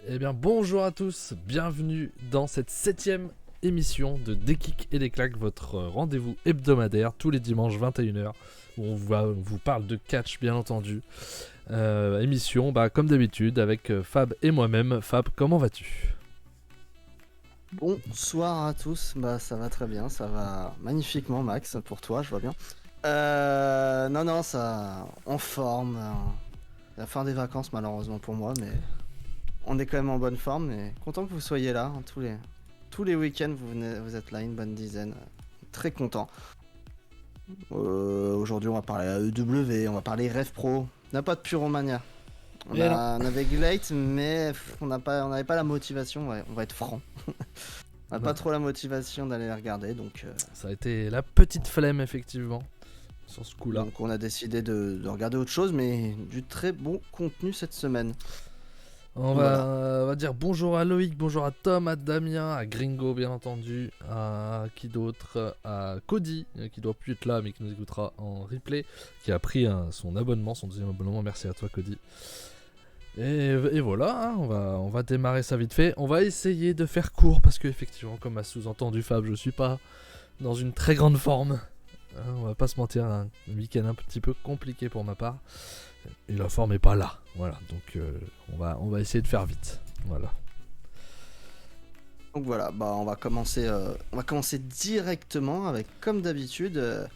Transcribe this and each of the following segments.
Eh bien bonjour à tous, bienvenue dans cette 7ème émission de Des Kicks et des Claques, votre rendez-vous hebdomadaire tous les dimanches 21h où on vous parle de catch bien entendu. Émission comme d'habitude avec Fab et moi-même. Fab, comment vas-tu ? Bonsoir à tous, ça va très bien, ça va magnifiquement Max, pour toi je vois bien. Non, ça en forme, la fin des vacances malheureusement pour moi, mais on est quand même en bonne forme et content que vous soyez là, hein, tous les week-ends vous êtes là, une bonne dizaine, très content. Aujourd'hui on va parler AEW, on va parler Rev Pro, on n'a pas de Puromania. On avait Glate, mais on n'avait pas la motivation, on va être franc. On n'a pas trop la motivation d'aller les regarder, donc... Ça a été la petite flemme effectivement, sur ce coup-là. Donc on a décidé de regarder autre chose, mais du très bon contenu cette semaine. On va dire bonjour à Loïc, bonjour à Tom, à Damien, à Gringo bien entendu, à qui d'autre, à Cody, qui doit plus être là mais qui nous écoutera en replay, qui a pris son abonnement, son deuxième abonnement. Merci à toi Cody. Et voilà, hein, on va démarrer ça vite fait. On va essayer de faire court parce que effectivement, comme a sous-entendu Fab, je suis pas dans une très grande forme. On va pas se mentir, un week-end un petit peu compliqué pour ma part. Et la forme est pas là. Voilà, donc on va essayer de faire vite. Voilà. Donc voilà, on va commencer directement avec, comme d'habitude,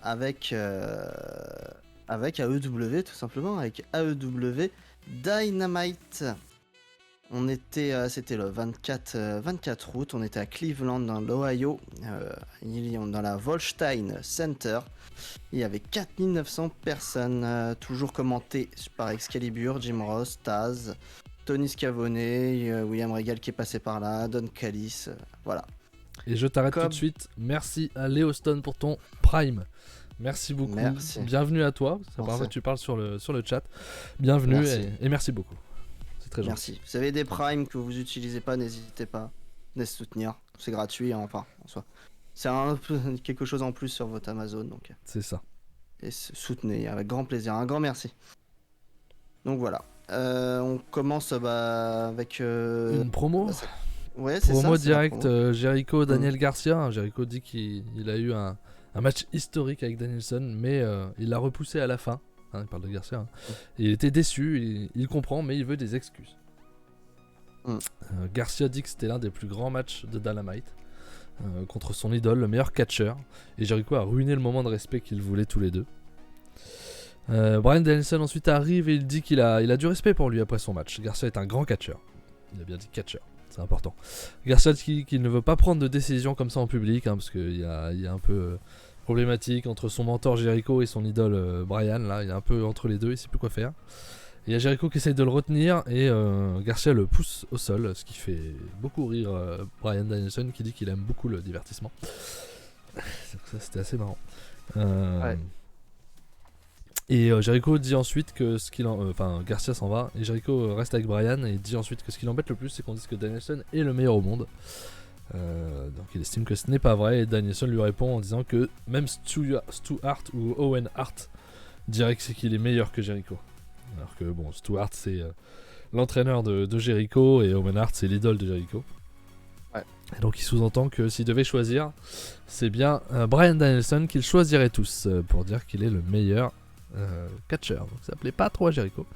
avec AEW tout simplement, avec AEW Dynamite. C'était le 24 août, on était à Cleveland dans l'Ohio, dans la Volstein Center. Il y avait 4900 personnes, toujours commentées par Excalibur, Jim Ross, Taz, Tony Schiavone, William Regal qui est passé par là, Don Callis, voilà. Et je t'arrête tout de suite, merci à Léo Stone pour ton Prime. Merci beaucoup, merci. Bienvenue à toi, ça parle, tu parles sur le chat, bienvenue et merci beaucoup. Très merci. Gentil. Vous avez des primes que vous utilisez pas, n'hésitez pas à les soutenir. C'est gratuit, en soi. C'est quelque chose en plus sur votre Amazon, donc. C'est ça. Et soutenez avec grand plaisir. Un grand merci. Donc voilà. On commence avec une promo. Ouais, c'est ça. Promo direct. Jericho, Daniel Garcia. Jericho dit qu'il a eu un match historique avec Danielson, mais il l'a repoussé à la fin. Il parle de Garcia. Il était déçu, il comprend, mais il veut des excuses. Garcia dit que c'était l'un des plus grands matchs de Dynamite contre son idole, le meilleur catcheur. Et Jericho a ruiné le moment de respect qu'ils voulaient tous les deux. Bryan Danielson ensuite arrive et il dit qu'il a du respect pour lui après son match. Garcia est un grand catcheur. Il a bien dit catcheur, c'est important. Garcia dit qu'il ne veut pas prendre de décision comme ça en public, parce qu'il y a un peu... problématique entre son mentor Jericho et son idole Bryan. Là, il est un peu entre les deux, il sait plus quoi faire. Il y a Jericho qui essaye de le retenir et Garcia le pousse au sol, ce qui fait beaucoup rire Bryan Danielson qui dit qu'il aime beaucoup le divertissement. Ça, c'était assez marrant. Ouais. Et Jericho dit ensuite que Garcia s'en va et Jericho reste avec Bryan et dit ensuite que ce qui l'embête le plus, c'est qu'on dise que Danielson est le meilleur au monde. Donc il estime que ce n'est pas vrai et Danielson lui répond en disant que même Stu Hart ou Owen Hart dirait que c'est qu'il est meilleur que Jericho, alors que bon, Stu Hart c'est l'entraîneur de Jericho et Owen Hart c'est l'idole de Jericho. Ouais. Et donc il sous-entend que s'il devait choisir, c'est bien Bryan Danielson qu'il choisirait tous pour dire qu'il est le meilleur catcheur. Donc ça plaît pas trop à Jericho.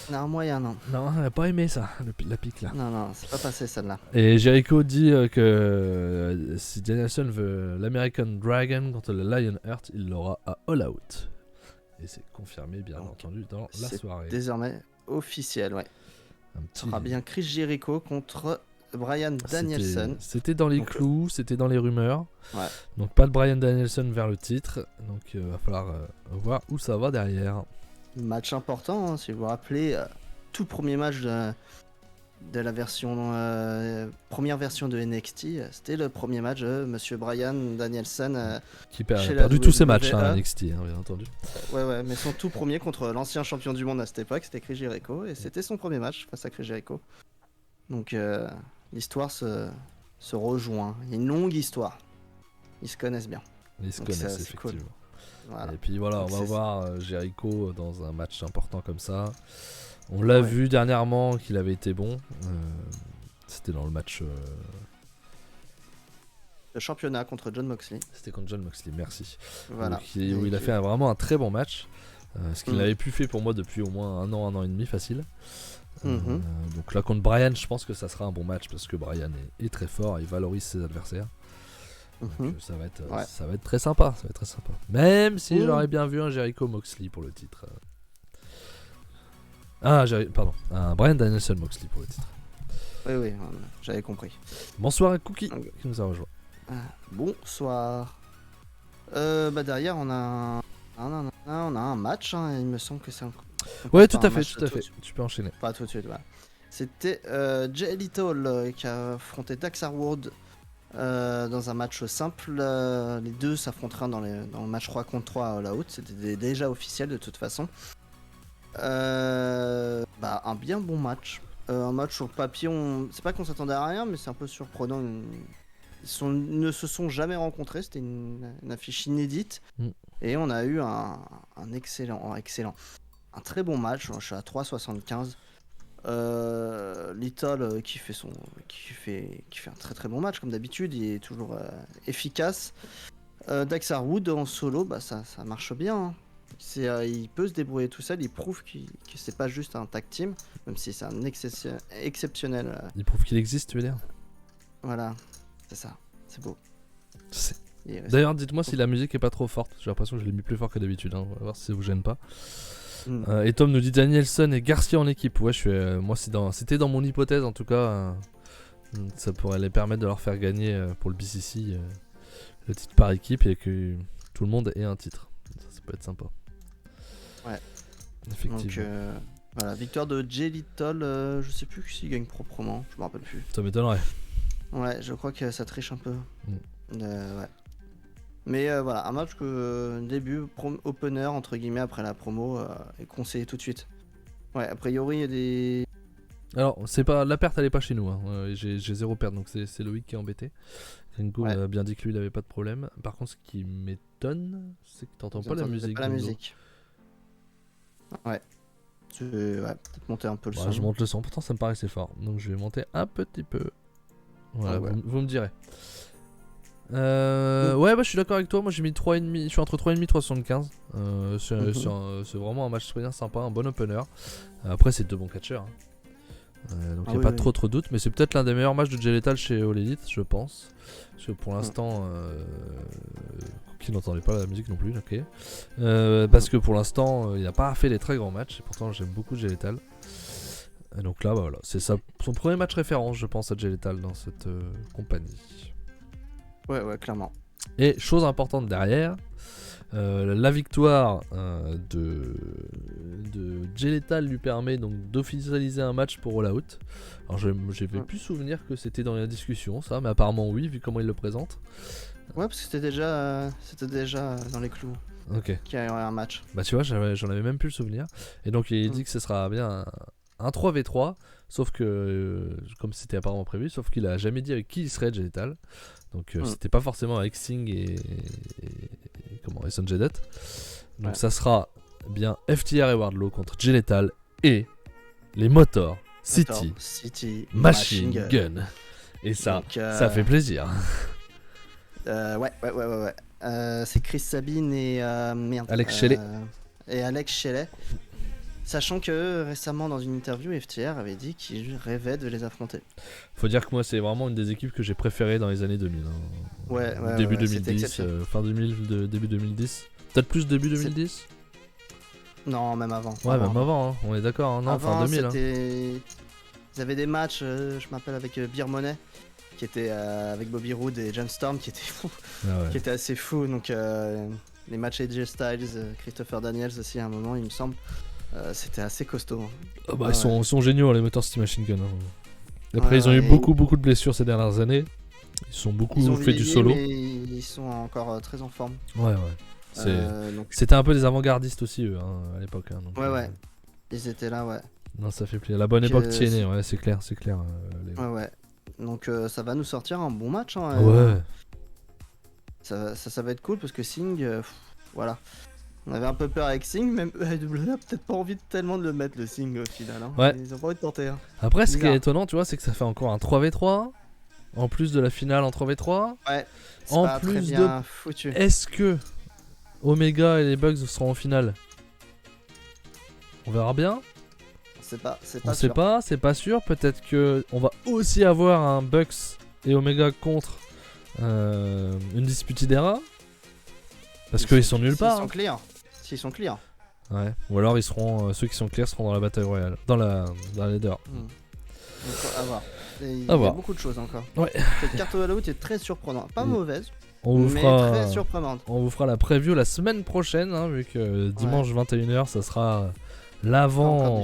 Non, moyen, non. Non, elle a pas aimé ça, la pique là. Non, c'est pas passé celle-là. Et Jericho dit que si Danielson veut l'American Dragon contre le Lionheart, il l'aura à All Out. Et c'est confirmé bien entendu dans la soirée. Désormais officiel, ouais. Ce sera bien Chris Jericho contre Bryan Danielson. C'était dans les clous, c'était dans les rumeurs. Ouais. Donc pas de Bryan Danielson vers le titre. Donc il va falloir voir où ça va derrière. Match important, hein, si vous vous rappelez, tout premier match de la version première version de NXT, c'était le premier match de Monsieur Bryan Danielson qui a perdu tous ses matchs à NXT, bien entendu. Ouais, mais son tout premier contre l'ancien champion du monde à cette époque, c'était Chris Jericho, et c'était son premier match face à Chris Jericho. Donc l'histoire se rejoint. Il y a une longue histoire. Ils se connaissent bien. Ils se connaissent effectivement. Cool. Voilà. Et puis voilà, on va voir Jericho dans un match important comme ça. On l'a Ouais. vu dernièrement qu'il avait été bon. C'était dans le match. Le championnat contre John Moxley. C'était contre John Moxley, merci. Voilà. Où il a fait vraiment un très bon match. Ce qu'il Mm. n'avait plus fait pour moi depuis au moins un an et demi facile. Mhm. Donc là contre Brian, je pense que ça sera un bon match parce que Brian est très fort et il valorise ses adversaires. Donc Mhm. ça va être Ouais. ça va être très sympa, ça va être très sympa. Même si Oui. j'aurais bien vu un Jericho Moxley pour le titre. Un Brian Danielson Moxley pour le titre. Oui, j'avais compris. Bonsoir à Cookie Ok. qui nous a rejoint. Bonsoir. Derrière, on a un match, hein, il me semble que c'est un. Ouais, pas tout à un fait, match tout à fait. Tu peux enchaîner. Pas tout de suite, voilà. C'était Jay Lethal qui a affronté Dax Harwood dans un match simple. Les deux s'affronteraient dans le match 3 contre 3 à All Out. C'était déjà officiel de toute façon. Un bien bon match. Un match sur le papier, c'est pas qu'on s'attendait à rien, mais c'est un peu surprenant. Ils ne se sont jamais rencontrés, c'était une affiche inédite. Mm. Et on a eu un excellent, un très bon match. Je suis à 3,75. Little qui fait un très très bon match comme d'habitude, il est toujours efficace. Dax Harwood en solo, ça marche bien. Hein. Il peut se débrouiller tout seul, il prouve que c'est pas juste un tag team, même si c'est un exceptionnel. Il prouve qu'il existe, tu veux dire? Voilà, c'est ça, c'est beau. D'ailleurs, dites-moi si la musique est pas trop forte. J'ai l'impression que je l'ai mis plus fort que d'habitude. Hein. On va voir si ça vous gêne pas. Et Tom nous dit Danielson et Garcia en équipe. Ouais, moi c'était dans mon hypothèse en tout cas. Ça pourrait les permettre de leur faire gagner pour le BCC le titre par équipe et que tout le monde ait un titre. Ça peut être sympa. Ouais. Effectivement. Donc voilà, victoire de Jay Little. Je sais plus s'il gagne proprement, je me rappelle plus. Ça m'étonnerait. Ouais, je crois que ça triche un peu. Ouais. Mais voilà, un match que début opener entre guillemets après la promo est conseillé tout de suite. Ouais, a priori il y a des. Alors, c'est pas la perte, elle est pas chez nous. Hein. J'ai 0 perte, donc c'est Loïc qui est embêté. Gringo a bien dit que lui il avait pas de problème. Par contre, ce qui m'étonne, c'est que t'entends pas la musique. Pas la musique. Ouais. Peut-être monter un peu le son. Je monte le son, pourtant ça me paraissait fort. Donc je vais monter un petit peu. Voilà, vous me direz. Ouais, je suis d'accord avec toi. Moi j'ai mis 3,5. Je suis entre 3,5 et 3,75. C'est vraiment un match très bien sympa, un bon opener. Après, c'est deux bons catcheurs. Hein. Donc il n'y a pas trop de doute. Mais c'est peut-être l'un des meilleurs matchs de Jay Lethal chez All Elite, je pense. Parce que pour l'instant. Qui n'entendait pas la musique non plus, ok. Parce que pour l'instant, il n'a pas fait des très grands matchs. Et pourtant, j'aime beaucoup Jay Lethal. Et donc là, voilà, c'est son premier match référence, je pense, à Jay Lethal dans cette compagnie. Ouais, clairement. Et chose importante derrière, la victoire de Jay Lethal lui permet donc d'officialiser un match pour All Out. Alors j'avais plus souvenir que c'était dans la discussion, ça, mais apparemment oui, vu comment il le présente. Ouais, parce que c'était déjà dans les clous. Ok. Qu'il y aurait un match. Bah tu vois, j'en avais même plus le souvenir. Et donc il dit que ce sera bien un 3v3, sauf que comme c'était apparemment prévu, sauf qu'il a jamais dit avec qui il serait Jay Lethal. Donc c'était pas forcément avec Singh et Sonjay Dutt. Donc ça sera bien FTR et Wardlow contre Jay Lethal et les Motor City Machine Gun. Et ça, donc, ça fait plaisir. Ouais. C'est Chris Sabin et Alex Shelley. Et Alex Shelley. Sachant que récemment dans une interview, FTR avait dit qu'il rêvait de les affronter. Faut dire que moi c'est vraiment une des équipes que j'ai préférées dans les années 2000. Hein. Ouais, début 2010, fin 2000, début 2010. Peut-être plus début 2010 ? Non, même avant. Ouais, même avant, hein. On est d'accord. Hein. Non, avant, fin 2000. Hein. Ils avaient des matchs, je m'appelle avec Beer Money, qui était avec Bobby Roode et John Storm, qui était fou. Qui était assez fou. Donc les matchs AJ Styles, Christopher Daniels aussi à un moment, il me semble. C'était assez costaud. Ils sont géniaux les Motor City Machine Gun. Hein. Après ils ont eu beaucoup de blessures ces dernières années. Ils ont fait du solo. Mais ils sont encore très en forme. Ouais. C'était un peu des avant-gardistes aussi eux à l'époque. Hein, donc, ouais. Ils étaient là, ouais. Non, ça fait plaisir. La bonne époque TNA, ouais, c'est clair. Ouais. Donc ça va nous sortir un bon match. Hein, ouais. Ça va être cool parce que Singh, voilà. On avait un peu peur avec Singh, même AEW a peut-être pas envie tellement de le mettre le Singh au final. Hein. Ouais. Ils ont pas envie de tenter. Hein. Après, ce qui Bizarre. est étonnant, tu vois, c'est que ça fait encore un 3v3, en plus de la finale en 3v3. Ouais, c'est En pas très plus bien foutu. Est-ce que Omega et les Bucks seront en finale? On verra bien. C'est On pas sait sûr. pas, c'est pas sûr. Peut-être que on va aussi avoir un Bucks et Omega contre une dispute d'era. Parce qu'ils sont nulle part. S'ils sont clear. S'ils sont clear. Ouais. Ou alors ils seront ceux qui sont clairs seront dans la bataille royale, dans la leader. Donc, à voir. Il y À a voir. beaucoup de choses encore. Ouais. Cette carte All Out est très surprenante. Pas Oui. mauvaise, On vous mais fera très surprenante. on vous fera la preview la semaine prochaine, hein, vu que dimanche 21h ça sera l'avant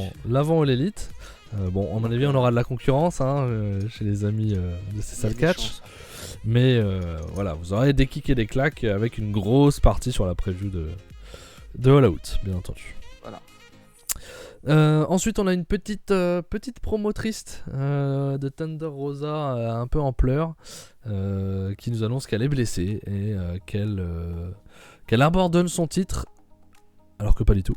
All Elite. Bon, à mon avis, on aura de la concurrence hein, chez les amis de Il y a Cessal des Catch. chances. Mais voilà, vous aurez des kicks et des claques avec une grosse partie sur la preview de All Out, bien entendu. Voilà. Ensuite, on a une petite promo triste de Thunder Rosa un peu en pleurs qui nous annonce qu'elle est blessée et qu'elle abandonne son titre, alors que pas du tout.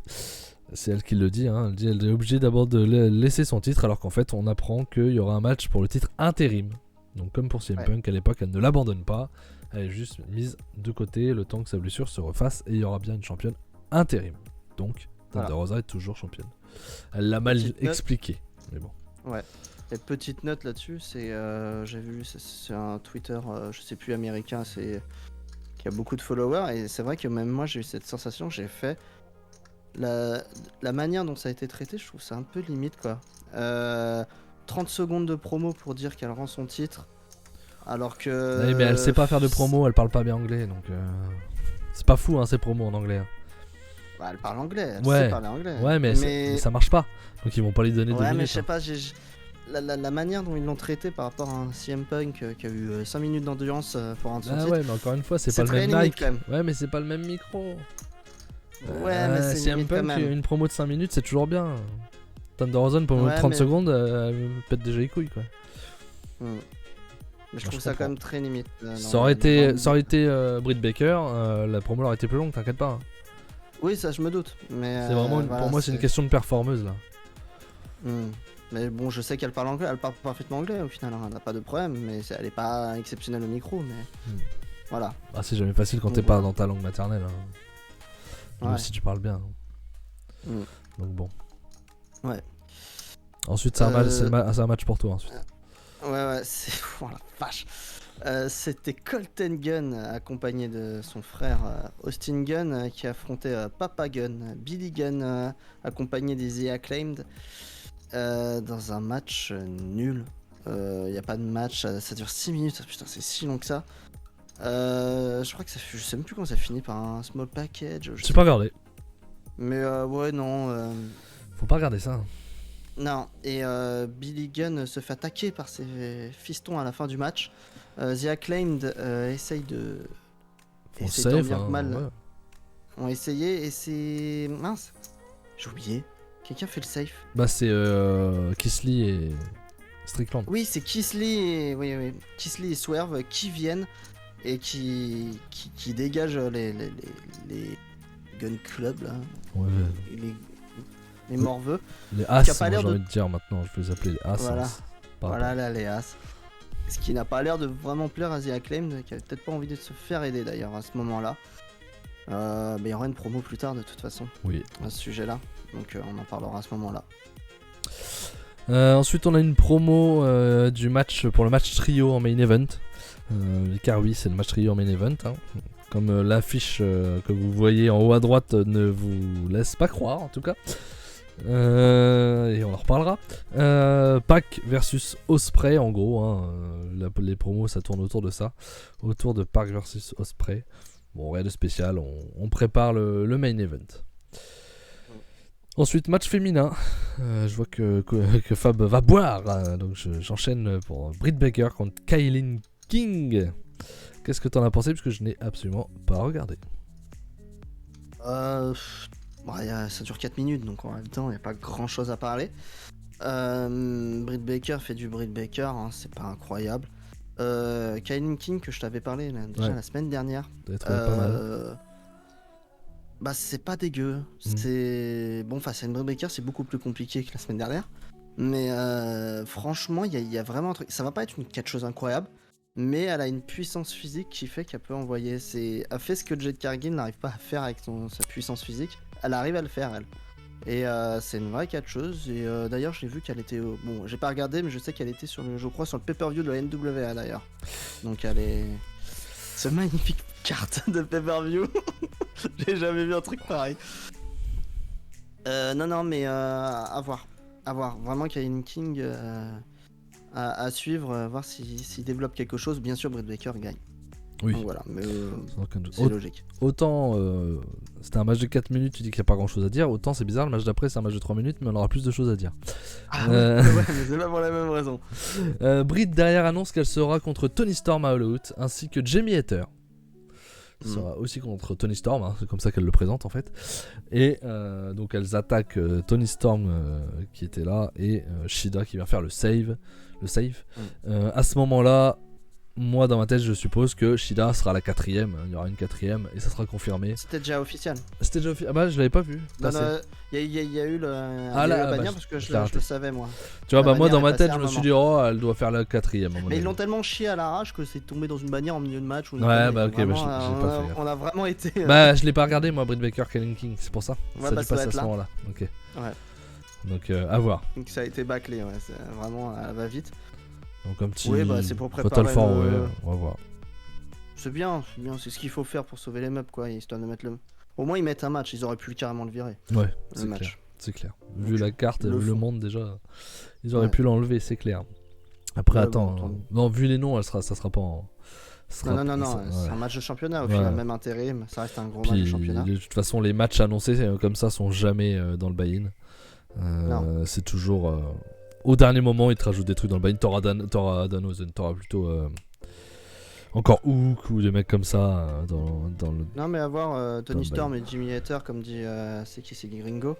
C'est elle qui le dit, hein. Elle dit elle est obligée d'abord de laisser son titre, alors qu'en fait on apprend qu'il y aura un match pour le titre intérim. Donc comme pour CM Punk à l'époque, elle ne l'abandonne pas, elle est juste mise de côté le temps que sa blessure se refasse et il y aura bien une championne intérim. Donc Thunder Rosa est toujours championne. Elle l'a mal expliqué, mais bon. Ouais. Et petite note là-dessus, c'est j'ai vu c'est un Twitter, je sais plus américain, c'est qui a beaucoup de followers et c'est vrai que même moi j'ai eu cette sensation, j'ai fait la manière dont ça a été traité, je trouve ça un peu limite quoi. 30 secondes de promo pour dire qu'elle rend son titre, alors que. Ouais, mais elle sait pas faire de promo, elle parle pas bien anglais, donc c'est pas fou hein ces promos en anglais. Bah, elle parle anglais, elle Ouais. sait parler anglais. Ouais, mais ça marche pas, donc ils vont pas lui donner de Ouais, minutes. mais je sais pas, la manière dont ils l'ont traité par rapport à un CM Punk qui a eu 5 minutes d'endurance pour rendre son titre. Ouais, mais encore une fois, c'est pas le très même limite, mic. quand même. Ouais, mais c'est pas le même micro. Ouais, mais c'est CM limite quand Punk, même. une promo de 5 minutes, c'est toujours bien. Thunder Rosa, une promo de Ouais, 30 mais- secondes, elle me pète déjà les couilles quoi. Mais je Moi, trouve je ça comprends. quand même très limite. Ça aurait été Britt Baker, la promo aurait été plus longue, t'inquiète pas. Hein. Oui, ça je me doute. Mais C'est vraiment, voilà, pour moi, c'est une question de performeuse là. Mais bon, je sais qu'elle parle anglais, elle parle parfaitement anglais au final, hein, elle n'a pas de problème, mais elle est pas exceptionnelle au micro, mais voilà. Ah, c'est jamais facile quand Donc, t'es pas voilà. dans ta langue maternelle. Hein. Même Ouais. si tu parles bien. Mm. Donc bon. Ouais. Ensuite, c'est un match pour toi ensuite. Ouais, c'est. Oh la vache! C'était Colton Gunn accompagné de son frère Austin Gunn qui affrontait Papa Gunn, Billy Gunn accompagné des The Acclaimed dans un match nul. Il n'y a pas de match, ça dure 6 minutes, putain c'est si long que ça. Je crois que je sais même plus comment ça finit par un small package. J'ai pas regardé. Mais ouais non. Faut pas regarder ça. Hein. Non, et Billy Gunn se fait attaquer par ses fistons à la fin du match. The Acclaimed essaye de. On essaye save, tant bien que hein, mal. ouais. Ont essayé et c'est. Mince, j'ai oublié. Quelqu'un fait le safe. Bah, c'est Kisly et Strickland. Oui, c'est Kisly et. Oui. Kisly et Swerve qui viennent et qui dégagent les Gun Club là. Ouais. Les morveux. Les Qui a As, pas moi, l'air j'ai de- envie de dire maintenant, je vais les appeler les As. Voilà. hein, par Voilà rapport. là, les As. Ce qui n'a pas l'air de vraiment plaire à The Acclaimed, qui a peut-être pas envie de se faire aider d'ailleurs à ce moment-là. Mais il y aura une promo plus tard de toute façon Oui. à ce sujet-là, donc on en parlera à ce moment-là. Ensuite, on a une promo du match pour le match trio en main event. Car oui, c'est le match trio en main event. Hein. Comme l'affiche que vous voyez en haut à droite ne vous laisse pas croire, en tout cas. Et on en reparlera. Pac versus Ospreay, en gros. Hein, les promos, ça tourne autour de ça. Autour de Pac versus Ospreay. Bon, rien de spécial. On prépare le main event. Ensuite, match féminin. Je vois que Fab va boire. Donc j'enchaîne pour Britt Baker contre Kaylin King. Qu'est-ce que t'en as pensé? Parce que je n'ai absolument pas regardé. Ça dure 4 minutes, donc en même temps, il n'y a pas grand-chose à parler. Britt Baker fait du Britt Baker, hein, c'est pas incroyable. Kaylin King, que je t'avais parlé déjà Ouais. la semaine dernière. T'avais trouvé pas mal. Bah, c'est pas dégueu. C'est bon, face à une Britt Baker, c'est beaucoup plus compliqué que la semaine dernière. Mais franchement, il y a vraiment un truc. Ça va pas être une catcheuse incroyable, mais elle a une puissance physique qui fait qu'elle peut envoyer. Elle fait ce que Jade Cargill n'arrive pas à faire avec sa puissance physique. Elle arrive à le faire, elle. Et c'est une vraie catcheuse. Et d'ailleurs, j'ai vu qu'elle était. Bon, j'ai pas regardé, mais je sais qu'elle était je crois, sur le pay-per-view de la NWA d'ailleurs. Donc elle est. Ce magnifique carte de pay-per-view. J'ai jamais vu un truc pareil. Non, mais à voir. À voir. Vraiment, Kailin King à suivre, voir s'il développe quelque chose. Bien sûr, Britt Baker gagne. Oui. Donc voilà, mais c'est logique. Autant c'était un match de 4 minutes, tu dis qu'il n'y a pas grand chose à dire. Autant c'est bizarre, le match d'après c'est un match de 3 minutes, mais on aura plus de choses à dire. Ah ouais, mais c'est pas pour la même raison. Britt derrière annonce qu'elle sera contre Toni Storm à All Out, ainsi que Jamie Hater. Sera aussi contre Toni Storm, hein, c'est comme ça qu'elle le présente en fait. Et donc elles attaquent Toni Storm qui était là et Shida qui vient faire le save. À ce moment-là, moi dans ma tête je suppose que Shida sera la 4ème, il y aura une 4ème et ça sera confirmé. C'était déjà officiel. Ah bah je l'avais pas vu. Il y a eu le bannière parce que je le savais moi. Tu vois, bah moi dans ma tête je me suis dit oh elle doit faire la 4ème. Mais ils l'ont tellement chié à l'arrache que c'est tombé dans une bannière en milieu de match. Ouais bah ok, vraiment, bah, j'ai pas fait. On a vraiment été. Bah je l'ai pas regardé moi Britt Baker Kailin King, c'est pour ça. Ouais, ça bah, a dû passer à ce moment-là. Ok. Ouais. Donc à voir. Donc ça a été bâclé, ouais, c'est vraiment elle va vite. Donc un petit oui, bah, c'est pour préparer Fatal 4 ouais, on va voir. C'est bien, c'est ce qu'il faut faire pour sauver les meubles quoi, histoire de mettre le. Au moins ils mettent un match, ils auraient pu carrément le virer. Ouais, le match. Clair. C'est clair. Vu la carte, vu le monde déjà, ils auraient Ouais. pu l'enlever, c'est clair. Après Ouais, attends, bon, non vu les noms, ça sera pas en. Non, c'est un match de championnat au final, même intérim, ça reste un gros match de championnat. De toute façon, les matchs annoncés comme ça sont jamais dans le buy-in. C'est toujours au dernier moment, ils te rajoutent des trucs dans le buy-in. T'auras Danozen, t'auras plutôt encore Hook ou des mecs comme ça dans le. Non, mais avoir Toni Storm et Jimmy Hater, comme dit c'est Gringo.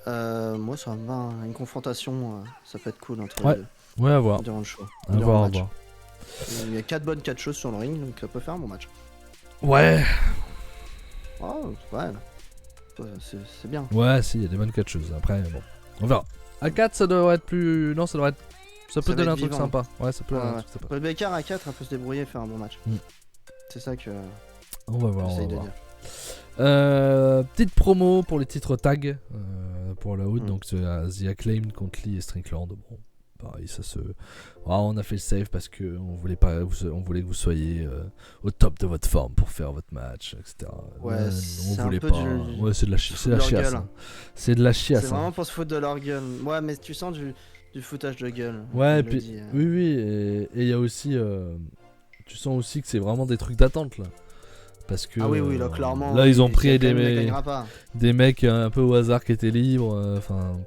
Moi, ça me va, une confrontation, ça peut être cool entre les deux. Ouais, à voir. Durant le show. À voir. Il y a 4 bonnes catcheuses sur le ring, donc ça peut faire un bon match. Ouais. Oh, ouais. C'est bien. Ouais, si, il y a des bonnes catcheuses. Après, bon, on verra. À 4, ça devrait être plus. Non, ça devrait être. Ça peut donner un truc sympa. Ouais, ça peut donner un truc sympa. Le Baker à 4, elle peut se débrouiller et faire un bon match. C'est ça que. On va voir. Petite promo pour les titres tag pour la haute, donc The Acclaimed contre Lee et Strickland. Bon, pareil, ça se. On a fait le save parce que on voulait que vous soyez au top de votre forme pour faire votre match, etc. Ouais, on voulait pas. Ouais, c'est de la chiasse. C'est de la chiasse. C'est vraiment pour se foutre de leur gueule. Ouais, mais tu sens du foutage de gueule. Ouais, et puis oui, et il y a aussi, tu sens aussi que c'est vraiment des trucs d'attente là. Parce que oui, là clairement. Là ils ont pris des mecs un peu au hasard qui étaient libres. Enfin,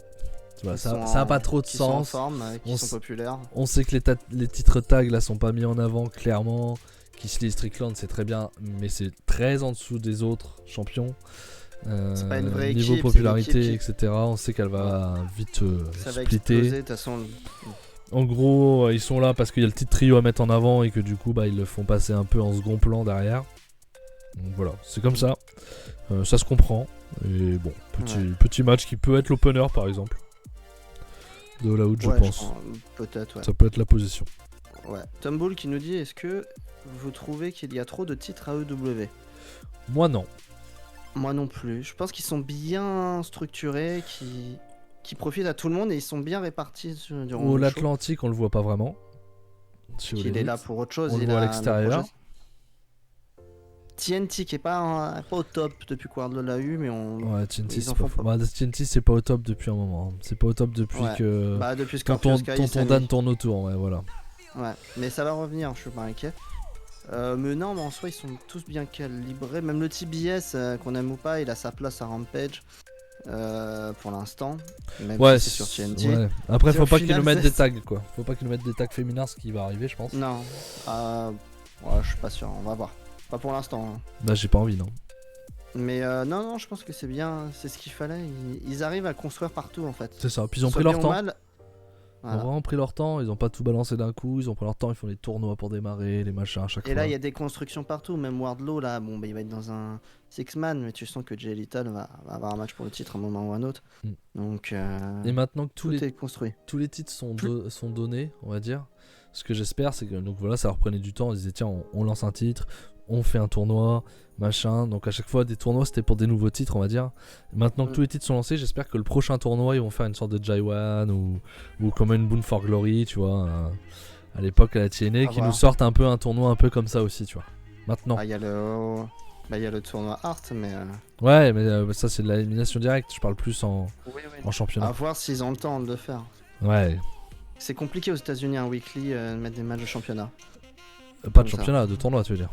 tu vois, ça a pas trop de sens. Sont en forme, qui sont populaires. On sait que les titres tag là sont pas mis en avant clairement. Kisly Strickland c'est très bien, mais c'est très en dessous des autres champions. C'est pas une vraie niveau équipe, popularité, etc. On sait qu'elle va vite splitter. En gros, ils sont là parce qu'il y a le titre trio à mettre en avant et que du coup, ils le font passer un peu en second plan derrière. Donc voilà, c'est comme ça. Ça se comprend. Et bon, petit match qui peut être l'opener par exemple. De la haute, je pense. Peut-être, ouais. Ça peut être la position. Ouais. Tom Bull qui nous dit, est-ce que vous trouvez qu'il y a trop de titres AEW ? Moi non. Moi non plus. Je pense qu'ils sont bien structurés, qui profitent à tout le monde et ils sont bien répartis durant le l'Atlantique, on le voit pas vraiment. Il est là pour autre chose. On le voit à l'extérieur. TNT qui est pas au top depuis Wardlow l'a eu, mais Ouais, TNT c'est pas TNT c'est pas au top depuis un moment. C'est pas au top depuis que. Depuis Scorpio Sky. Tonton Dan tourne autour, ouais, voilà. Ouais, mais ça va revenir, je suis pas inquiet. Mais non, mais en soi, ils sont tous bien calibrés. Même le TBS, qu'on aime ou pas, il a sa place à Rampage pour l'instant. Même si c'est sur TNT. Ouais. Après, faut pas qu'ils nous mettent des tags, quoi. Faut pas qu'ils nous mettent des tags féminins, ce qui va arriver, je pense. Non. Je suis pas sûr, on va voir. Pas pour l'instant. Bah, j'ai pas envie, non. Mais non, je pense que c'est bien, c'est ce qu'il fallait. Ils arrivent à construire partout, en fait. C'est ça, puis ils ont pris leur temps. Ils ont Voilà. vraiment pris leur temps, ils ont pas tout balancé d'un coup, ils ont pris leur temps, ils font les tournois pour démarrer, les machins à chaque Et fois. là, il y a des constructions partout. Même Wardlow, là, bon, bah, il va être dans un six-man, mais tu sens que Jay Lethal va avoir un match pour le titre à un moment ou un autre. Mm. Donc, Et maintenant que tout est construit. tous les titres sont donnés, on va dire, ce que j'espère, c'est que donc voilà, ça leur prenait du temps. Ils disaient tiens, on lance un titre, on fait un tournoi, machin. Donc à chaque fois, des tournois, c'était pour des nouveaux titres, on va dire. Maintenant que tous les titres sont lancés, j'espère que le prochain tournoi, ils vont faire une sorte de J1 ou comme une Bound for Glory, tu vois, à l'époque à la TNA, qui nous sortent un peu un tournoi un peu comme ça aussi, tu vois. Maintenant. Ah, il y a le tournoi Art, mais. Ouais, mais ça, c'est de l'élimination directe. Je parle plus en championnat. À voir s'ils ont le temps de le faire. Ouais. C'est compliqué aux États-Unis un weekly de mettre des matchs de championnat. Pas de championnat, de tournoi, tu veux dire.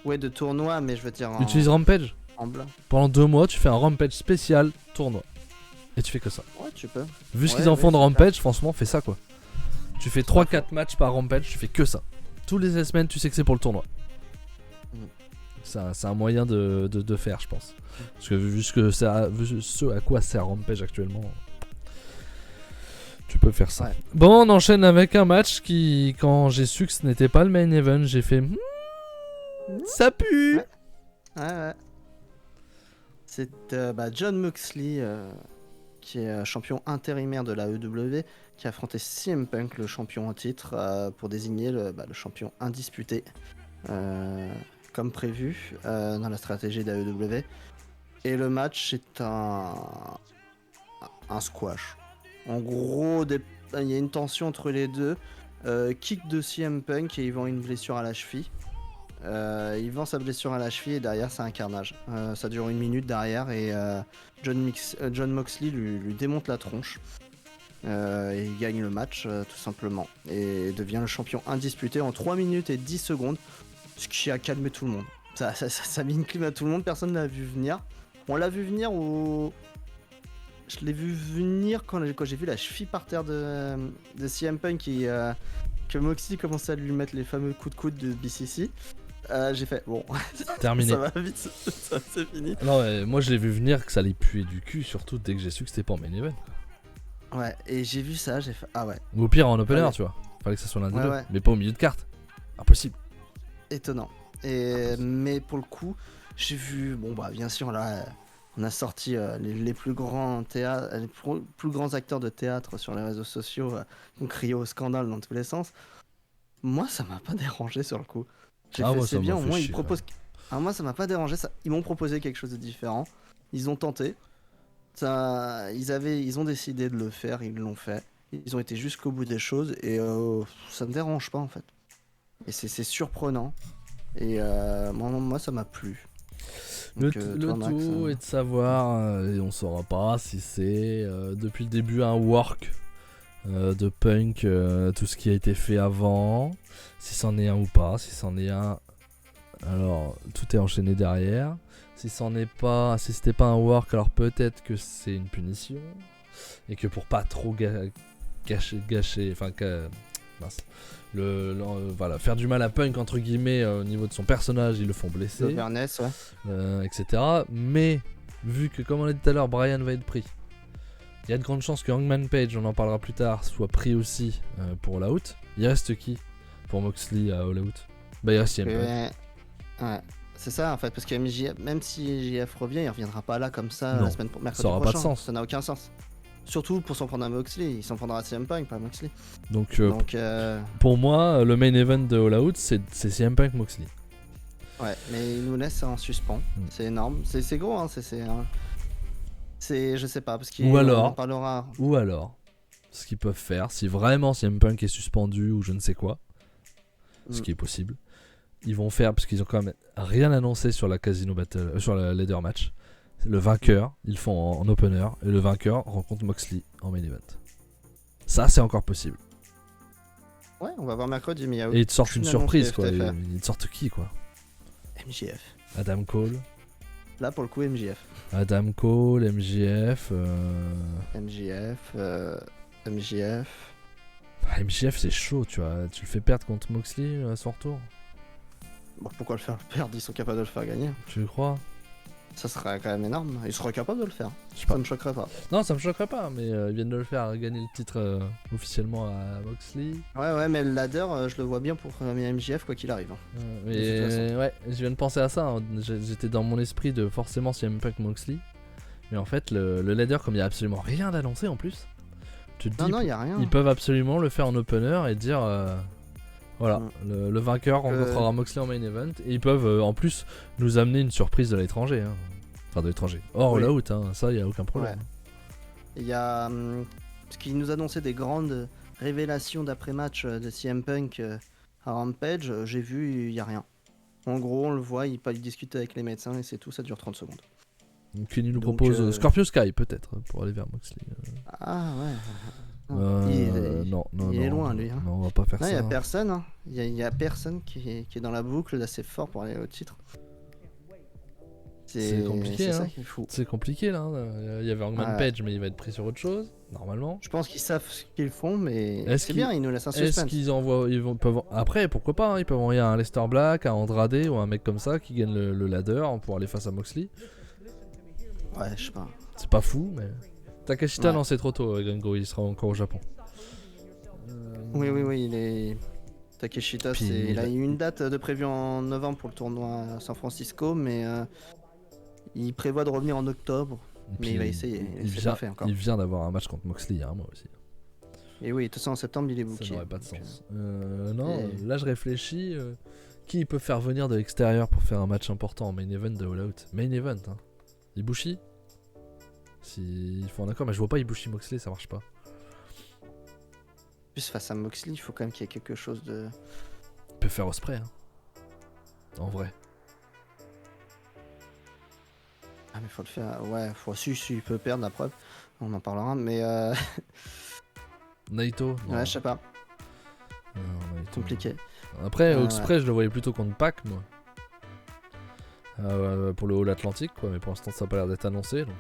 Ouais, de tournoi, mais je veux dire. Utilise Rampage. En blanc. Pendant 2 mois, tu fais un Rampage spécial tournoi. Et tu fais que ça. Ouais, tu peux. Vu ce qu'ils en font de Rampage, franchement, fais ça quoi. Tu fais 3-4 matchs par Rampage, tu fais que ça. Tous les semaines, tu sais que c'est pour le tournoi. C'est un moyen de faire, je pense. Parce que vu ce à quoi sert Rampage actuellement, tu peux faire ça. Ouais. Bon, on enchaîne avec un match qui, quand j'ai su que ce n'était pas le main event, j'ai fait ça pue. Ouais. C'est John Moxley, qui est champion intérimaire de la EW, qui a affronté CM Punk, le champion en titre, pour désigner le champion indisputé, comme prévu dans la stratégie de la EW. Et le match est un squash. En gros, il y a une tension entre les deux. Kick de CM Punk et il vend une blessure à la cheville. Il vend sa blessure à la cheville et derrière c'est un carnage. Ça dure 1 minute derrière et John Moxley lui démonte la tronche. Et il gagne le match tout simplement. Et devient le champion indisputé en 3 minutes et 10 secondes. Ce qui a calmé tout le monde. Ça a mis une clim à tout le monde, personne ne l'a vu venir. On l'a vu venir au... Je l'ai vu venir quand j'ai vu la cheville par terre de CM Punk et que Moxley commençait à lui mettre les fameux coups de coude de BCC. J'ai fait bon, terminé. Ça va vite, ça c'est fini. Non, mais moi je l'ai vu venir que ça allait puer du cul, surtout dès que j'ai su que c'était pas en main event. Ouais, et j'ai vu ça, j'ai fait ah ouais. Ou au pire en opener, Ouais. tu vois. Fallait que ça soit l'un des Ouais, deux, ouais. mais pas au milieu de carte. Impossible. Étonnant. Mais pour le coup, j'ai vu, bon bah bien sûr là, on a sorti les plus grands plus grands acteurs de théâtre sur les réseaux sociaux, qui ont crié au scandale dans tous les sens. Moi, ça m'a pas dérangé sur le coup. J'ai fait moi, c'est ça bien, m'a au fait moins chier, ils proposent. Ah, moi, ça m'a pas dérangé. Ils m'ont proposé quelque chose de différent. Ils ont tenté. Ils ont décidé de le faire. Ils l'ont fait. Ils ont été jusqu'au bout des choses et ça me dérange pas en fait. Et c'est surprenant. Et moi, ça m'a plu. Le Donc, tout toi, Max, est de savoir, et on saura pas si c'est depuis le début un work de Punk, tout ce qui a été fait avant, si c'en est un ou pas, si c'en est un, alors tout est enchaîné derrière, si c'était pas un work, alors peut-être que c'est une punition, et que pour pas trop gâcher, enfin mince. Voilà, faire du mal à Punk entre guillemets au niveau de son personnage, ils le font blesser, Governess, ouais. etc. Mais vu que comme on l'a dit tout à l'heure, Brian va être pris, il y a de grandes chances que Hangman Page, on en parlera plus tard, soit pris aussi pour All Out. Il reste qui pour Moxley à All Out? Bah il reste CM Punk. Ouais. C'est ça en fait, parce que même si JF revient, il reviendra pas là comme ça Non, la semaine mercredi ça aura prochain. pas de sens. Ça n'a aucun sens. Surtout pour s'en prendre à Moxley, il s'en prendra à CM Punk, pas à Moxley. Donc, Donc pour moi, le main event de All Out, c'est CM Punk Moxley. ouais, mais il nous laisse en suspens. C'est énorme, c'est gros, hein. C'est je sais pas parce qu'on en parlera. Ou alors, ce qu'ils peuvent faire, si vraiment CM Punk est suspendu ou je ne sais quoi, ce qui est possible, ils vont faire, parce qu'ils ont quand même rien annoncé sur la Casino Battle, sur la Ladder Match. Le vainqueur, ils le font en opener, et le vainqueur rencontre Moxley en main event. Ça, c'est encore possible. Ouais, on va voir mercredi, mais il y a Et ils te sortent une surprise, quoi. FTF. Ils te sortent qui, quoi? MJF. Adam Cole. Là, pour le coup, MJF. Adam Cole, MJF. MJF. MJF, c'est chaud, tu vois. Tu le fais perdre contre Moxley à son retour. Bon, pourquoi le faire perdre? Ils sont capables de le faire gagner. Tu le crois? Ça serait quand même énorme. Il serait capable de le faire. Je sais pas. Ça me choquerait pas. Non, ça me choquerait pas, mais ils viennent de le faire gagner le titre officiellement à Moxley. Ouais, mais le ladder, je le vois bien pour MJF quoi qu'il arrive. De toute façon. Mais ouais, je viens de penser à ça. Hein. J'étais dans mon esprit de forcément CM Punk Moxley. Mais en fait, le ladder, comme il y a absolument rien d'annoncé en plus, tu te dis, Non, il y a rien. ils peuvent absolument le faire en opener et dire voilà, le vainqueur rencontrera Moxley en main event. Et ils peuvent en plus nous amener une surprise de l'étranger. Hein. Enfin, de l'étranger. Hors Oui. All Out, hein, ça, il y a aucun problème. Il y a. Parce qu'il nous annonçait des grandes révélations d'après-match de CM Punk à Rampage. J'ai vu, il y a rien. En gros, on le voit, il discute avec les médecins et c'est tout, ça dure 30 secondes. Donc, il nous Donc, propose Scorpio Sky, peut-être, pour aller vers Moxley. Ah ouais. Non, il est loin, lui, hein. Non, on va pas faire Non, il ça. y a personne. Hein. Il y a personne qui est dans la boucle d'assez fort pour aller au titre. C'est compliqué, c'est hein. ça qui est fou. C'est compliqué là. Il y avait Hangman Ouais. Page, mais il va être pris sur autre chose, normalement. Je pense qu'ils savent ce qu'ils font, mais Est-ce c'est qu'ils- bien, ils nous laissent un Est-ce suspense. qu'ils envoient. Après, pourquoi pas, hein, ils peuvent envoyer un Lester Black, un Andrade ou un mec comme ça qui gagne le ladder pour aller face à Moxley. Ouais, je sais pas. C'est pas fou, mais. Takeshita, Ouais. non, c'est trop tôt, Gringo, il sera encore au Japon. Oui, il est. Takeshita, Puis, il a eu une date de prévue en novembre pour le tournoi à San Francisco, mais il prévoit de revenir en octobre. Et Mais puis, il va essayer, c'est pas fait encore. il vient d'avoir un match contre Moxley il y a un mois aussi. Et oui, de toute façon en septembre il est Ça booké. n'aurait pas de donc, sens. Non, et- là je réfléchis. Qui peut faire venir de l'extérieur pour faire un match important en main event de All Out? Main event, hein. Ibushi? S'ils font un accord, mais je vois pas Ibushi Moxley, ça marche pas. Plus face à Moxley, il faut quand même qu'il y ait quelque chose de. Il peut faire Osprey, hein. En vrai. Ah, mais faut le faire. Ouais, si, il peut perdre la preuve. On en parlera, mais Naito? Non. ouais, je sais pas. Non, Naito. Compliqué. Après, Ouais, Osprey, je le voyais plutôt contre Pac, moi. Pour le All Atlantic, quoi, mais pour l'instant, ça a pas l'air d'être annoncé, donc.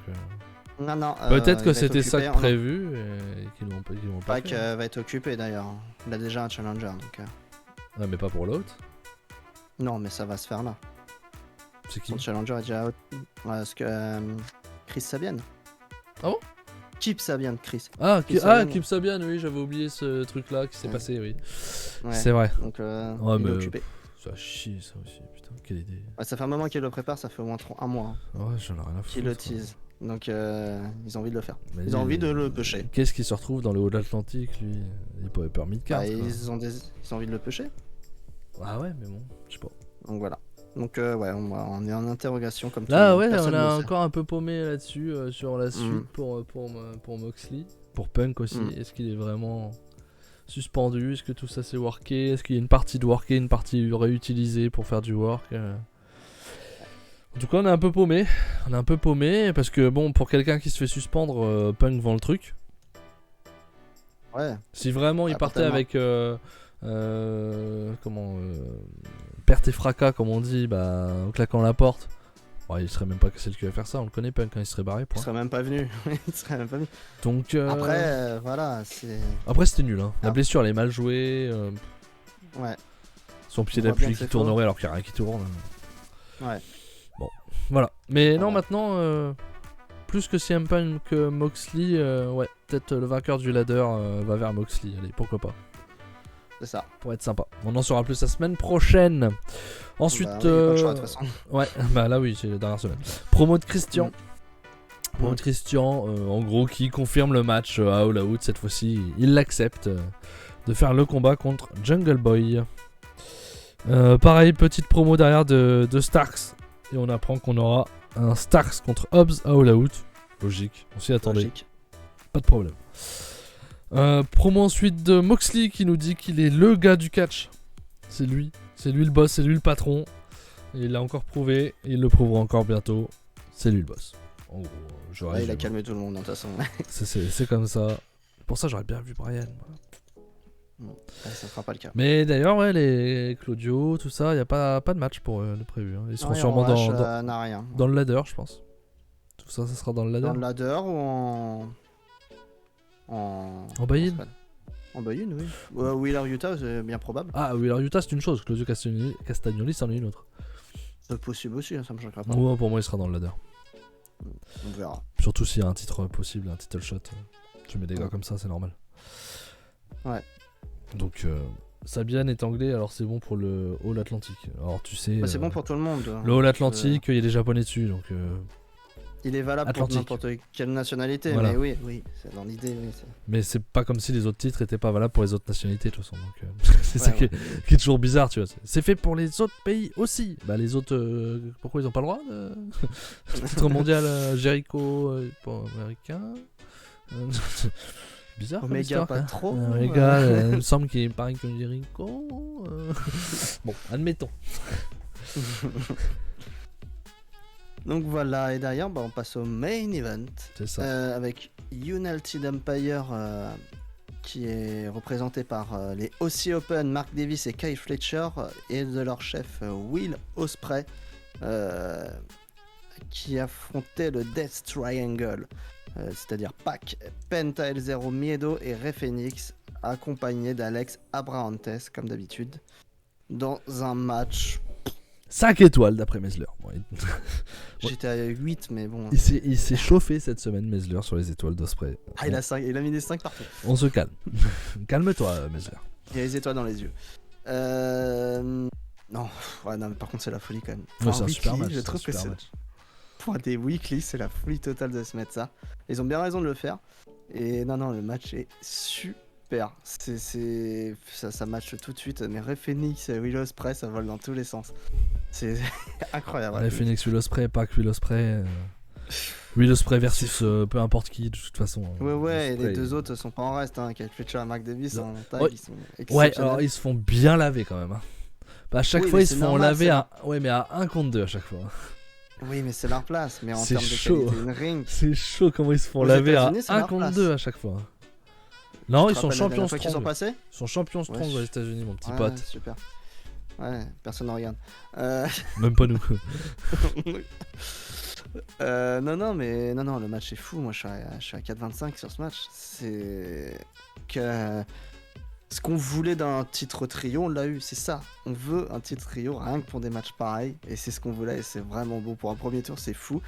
Non. Peut-être il que va c'était être ça occupé, que hein. prévu et qu'ils l'ont pas Pac fait. va être occupé d'ailleurs. Il a déjà un challenger donc. Ouais, mais pas pour l'autre. Non, mais ça va se faire là. C'est qui? Son challenger est déjà out. Ouais, parce que Chris Sabian. Ah bon? Chip Sabian, Chris. Kip Sabian. Sabian, oui, j'avais oublié ce truc-là qui s'est Ouais. passé, oui. Ouais. C'est vrai. Donc Ouais, il est mais- occupé. Ça chie, ça aussi, putain, quelle idée. Ouais, ça fait un moment qu'il le prépare, ça fait au moins un mois hein, Ouais, j'en ai rien à foutre. qu'il le quoi. tease. Donc ils ont envie de le faire. Mais Ils ont envie de le pusher. Qu'est-ce qui se retrouve dans le haut de l'Atlantique, lui? Il peut pas mid-card. Bah, quoi. ils ont envie de le pusher. Ah ouais, mais bon, je sais pas. Donc voilà. Donc ouais, on est en interrogation comme Là, tout. ouais, Personne on a ne sait. encore un peu paumé là-dessus, sur la suite pour Moxley. Pour Punk aussi, est-ce qu'il est vraiment suspendu? Est-ce que tout ça c'est worké? Est-ce qu'il y a une partie de worké, une partie réutilisée pour faire du work? En tout cas, on est un peu paumé. On est un peu paumé parce que, bon, pour quelqu'un qui se fait suspendre, Punk vend le truc. Ouais. Si vraiment il Ah, partait totalement. avec perte et fracas, comme on dit, bah, en claquant la porte, ouais, il serait même pas celle qui va faire ça. On le connaît, Punk, quand il serait barré. Il Point. serait même pas venu. Il serait même pas venu. Donc, Après, voilà, c'est. après, c'était nul. Hein. La Ah. blessure, elle est mal jouée. Ouais. Son pied On voit bien d'appui que qui c'est tournerait faux. alors qu'il n'y a rien qui tourne. Ouais. Voilà. Mais non, Voilà. maintenant, plus que CM Punk que Moxley, ouais, peut-être le vainqueur du ladder va vers Moxley. Allez, pourquoi pas. C'est ça. Pour être sympa. On en saura plus la semaine prochaine. Ensuite, Bah, oui, y a pas le choix, de toute façon. ouais, bah là oui, c'est la dernière semaine. Promo de Christian. Promo Mm. de Christian, en gros, qui confirme le match à All Out cette fois-ci. Il l'accepte de faire le combat contre Jungle Boy. Pareil, petite promo derrière de Starks. Et on apprend qu'on aura un Starks contre Hobbs à All Out. Logique, on s'y attendait. Logique. Pas de problème. Promo ensuite de Moxley qui nous dit qu'il est le gars du catch. C'est lui le boss, c'est lui le patron. Et il l'a encore prouvé, et il le prouvera encore bientôt. C'est lui le boss. En gros, je Ouais, il a résume. calmé tout le monde de toute façon. C'est comme ça. Pour ça, j'aurais bien vu Brian. Ouais, ça fera pas le cas. Mais d'ailleurs, ouais, les Claudio, tout ça, il n'y a pas de match pour de prévu. Hein. Ils seront sûrement n'a rien. dans le ladder, je pense. Tout ça, ça sera dans le ladder. Dans le ladder ou en. En buy-in. En buy-in, oui. Wheeler Utah, c'est bien probable. Ah, oui, alors Utah, c'est une chose. Claudio Castagnoli, c'en est une autre. C'est possible aussi, hein, ça me choquerait pas. Pour moi, il sera dans le ladder. On verra. Surtout s'il y a un titre possible, un title shot. Tu mets des gars comme ça, c'est normal. Ouais. Donc, Sabian est anglais, alors c'est bon pour le All Atlantic. Alors, tu sais. Bah, c'est bon pour tout le monde. Le All Atlantic, il y a des japonais dessus, donc. Il est valable Atlantique. pour n'importe quelle nationalité, Voilà. mais oui, c'est dans l'idée. Oui, Mais c'est pas comme si les autres titres étaient pas valables pour les autres nationalités, de toute façson. Donc, c'est ça Ouais, qui est toujours bizarre, tu vois. C'est fait pour les autres pays aussi. Bah, les autres, pourquoi ils ont pas le droit de... Titre mondial Jericho, pas américain. Bizarre. comme Omega, histoire, pas hein. trop. Omega, il me semble qu'il est pareil que Jericho. Bon, admettons. Donc voilà, et derrière, on passe au main event. C'est ça. Avec United Empire qui est représenté par les Aussie Open, Mark Davis et Kyle Fletcher, et de leur chef Will Ospreay, qui affrontait le Death Triangle, c'est-à-dire Pac, Penta El Zero Miedo et Rey Fenix, accompagné d'Alex Abrahantes, comme d'habitude, dans un match. 5 étoiles d'après Mesler. Bon, J'étais à 8, mais bon. il s'est chauffé cette semaine, Mesler, sur les étoiles d'Ospreay. Ah, il a mis des 5 partout. On se calme. Calme-toi, Mesler. Il y a les étoiles dans les yeux. Non, mais par contre, c'est la folie quand même. Ouais, c'est un super match. Je trouve que c'est. Pour des weekly, c'est la folie totale de se mettre ça. Ils ont bien raison de le faire. Et non, le match est super. Ça match tout de suite. Mais Rey Fenix et Will Ospreay, ça vole dans tous les sens. C'est incroyable. Rey Fenix, Will Ospreay, Pac, Will Ospreay. Will Ospreay versus peu importe qui, de toute façon. Ouais, et Ospreay, les deux autres sont pas en reste. Kyle Fletcher et Mark Davis en tag, ouais. ils sont Ouais, exceptionnels. alors ils se font bien laver quand même. Hein. Bah, à chaque fois, ils se font normal, laver à... Ouais, mais à 1 contre 2 à chaque fois. Oui, mais c'est leur place. Mais en C'est termes de chaud. qualité in-ring, C'est chaud comment ils se font Aux laver à États-Unis, c'est 1 leur contre place. 2 à chaque fois. Non, tu ils te sont rappelles la champions dernière fois qu'ils sont strong. passés. Ils sont champions strong aux États-Unis, mon petit pote. Super. Ouais, personne ne regarde. Même pas nous. Non, le match est fou. Moi, je suis à 4,25 sur ce match. C'est que ce qu'on voulait d'un titre trio, on l'a eu. C'est ça. On veut un titre trio, rien que pour des matchs pareils. Et c'est ce qu'on voulait. Et c'est vraiment beau pour un premier tour. C'est fou.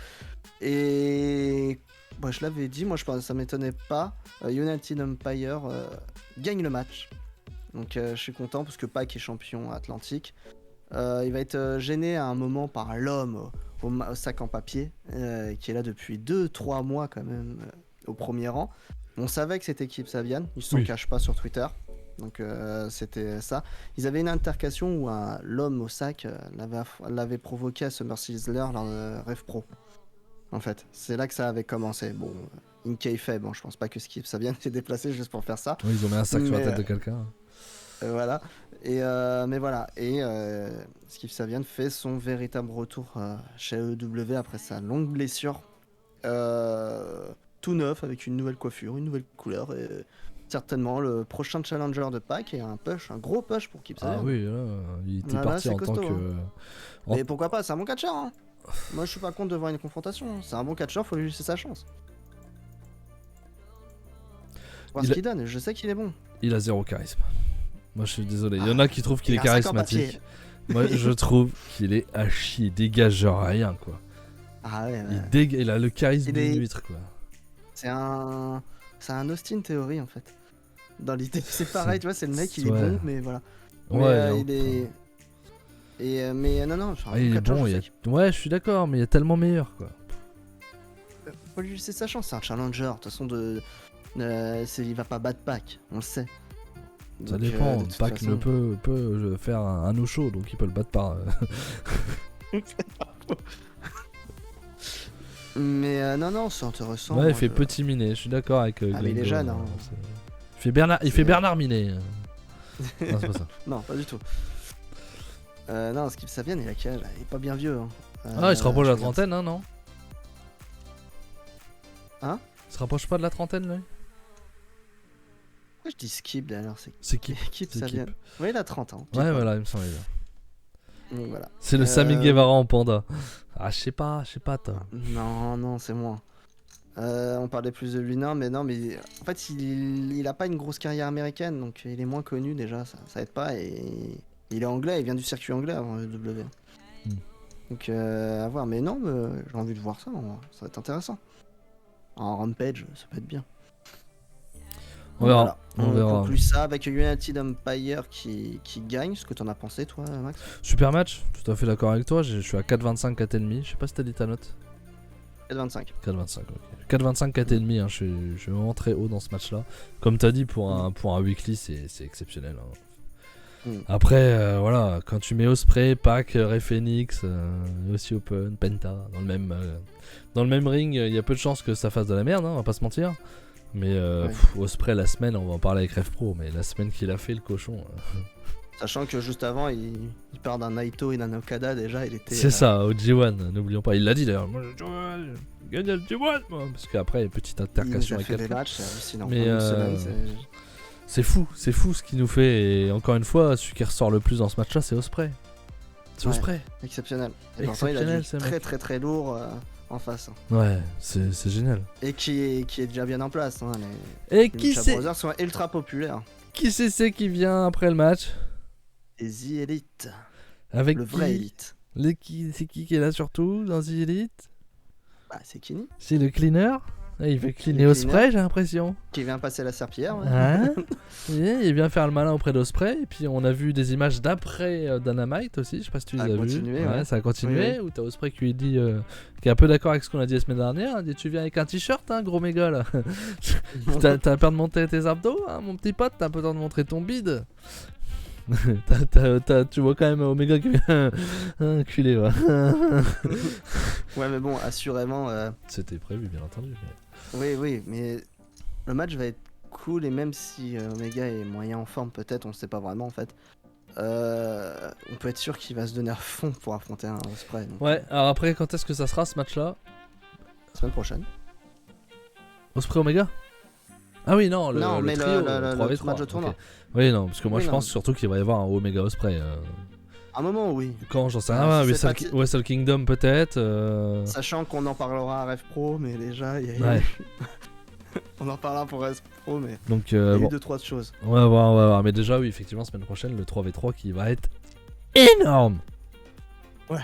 Et je l'avais dit. Moi, je pense que ça m'étonnait pas. United Empire gagne le match. Donc, je suis content parce que Pac est champion atlantique. Il va être gêné à un moment par l'homme au sac en papier, qui est là depuis 2-3 mois quand même, au premier rang. On savait que c'était Kip Sabian, ils s'en cachent pas sur Twitter, donc c'était ça. Ils avaient une altercation où l'homme au sac l'avait provoqué à Summer Sizzler lors de Rev Pro. En fait, c'est là que ça avait commencé. Bon, in kayfabe, je pense pas que Skip Sabian s'est déplacé juste pour faire ça. Oui, ils ont mis un sac sur la tête de quelqu'un. Voilà. Mais voilà. Et Skip Sabian fait son véritable retour chez AEW après sa longue blessure. Tout neuf, avec une nouvelle coiffure, une nouvelle couleur. Et certainement le prochain challenger de Pac et un gros push pour Skip Sabian. Ah oui, là, il était Voilà, parti c'est en costaud, tant que. Mais pourquoi pas, c'est un bon catcheur. Hein. Moi, je suis pas contre de voir une confrontation. C'est un bon catcheur, faut lui laisser sa chance. Voir ce qu'il donne, je sais qu'il est bon. Il a zéro charisme. Moi je suis désolé, il y en a qui trouvent qu'il est il a un sac en charismatique. Moi je trouve qu'il est à chier, il dégage rien quoi. Ah ouais. Il a le charisme d'une huître quoi. C'est un Austin Theory en fait. Dans l'idée, c'est pareil, tu vois, c'est le mec, il est bon, mais voilà. Ouais, il est. Mais non, il est bon, ouais, je suis d'accord, mais il est tellement meilleur quoi. Faut lui laisser sa chance, c'est un challenger, de toute façon, il va pas battre Pac, on le sait. Ça dépend, Pac ne peut faire un no-show, donc il peut le battre par... Mais non, c'est intéressant. Ouais, il fait petit Minet, je suis d'accord avec mais il est jeune. Hein. Il fait Bernard Minet. Non, c'est pas ça. Non, pas du tout. Non, Skip Sabian, il a quel âge? Il est pas bien vieux. Hein. Il se rapproche de la trentaine, hein, non? Hein? Il se rapproche pas de la trentaine, là? Pourquoi je dis Skip d'ailleurs? C'est Kip. Kip Sabian. Oui, il a 30 ans. Ouais, voilà, il me semblait bien. Donc, voilà. C'est le Sammy Guevara en panda. Ah, je sais pas, toi. Non, c'est moi. On parlait plus de lui, non, mais en fait, il a pas une grosse carrière américaine, donc il est moins connu déjà, ça aide pas, et il est anglais, il vient du circuit anglais avant le W. Donc à voir, mais non, j'ai envie de voir ça, ça va être intéressant. En Rampage, ça peut être bien. On verra. Voilà. On verra. conclut ça avec United Empire qui gagne. Ce que t'en as pensé, toi, Max? Super match, tout à fait d'accord avec toi. Je suis à 4,25, 4,5. Je sais pas si t'as dit ta note. 4,25. 4,25, ok. 4,25, 4,5. Hein. Je suis vraiment très haut dans ce match-là. Comme t'as dit, pour un weekly, c'est exceptionnel. Hein. Après, voilà, quand tu mets Osprey, Pac, Ray Phoenix, aussi Open, Penta dans le même ring, il y a peu de chances que ça fasse de la merde, hein, on va pas se mentir. Mais Osprey, la semaine, on va en parler avec Ref Pro, mais la semaine qu'il a fait, le cochon. Sachant que juste avant, il part d'un Naito et d'un Okada, déjà, il était. C'est ça, au G1, n'oublions pas. Il l'a dit d'ailleurs. Moi, je gagne le G1, moi. Parce qu'après, petite altercation avec des matchs, c'est hallucinant. Mais c'est fou ce qu'il nous fait. Et encore une fois, celui qui ressort le plus dans ce match-là, c'est Osprey. C'est Osprey. Exceptionnel. Et Exceptionnel, il a ce du mec. très lourd en face. Ouais, c'est génial. Et qui est déjà bien en place. Hein, Et qui Lucha c'est Brothers sont ultra populaires. Qui c'est qui vient après le match? Et The Elite. Avec Le vrai Elite. C'est qui est là surtout dans The Elite? Bah, c'est Kenny. C'est le cleaner. Il veut cleaner Le Osprey, cleaner. j'ai l'impression. Qui vient passer la serpillière. Ouais. Hein. Il vient faire le malin auprès d'Osprey. Et puis on a vu des images d'après Dynamite aussi. Je sais pas si tu les as vues. Ouais, ça a continué. Oui. Où t'as Osprey qui lui dit, qui est un peu d'accord avec ce qu'on a dit la semaine dernière. Il dit, tu viens avec un t-shirt, hein, gros méga là. T'as peur de montrer tes abdos, hein, mon petit pote. T'as peur de montrer ton bide. Tu vois quand même Omega qui vient enculé. Ouais. Ouais, mais bon, assurément. C'était prévu, bien entendu. Oui, mais le match va être cool et même si Omega est moyen en forme, peut-être, on ne sait pas vraiment en fait. On peut être sûr qu'il va se donner à fond pour affronter un Osprey. Donc, ouais, alors après, quand est-ce que ça sera ce match-là? semaine prochaine. Osprey Omega? Ah oui, non, le mais trio, le 3v3. match de tournoi. Okay. Oui, non, parce que moi Oui, je non. pense surtout qu'il va y avoir un Omega Osprey. À un moment, oui. Quand j'en sais Ah, rien, c'est pas Wrestle Kingdom peut-être. Sachant qu'on en parlera à Ref Pro, mais déjà, il y a Ouais. on en parlera pour Ref Pro, mais Donc, il y a eu bon. 2-3 choses. On va voir. Mais déjà, oui, effectivement, semaine prochaine, le 3v3 qui va être énorme. Ouais.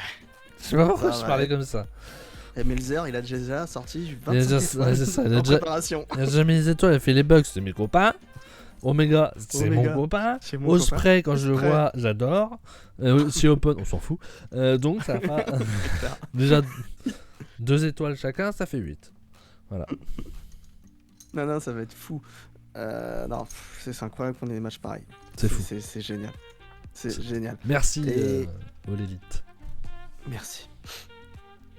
Je sais pas pourquoi Ça je va parlais être- comme ça. Et Melzer, il a déjà sorti Il a 25 déjà- étoiles ouais, c'est ça, il a en déjà- préparation. Il a jamais les étoiles, il a fait les bugs, c'est mes copains. Omega, c'est mon Omega, copain. c'est mon Osprey, quand je le Osprey. vois, j'adore. Si Open, on s'en fout. Donc ça fera déjà 2 étoiles chacun, ça fait 8. Voilà. Non, ça va être fou. Non, c'est incroyable qu'on ait des matchs pareils. C'est fou. C'est génial. C'est génial. Merci Et- aux l'élite. Merci.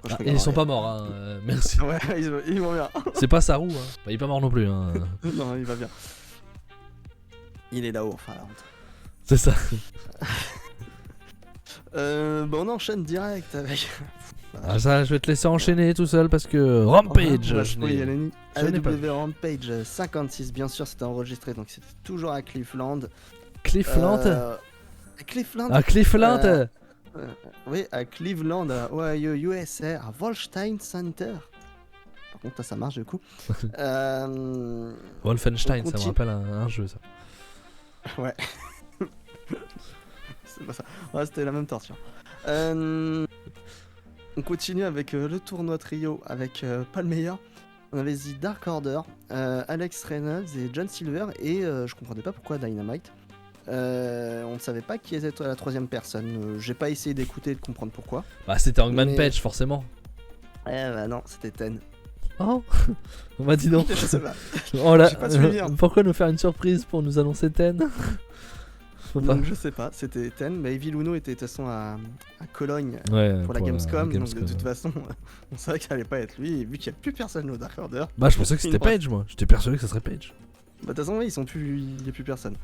Ah, et ils sont pas morts, hein. Merci. Ouais, ils vont bien. C'est pas Saru, hein. Bah, il est pas mort non plus, hein. Non, il va bien. Il est là-haut, enfin là. C'est ça. On enchaîne direct avec. Ah, ça, je vais te laisser enchaîner tout seul parce que Rampage. AEW Rampage 56, bien sûr, c'était enregistré, donc c'était toujours à Cleveland. Cleveland. Cleveland. Ah, Cleveland. Oui, à Cleveland, à Ohio, USA, à Wolfstein Center. Par contre, là, ça marche du coup. Wolfenstein, on ça me continue. rappelle un jeu, ça. Ouais. C'est pas ça. Ouais, c'était la même torture. On continue avec le tournoi trio avec pas le meilleur. On avait The Dark Order, Alex Reynolds et John Silver et je comprenais pas pourquoi Dynamite. On ne savait pas qui était la troisième personne. J'ai pas essayé d'écouter et de comprendre pourquoi. Bah, c'était Hangman Mais- Page, forcément. Bah non, c'était Ten. Oh. On m'a dit donc. Je sais pas. Oh là. J'ai pas suivi, hein. Pourquoi nous faire une surprise pour nous annoncer Ten? Faut pas. Donc je sais pas, c'était Ten, mais Evil Uno était de toute façon à Cologne Ouais, pour la Gamescom, donc Gamescom, de toute ouais. façon, on savait que ça allait pas être lui, et vu qu'il n'y a plus personne au Dark Order, Bah, je pensais que c'était Il Page, moi. J'étais persuadé que ça serait Page. bah de toute façon, oui, il n'y a plus personne.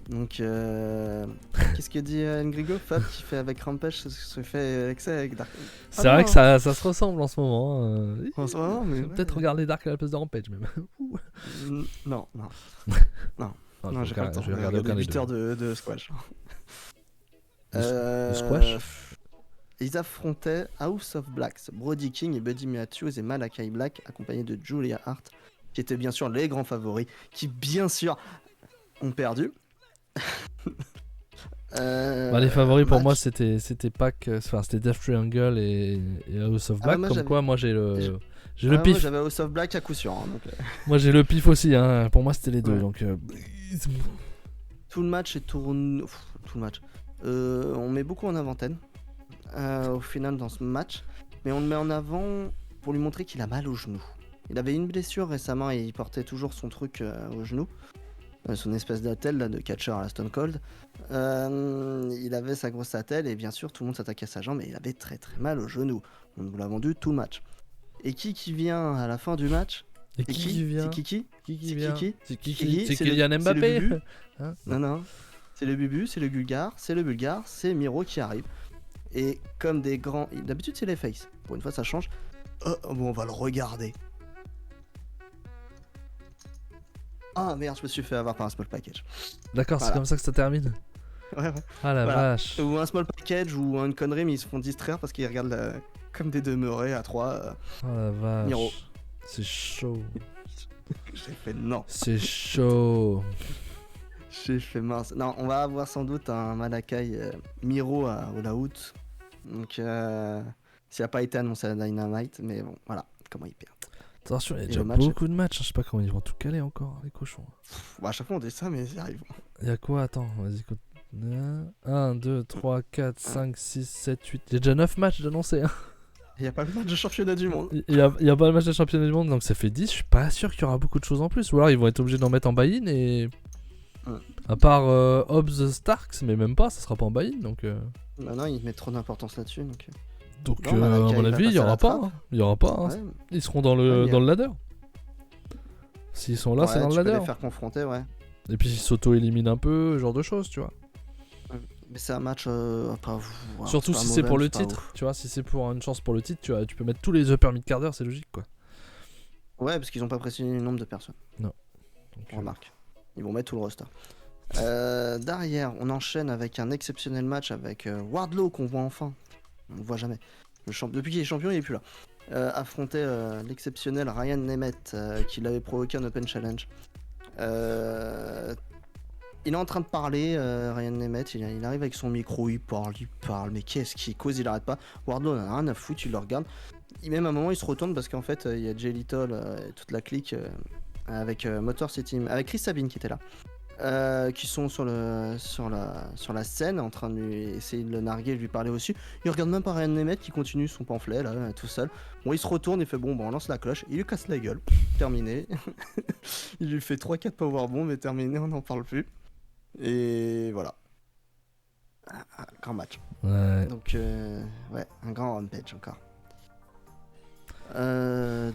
Donc, qu'est-ce que dit Ngrigo Fab qui fait avec Rampage se fait avec ça avec Dark C'est Ah vrai non. que ça se ressemble en ce moment. En ce moment, mais Je vais peut-être regarder Dark à la place de Rampage, même. Non, Non, non, j'ai pas le temps. je vais regarder aucun des 8 deux. heures de squash. De squash. Ils affrontaient House of Blacks, Brody King et Buddy Matthews et Malakai Black, accompagnés de Julia Hart, qui étaient bien sûr les grands favoris, qui bien sûr ont perdu. Bah, les favoris pour match- moi c'était Pac, enfin c'était Death Triangle et House of Ah, Black. moi, comme j'avais- quoi, moi j'ai le Moi pif. j'avais House of Black à coup sûr. Hein, donc, Moi j'ai le pif aussi. Hein. Pour moi c'était les deux. Ouais. Donc tout le match est tourné. Tout le match. On met beaucoup en avant Ten au final dans ce match, mais on le met en avant pour lui montrer qu'il a mal au genou. Il avait une blessure récemment et il portait toujours son truc au genou, son espèce d'attelle là, de catcher à la Stone Cold. Il avait sa grosse attelle et bien sûr tout le monde s'attaquait à sa jambe et il avait très très mal au genou. On nous l'a vendu tout le match. Et qui vient à la fin du match? et C'est qui vient? C'est Kiki. Qui C'est vient? Kiki. C'est Kiki, qui? C'est c'est le- Kylian c'est le Mbappé. Bubu. Hein? Non. C'est le Bubu, c'est le Bulgare, c'est Miro qui arrive. Et comme des grands. D'habitude, c'est les faces. Pour une fois, ça change. Bon, on va le regarder. Ah merde, je me suis fait avoir par un small package. D'accord, c'est Voilà. comme ça que ça termine. Ouais. Ah la Voilà. vache. Ou un small package ou une connerie, mais ils se font distraire parce qu'ils regardent comme des demeurés à 3. Oh la vache. Miro. C'est chaud. J'ai fait non. C'est chaud. J'ai fait mince. Non, on va avoir sans doute un Malakai Miro à All Out. Donc, s'il n'a pas été annoncé à Dynamite, mais bon, voilà, comment il perd. Attention, il y a Et déjà le match- beaucoup de matchs. Je sais pas comment ils vont tout caler encore, les cochons. Bon, à chaque fois, on dit ça, mais ils arrivent. Il y a quoi? Attends, vas-y. 1, 2, 3, 4, 5, 6, 7, 8. Il y a déjà 9 matchs d'annoncés. Hein. Il n'y a pas le match de championnat du monde. Il y a pas le match de championnat du monde, donc ça fait 10. Je suis pas sûr qu'il y aura beaucoup de choses en plus. Ou alors ils vont être obligés d'en mettre en buy-in et. Ouais. À part Hobbs Starks, mais même pas, ça sera pas en buy-in donc. Maintenant, ils mettent trop d'importance là-dessus. Donc, Donc Non, Malakai, à mon il va avis, il y passer à aura la pas. trappe. Hein. Il y aura pas. Hein. ouais, Ils seront dans Ouais, le, mais- dans le ladder. S'ils sont là, ouais, c'est dans le tu peux ladder. les faire confronter, ouais. Et puis ils s'auto-éliminent un peu, ce genre de choses, tu vois. Mais c'est un match. Surtout si c'est pour le titre, tu vois. Si c'est pour une chance pour le titre, tu peux mettre tous les upper mid-carders, c'est logique quoi. Ouais, parce qu'ils n'ont pas précisé le nombre de personnes. Donc, On remarque. Ils vont mettre tout le roster. Derrière, on enchaîne avec un exceptionnel match avec Wardlow qu'on voit enfin. On le voit jamais. Depuis qu'il est champion, il est plus là. Affronter l'exceptionnel Ryan Nemeth qui l'avait provoqué un Open Challenge. Il est en train de parler, Ryan Nemeth. Il arrive avec son micro, il parle. Mais qu'est-ce qu'il cause? Il arrête pas. Wardlow en a rien à foutre, il le regarde. Même à un moment, il se retourne parce qu'en fait, il y a Jay Little et toute la clique avec Motor City, avec Chris Sabin qui était là. Qui sont sur la scène en train de lui essayer de le narguer et de lui parler aussi. Il regarde même pas Ryan Nemeth qui continue son pamphlet là tout seul. Bon, il se retourne, il fait bon, on lance la cloche, il lui casse la gueule. Terminé. Il lui fait 3-4 powerbombs et terminé, on n'en parle plus. Et voilà. Un grand match. ouais. Donc ouais, un grand rampage encore.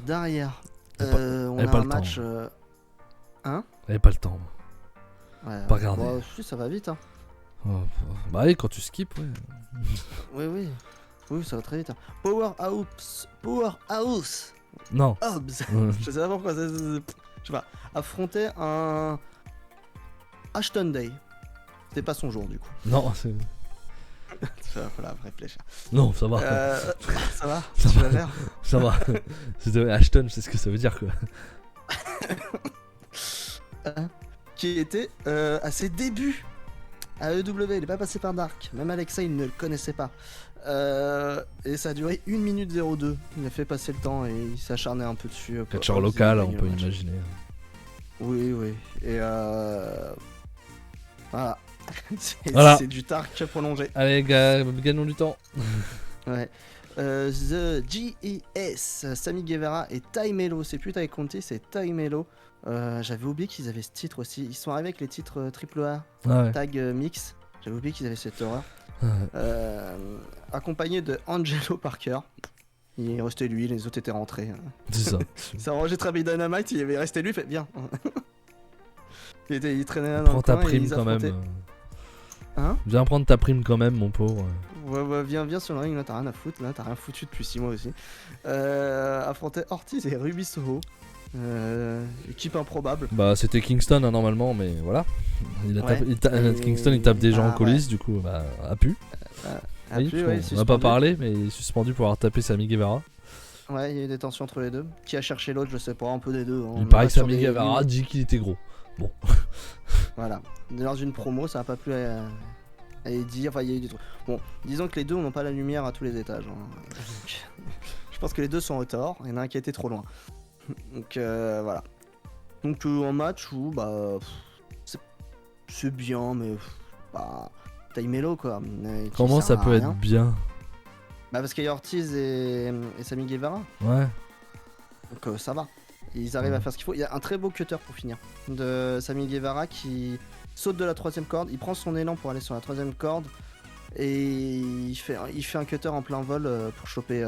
Derrière, on avait a pas un le temps. match. J'avais pas le temps. Ouais, Pas regardé. bon, si, ça va vite. Hein. Oh, bah oui, quand tu skips, ouais. Oui, ça va très vite. Hein. Powerhouse. Non. Hobbs. Je sais pas pourquoi. Je sais pas. Affronter un Ashton Day. C'était pas son jour du coup. Non, c'est. Voilà, réfléchir. Non, ça va. Ça va. Ça Tu va. vas faire Ça va. C'était Ashton, je sais ce que ça veut dire quoi. Qui était à ses débuts à EW. Il est pas passé par Dark. Même Alexa, il ne le connaissait pas. Et ça a duré 1 minute 02. Il a fait passer le temps et il s'acharnait un peu dessus. Catcheur Hobbs, local, il a on gagné peut le match. imaginer. Oui. Et voilà. Voilà. C'est du Dark prolongé. Allez, gars, gagnons du temps. Ouais. The GES, Sammy Guevara et Ty Mello. C'est plus Ty Conti, c'est Ty Mello. J'avais oublié qu'ils avaient ce titre aussi. Ils sont arrivés avec les titres AAA, Ouais. tag mix. J'avais oublié qu'ils avaient cette horreur. Ouais. Accompagné de Angelo Parker. Il est resté lui, les autres étaient rentrés. C'est ça. C'est enregistré à Big Dynamite, il avait resté lui, il fait bien. il traînait là dans Prends le ta coin et prime ils quand même. affrontaient. Hein? Viens prendre ta prime quand même, mon pauvre. Ouais, viens sur le ring, là t'as rien à foutre, là t'as rien foutu depuis 6 mois aussi. Affrontait Ortiz et Ruby Soho. Équipe improbable. Bah, c'était Kingston hein, normalement, mais voilà. Ouais. Kingston il tape des gens en Ah, coulisses, du coup, bah, a pu. Ah, Oui, plus, on ouais, n'a pas suspendu. parlé, mais il est suspendu pour avoir tapé Sammy Guevara. Ouais, il y a eu des tensions entre les deux. Qui a cherché l'autre, je sais pas, un peu des deux. Il paraît que Sammy Guevara dit qu'il était gros. Voilà. Lors d'une promo, ça a pas plu Et dire, enfin, il y a eu des trucs. Bon, disons que les deux n'ont pas la lumière à tous les étages. Hein. Donc, je pense que les deux sont au tort. Il y en a un qui a été trop loin. Donc voilà. Donc en match où bah c'est bien, mais bah Taimelo quoi. Qui Comment sert ça à peut rien. être bien? Bah parce qu'il y a Ortiz et Sami Guevara. Ouais. Donc ça va. Ils arrivent à faire ce qu'il faut. Il y a un très beau cutter pour finir de Sami Guevara qui saute de la 3ème corde. Il prend son élan pour aller sur la 3ème corde. Et il fait un cutter en plein vol pour choper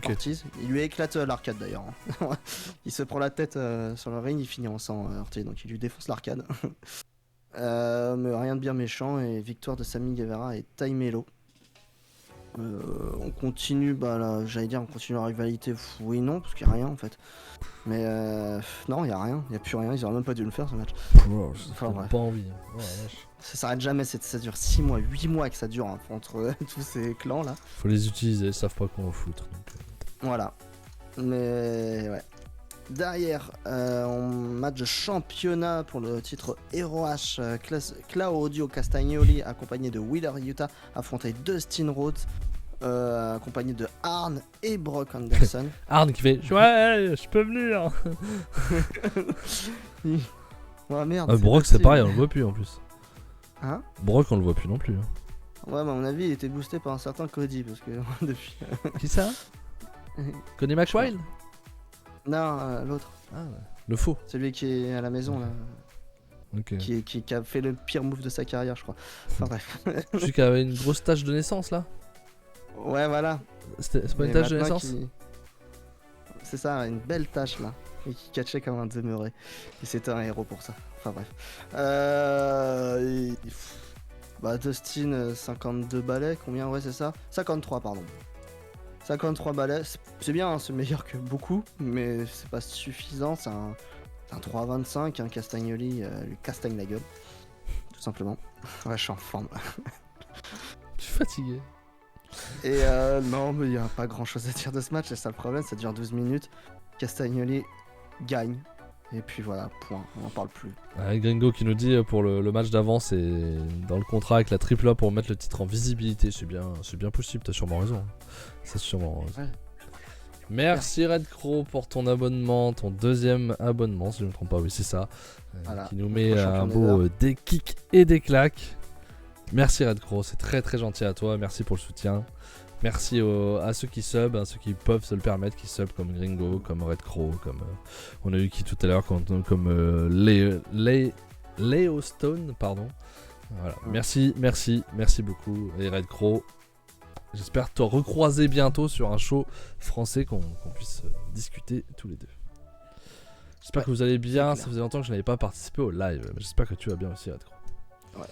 Ortiz. Il lui éclate l'arcade d'ailleurs. Il se prend la tête sur le ring, il finit en sang Ortiz, donc il lui défonce l'arcade. Mais rien de bien méchant et victoire de Sami Guevara et Taimelo. On continue, j'allais dire on continue la rivalité, oui non, parce qu'il n'y a rien en fait. Mais non, il n'y a rien, il n'y a plus rien, ils auraient même pas dû le faire ce match. Enfin, pas envie. Oh, ça s'arrête jamais, ça dure 6 mois, 8 mois que ça dure hein, entre tous ces clans là. Faut les utiliser, ils savent pas comment foutre. Donc... Voilà. Mais ouais. Derrière, match de championnat pour le titre ROH, Claudio Castagnoli accompagné de Wheeler Yuta affrontait Dustin Rhodes accompagné de Arn et Brock Anderson. Arn qui fait ouais, je peux venir. Ouais, merde. Brock c'est pareil, on le voit plus en plus. Hein? Brock on le voit plus non plus. Hein. Ouais, mais à mon avis il était boosté par un certain Cody parce que depuis. Qui ça? Cody McWild? Non, l'autre. Ah, ouais. Le faux. Celui qui est à la maison là. Okay. Qui a fait le pire move de sa carrière, je crois. Enfin bref. Celui qui avait une grosse tache de naissance là? Ouais, voilà. C'est pas une tache de naissance? C'est ça, une belle tache là. Et qui catchait comme un demeuré. Et c'était un héros pour ça. Enfin bref. Dustin, 52 balais. Combien? Ouais, c'est ça. 53, pardon. 53 balais. C'est bien, hein, c'est meilleur que beaucoup. Mais c'est pas suffisant. C'est un 3,25. Un Castagnoli lui castagne la gueule. Tout simplement. Ouais, je suis en forme. Je suis fatigué. Et non, mais il n'y a pas grand chose à dire de ce match, c'est ça le problème, ça dure 12 minutes. Castagnoli gagne. Et puis voilà, point, on n'en parle plus. Gringo qui nous dit pour le match d'avant, c'est dans le contrat avec la AAA pour mettre le titre en visibilité. C'est bien possible, t'as sûrement raison. C'est sûrement raison. Ouais. Merci Red Crow pour ton abonnement, ton deuxième abonnement, si je ne me trompe pas, oui, c'est ça. Voilà. Qui nous met un beau des kicks et des claques. Merci Red Crow, c'est très très gentil à toi, merci pour le soutien. Merci à ceux qui sub, à ceux qui peuvent se le permettre, qui sub comme Gringo, comme Red Crow, comme on a eu qui tout à l'heure, comme Leo Stone, pardon. Voilà. Merci beaucoup et Red Crow. J'espère te recroiser bientôt sur un show français qu'on puisse discuter tous les deux. J'espère que vous allez bien, ça faisait longtemps que je n'avais pas participé au live, mais j'espère que tu vas bien aussi Red Crow. Ouais.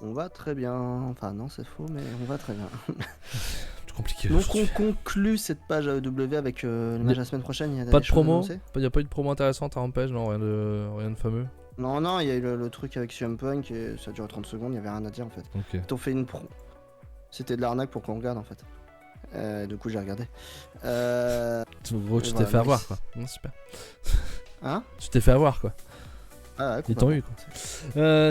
On va très bien, enfin non c'est faux mais on va très bien. C'est compliqué. Donc on conclut cette page AEW avec le match la semaine prochaine. Il y a pas de promo. Il n'y a pas eu de promo intéressante à Rampage, non, rien de fameux. Non, il y a eu le truc avec CM Punk et ça a duré 30 secondes, il n'y avait rien à dire en fait. Okay. Ils t'ont fait une pro. C'était de l'arnaque pour qu'on regarde en fait. Du coup j'ai regardé. Gros, tu t'es fait avoir quoi. Non, super. Hein? Tu t'es fait avoir quoi. Ah ouais, ils t'ont eu quoi.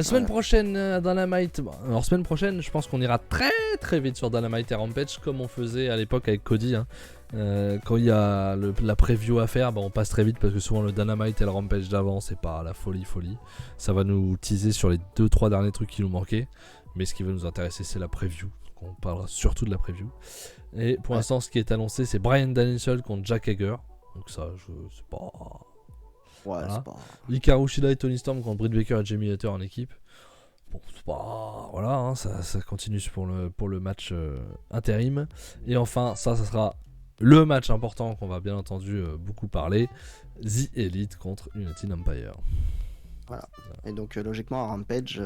Semaine prochaine Dynamite. Bon, alors semaine prochaine, je pense qu'on ira très très vite sur Dynamite et Rampage comme on faisait à l'époque avec Cody. Hein. Quand il y a la preview à faire, on passe très vite parce que souvent le Dynamite et le Rampage d'avant, c'est pas la folie. Ça va nous teaser sur les 2-3 derniers trucs qui nous manquaient. Mais ce qui va nous intéresser, c'est la preview. Donc on parlera surtout de la preview. Et pour l'instant, ce qui est annoncé, c'est Bryan Danielson contre Jack Hager. Donc ça, c'est pas... Ouais, voilà. c'est pas... Hikaru Shida et Tony Storm contre Britt Baker et Jamie Hayter en équipe. Bon, c'est pas... Voilà, hein, ça continue pour le match intérim. Et enfin, ça sera le match important qu'on va bien entendu beaucoup parler. The Elite contre United Empire. Voilà. Et donc, logiquement, à Rampage...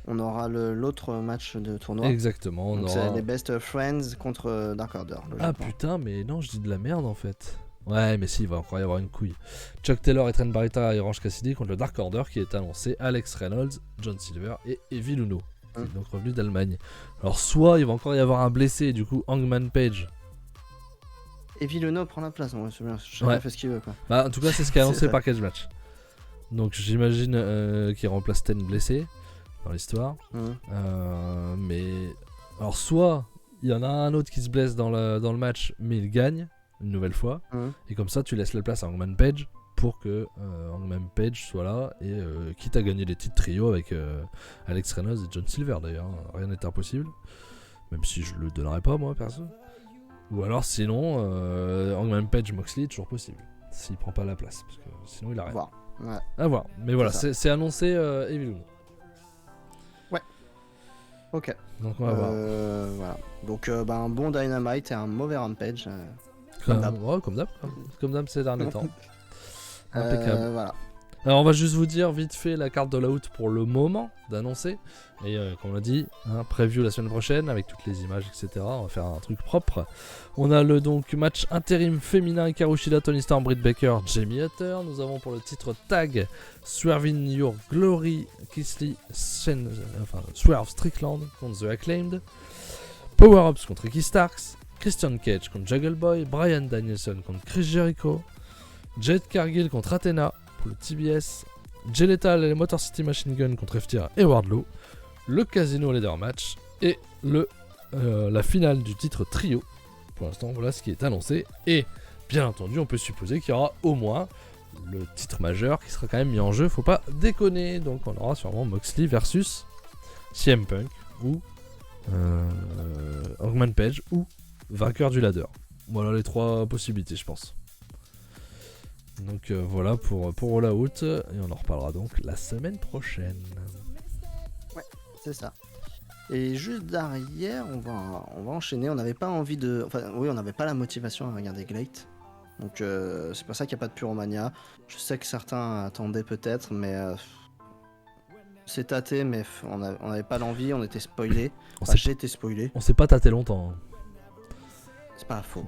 on aura l'autre match de tournoi. Exactement. Donc c'est les Best of Friends contre Dark Order. Ah putain, mais non, je dis de la merde en fait. Ouais, mais si, il va encore y avoir une couille. Chuck Taylor et Trent Barretta et Orange Cassidy contre le Dark Order qui est annoncé. Alex Reynolds, John Silver et Evil Uno, qui est donc revenu d'Allemagne. Alors soit il va encore y avoir un blessé et du coup Hangman Page. Evil Uno prend la place, c'est bien. Chacun fait ce qu'il veut quoi. Bah en tout cas c'est ce qui est annoncé par Cage Match. Donc j'imagine qu'il remplace Ten blessé. dans l'histoire. Mhm. Mais alors soit il y en a un autre qui se blesse dans le match, mais il gagne une nouvelle fois. Mhm. Et comme ça, tu laisses la place à Hangman Page pour que Hangman Page soit là et quitte à gagner les titres trio avec Alex Reynolds et John Silver d'ailleurs. Rien n'est impossible. Même si je le donnerais pas moi perso. Ou alors sinon Hangman Page Moxley toujours possible. S'il prend pas la place. Parce que sinon il arrête. Voir. Ouais. À voir. Mais voilà, C'est c'est annoncé Evil Uno. Ok. Donc on va voir. Voilà. Donc un bon Dynamite et un mauvais Rampage. Comme d'hab. ouais, comme d'hab. Comme d'hab ces derniers temps. Impeccable. Voilà. Alors on va juste vous dire vite fait la carte de la out pour le moment d'annoncer. Et comme on l'a dit, preview la semaine prochaine avec toutes les images, etc. On va faire un truc propre. On a le donc match intérim féminin Hikaru Shida, Toni Storm, Britt Baker, Jamie Hatter. Nous avons pour le titre tag Swerve in Your Glory, Kisly, Swerve Strickland contre The Acclaimed. Power Ups contre Ricky Starks. Christian Cage contre Jungle Boy. Bryan Danielson contre Chris Jericho. Jade Cargill contre Athena pour le TBS. Jay Lethal et les Motor City Machine Gun contre FTR et Wardlow. Le Casino Leader Match et la finale du titre trio. Pour l'instant, voilà ce qui est annoncé. Et bien entendu, on peut supposer qu'il y aura au moins le titre majeur qui sera quand même mis en jeu. Faut pas déconner. Donc on aura sûrement Moxley versus CM Punk ou Hangman Page ou vainqueur du ladder. Voilà les trois possibilités, je pense. Donc voilà pour All Out. Et on en reparlera donc la semaine prochaine. C'est ça. Et juste derrière, on va enchaîner. On n'avait pas envie de. Enfin, oui, on n'avait pas la motivation à regarder Glate. Donc, c'est pour ça qu'il n'y a pas de Pyromania. Je sais que certains attendaient peut-être, mais. C'est tâté, mais on n'avait pas l'envie, on était spoilé. J'ai été spoilé. On s'est pas tâté longtemps. C'est pas faux.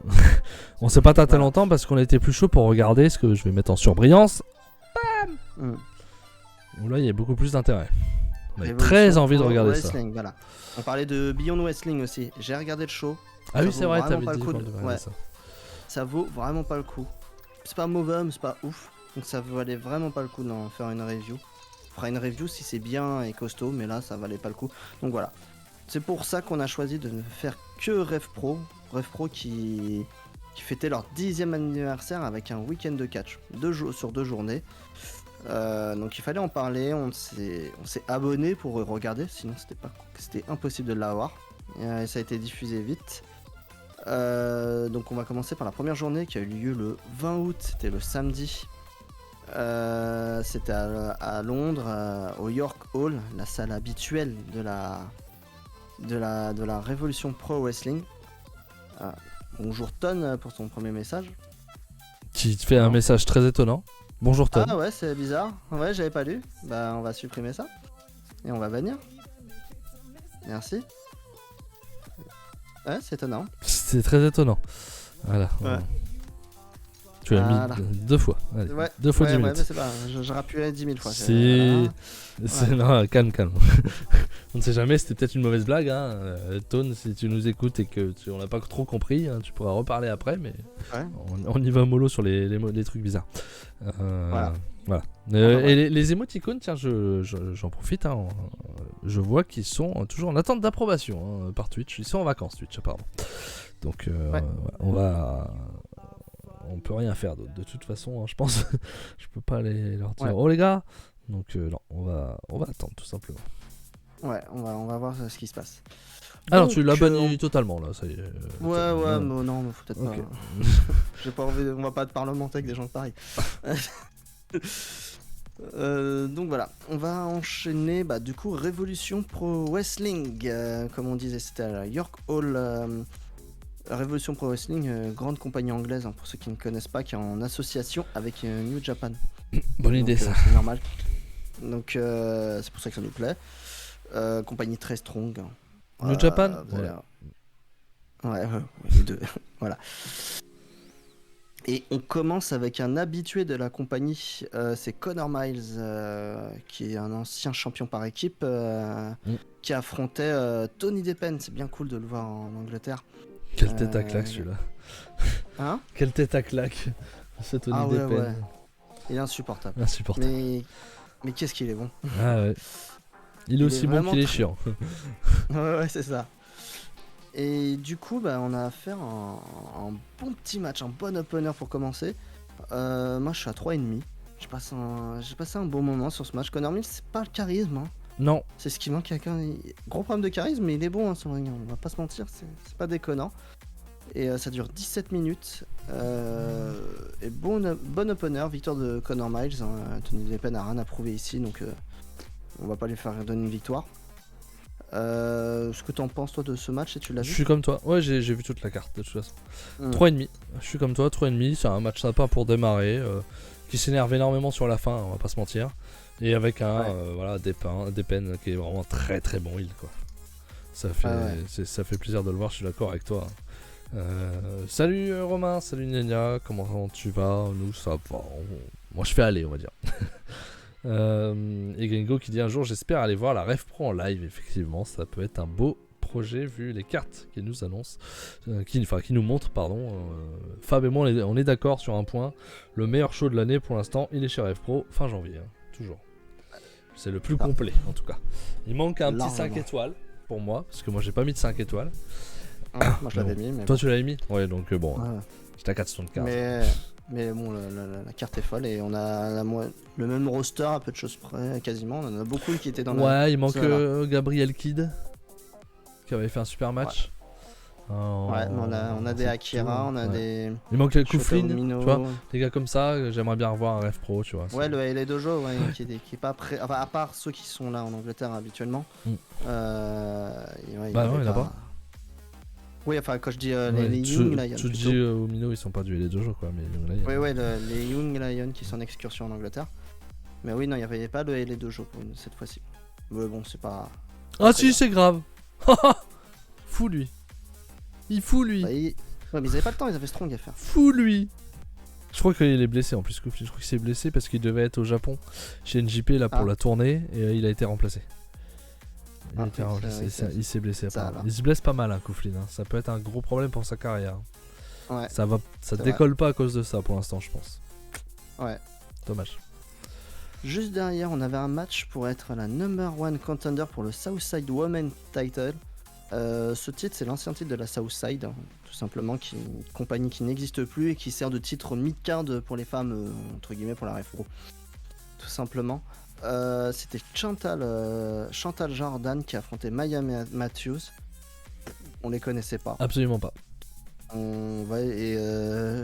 On s'est pas tâté longtemps parce qu'on était plus chaud pour regarder ce que je vais mettre en surbrillance. Bam Où là, il y a beaucoup plus d'intérêt. On avait très envie de regarder wrestling, ça. Voilà. On parlait de Beyond Wrestling aussi. J'ai regardé le show. Ah oui, c'est vrai, t'avais pas dit le coup qu'on de... devait regarder ça. Ça vaut vraiment pas le coup. C'est pas mauvais, mais c'est pas ouf. Donc ça valait vraiment pas le coup d'en faire une review. On fera une review si c'est bien et costaud, mais là ça valait pas le coup. Donc voilà. C'est pour ça qu'on a choisi de ne faire que Rev Pro. Rev Pro qui fêtait leur 10e anniversaire avec un week-end de catch. Sur 2 journées. Donc il fallait en parler, on s'est abonné pour regarder, sinon c'était impossible de l'avoir. Et ça a été diffusé vite. Donc on va commencer par la première journée qui a eu lieu le 20 août, c'était le samedi. C'était à Londres, au York Hall, la salle habituelle de la Révolution Pro Wrestling. Bonjour Ton pour ton premier message. Qui te fait un message très étonnant. Bonjour Tom. Ah ouais, c'est bizarre. Ouais, j'avais pas lu. Bah, on va supprimer ça. Et on va bannir. Merci. Ouais, c'est étonnant. C'est très étonnant. Voilà. Ouais. Tu l'as mis 2 fois. Allez, Ouais. 2 fois 10 minutes. Ouais, mais c'est pas. J'aurais pu aller 10 000 fois. C'est. Voilà. Non, calme. On ne sait jamais, c'était peut-être une mauvaise blague. Tone, si tu nous écoutes et que on n'a pas trop compris, tu pourras reparler après, mais Ouais. on y va mollo sur les trucs bizarres. Voilà. Et les émoticônes, tiens, j'en profite. Je vois qu'ils sont toujours en attente d'approbation par Twitch. Ils sont en vacances, Twitch, apparemment. Donc, on peut rien faire d'autre. De toute façon, je pense, je peux pas leur dire oh les gars. Donc non, on va attendre tout simplement. Ouais, on va voir ce qui se passe. Alors Donc, tu l'as banni totalement là, ça y est. Ouais, mais non, mais peut-être okay. pas. J'ai pas envie, on va pas te parlementer avec des gens pareils. Donc voilà, on va enchaîner du coup Révolution Pro Wrestling, comme on disait, c'était à la York Hall. Révolution Pro Wrestling, grande compagnie anglaise, pour ceux qui ne connaissent pas, qui est en association avec New Japan. Bonne idée ça. C'est normal. Donc c'est pour ça que ça nous plaît. Compagnie très strong. New Japan. Ouais, les deux. Voilà. Et on commence avec un habitué de la compagnie, c'est Connor Miles, qui est un ancien champion par équipe, qui affrontait Tony Deppen. C'est bien cool de le voir en Angleterre. Quelle tête à claque celui-là. Hein? Quelle tête à claque ce Tony Deppen. Ouais. Il est insupportable. Insupportable. Mais qu'est-ce qu'il est bon. Ah ouais. Il est aussi bon vraiment qu'il est très- chiant. Ouais, c'est ça. Et du coup, bah, on a affaire à un bon petit match, un bon opener pour commencer. Moi, je suis à 3,5. J'ai passé un bon moment sur ce match. Connor Mills, c'est pas le charisme, hein. Non, C'est ce qui manque à quelqu'un. Gros problème de charisme, mais il est bon, hein, son ring, on va pas se mentir, c'est pas déconnant. Et ça dure 17 minutes. Et bon opener, victoire de Connor Miles. Hein. Tony Deppen n'a rien à prouver ici, donc on va pas lui faire donner une victoire. Ce que t'en penses toi de ce match, et tu l'as je vu? suis comme toi. Ouais, j'ai vu toute la carte de toute façon. Mm. 3,5. Je suis comme toi, 3,5. C'est un match sympa pour démarrer. Qui s'énerve énormément sur la fin, on va pas se mentir. Et avec un Ouais. voilà, Deppen qui est vraiment très très bon heal, quoi. Ça fait, Ouais. ça fait plaisir de le voir, je suis d'accord avec toi. Salut Romain, salut Nenia, comment tu vas? Nous ça va. Moi je fais aller, on va dire. Et Gringo qui dit un jour j'espère aller voir la Ref Pro en live. Effectivement, ça peut être un beau projet vu les cartes qu'il nous annonce, qui nous montre, pardon. Fab et moi on est d'accord sur un point. Le meilleur show de l'année pour l'instant, il est chez Ref Pro fin janvier, hein, toujours. C'est le plus complet en tout cas. Il manque un petit 5 étoiles pour moi, parce que moi j'ai pas mis de 5 étoiles. Moi je l'avais mis, mais Toi tu l'avais mis? Ouais, donc bon, ouais. j'étais à 4,75. Mais bon, la carte est folle et on a le même roster à peu de choses près, quasiment. On en a beaucoup qui étaient dans la. Ouais, il manque Voilà. Gabriel Kidd qui avait fait un super match. Ouais, mais on a des Akira, on a des. Il manque les Shota Kouflin, tu Umino. vois, des gars comme ça, j'aimerais bien revoir un Ref Pro, tu vois. Ouais, le LA Dojo, ouais, qui est pas prêt. Enfin, à part ceux qui sont là en Angleterre habituellement. Mm. Ouais, Bah non, il y en a pas. Oui, enfin, quand je dis Ouais, les Young Lions. Tsuji Omino, ils sont pas du LA Dojo, quoi, mais Young Lion. Oui, ouais, les Young Lions qui sont en excursion en Angleterre. Mais oui, non, il n'y avait pas le LA Dojo cette fois-ci. Mais bon, c'est pas. Ah si, c'est grave. Fou lui. Il fout lui. Bah, ouais, mais ils avaient pas le temps, ils avaient Strong à faire. Fou lui. Je crois qu'il est blessé en plus, Kouflin. Je crois qu'il s'est blessé parce qu'il devait être au Japon chez NJP là pour la tournée et il a été remplacé. Il s'est blessé apparemment. Il se blesse pas mal, hein, Kouflin. Hein. Ça peut être un gros problème pour sa carrière. Ouais. Ça décolle pas à cause de ça pour l'instant, je pense. Ouais. Dommage. Juste derrière, on avait un match pour être la #1 contender pour le Southside Women Title. Ce titre, c'est l'ancien titre de la Southside, hein, tout simplement, une compagnie qui n'existe plus et qui sert de titre mid-card pour les femmes, entre guillemets, pour la Ref Pro. Tout simplement. C'était Chantal Jordan qui affrontait Maya Matthews. On les connaissait pas. Absolument pas.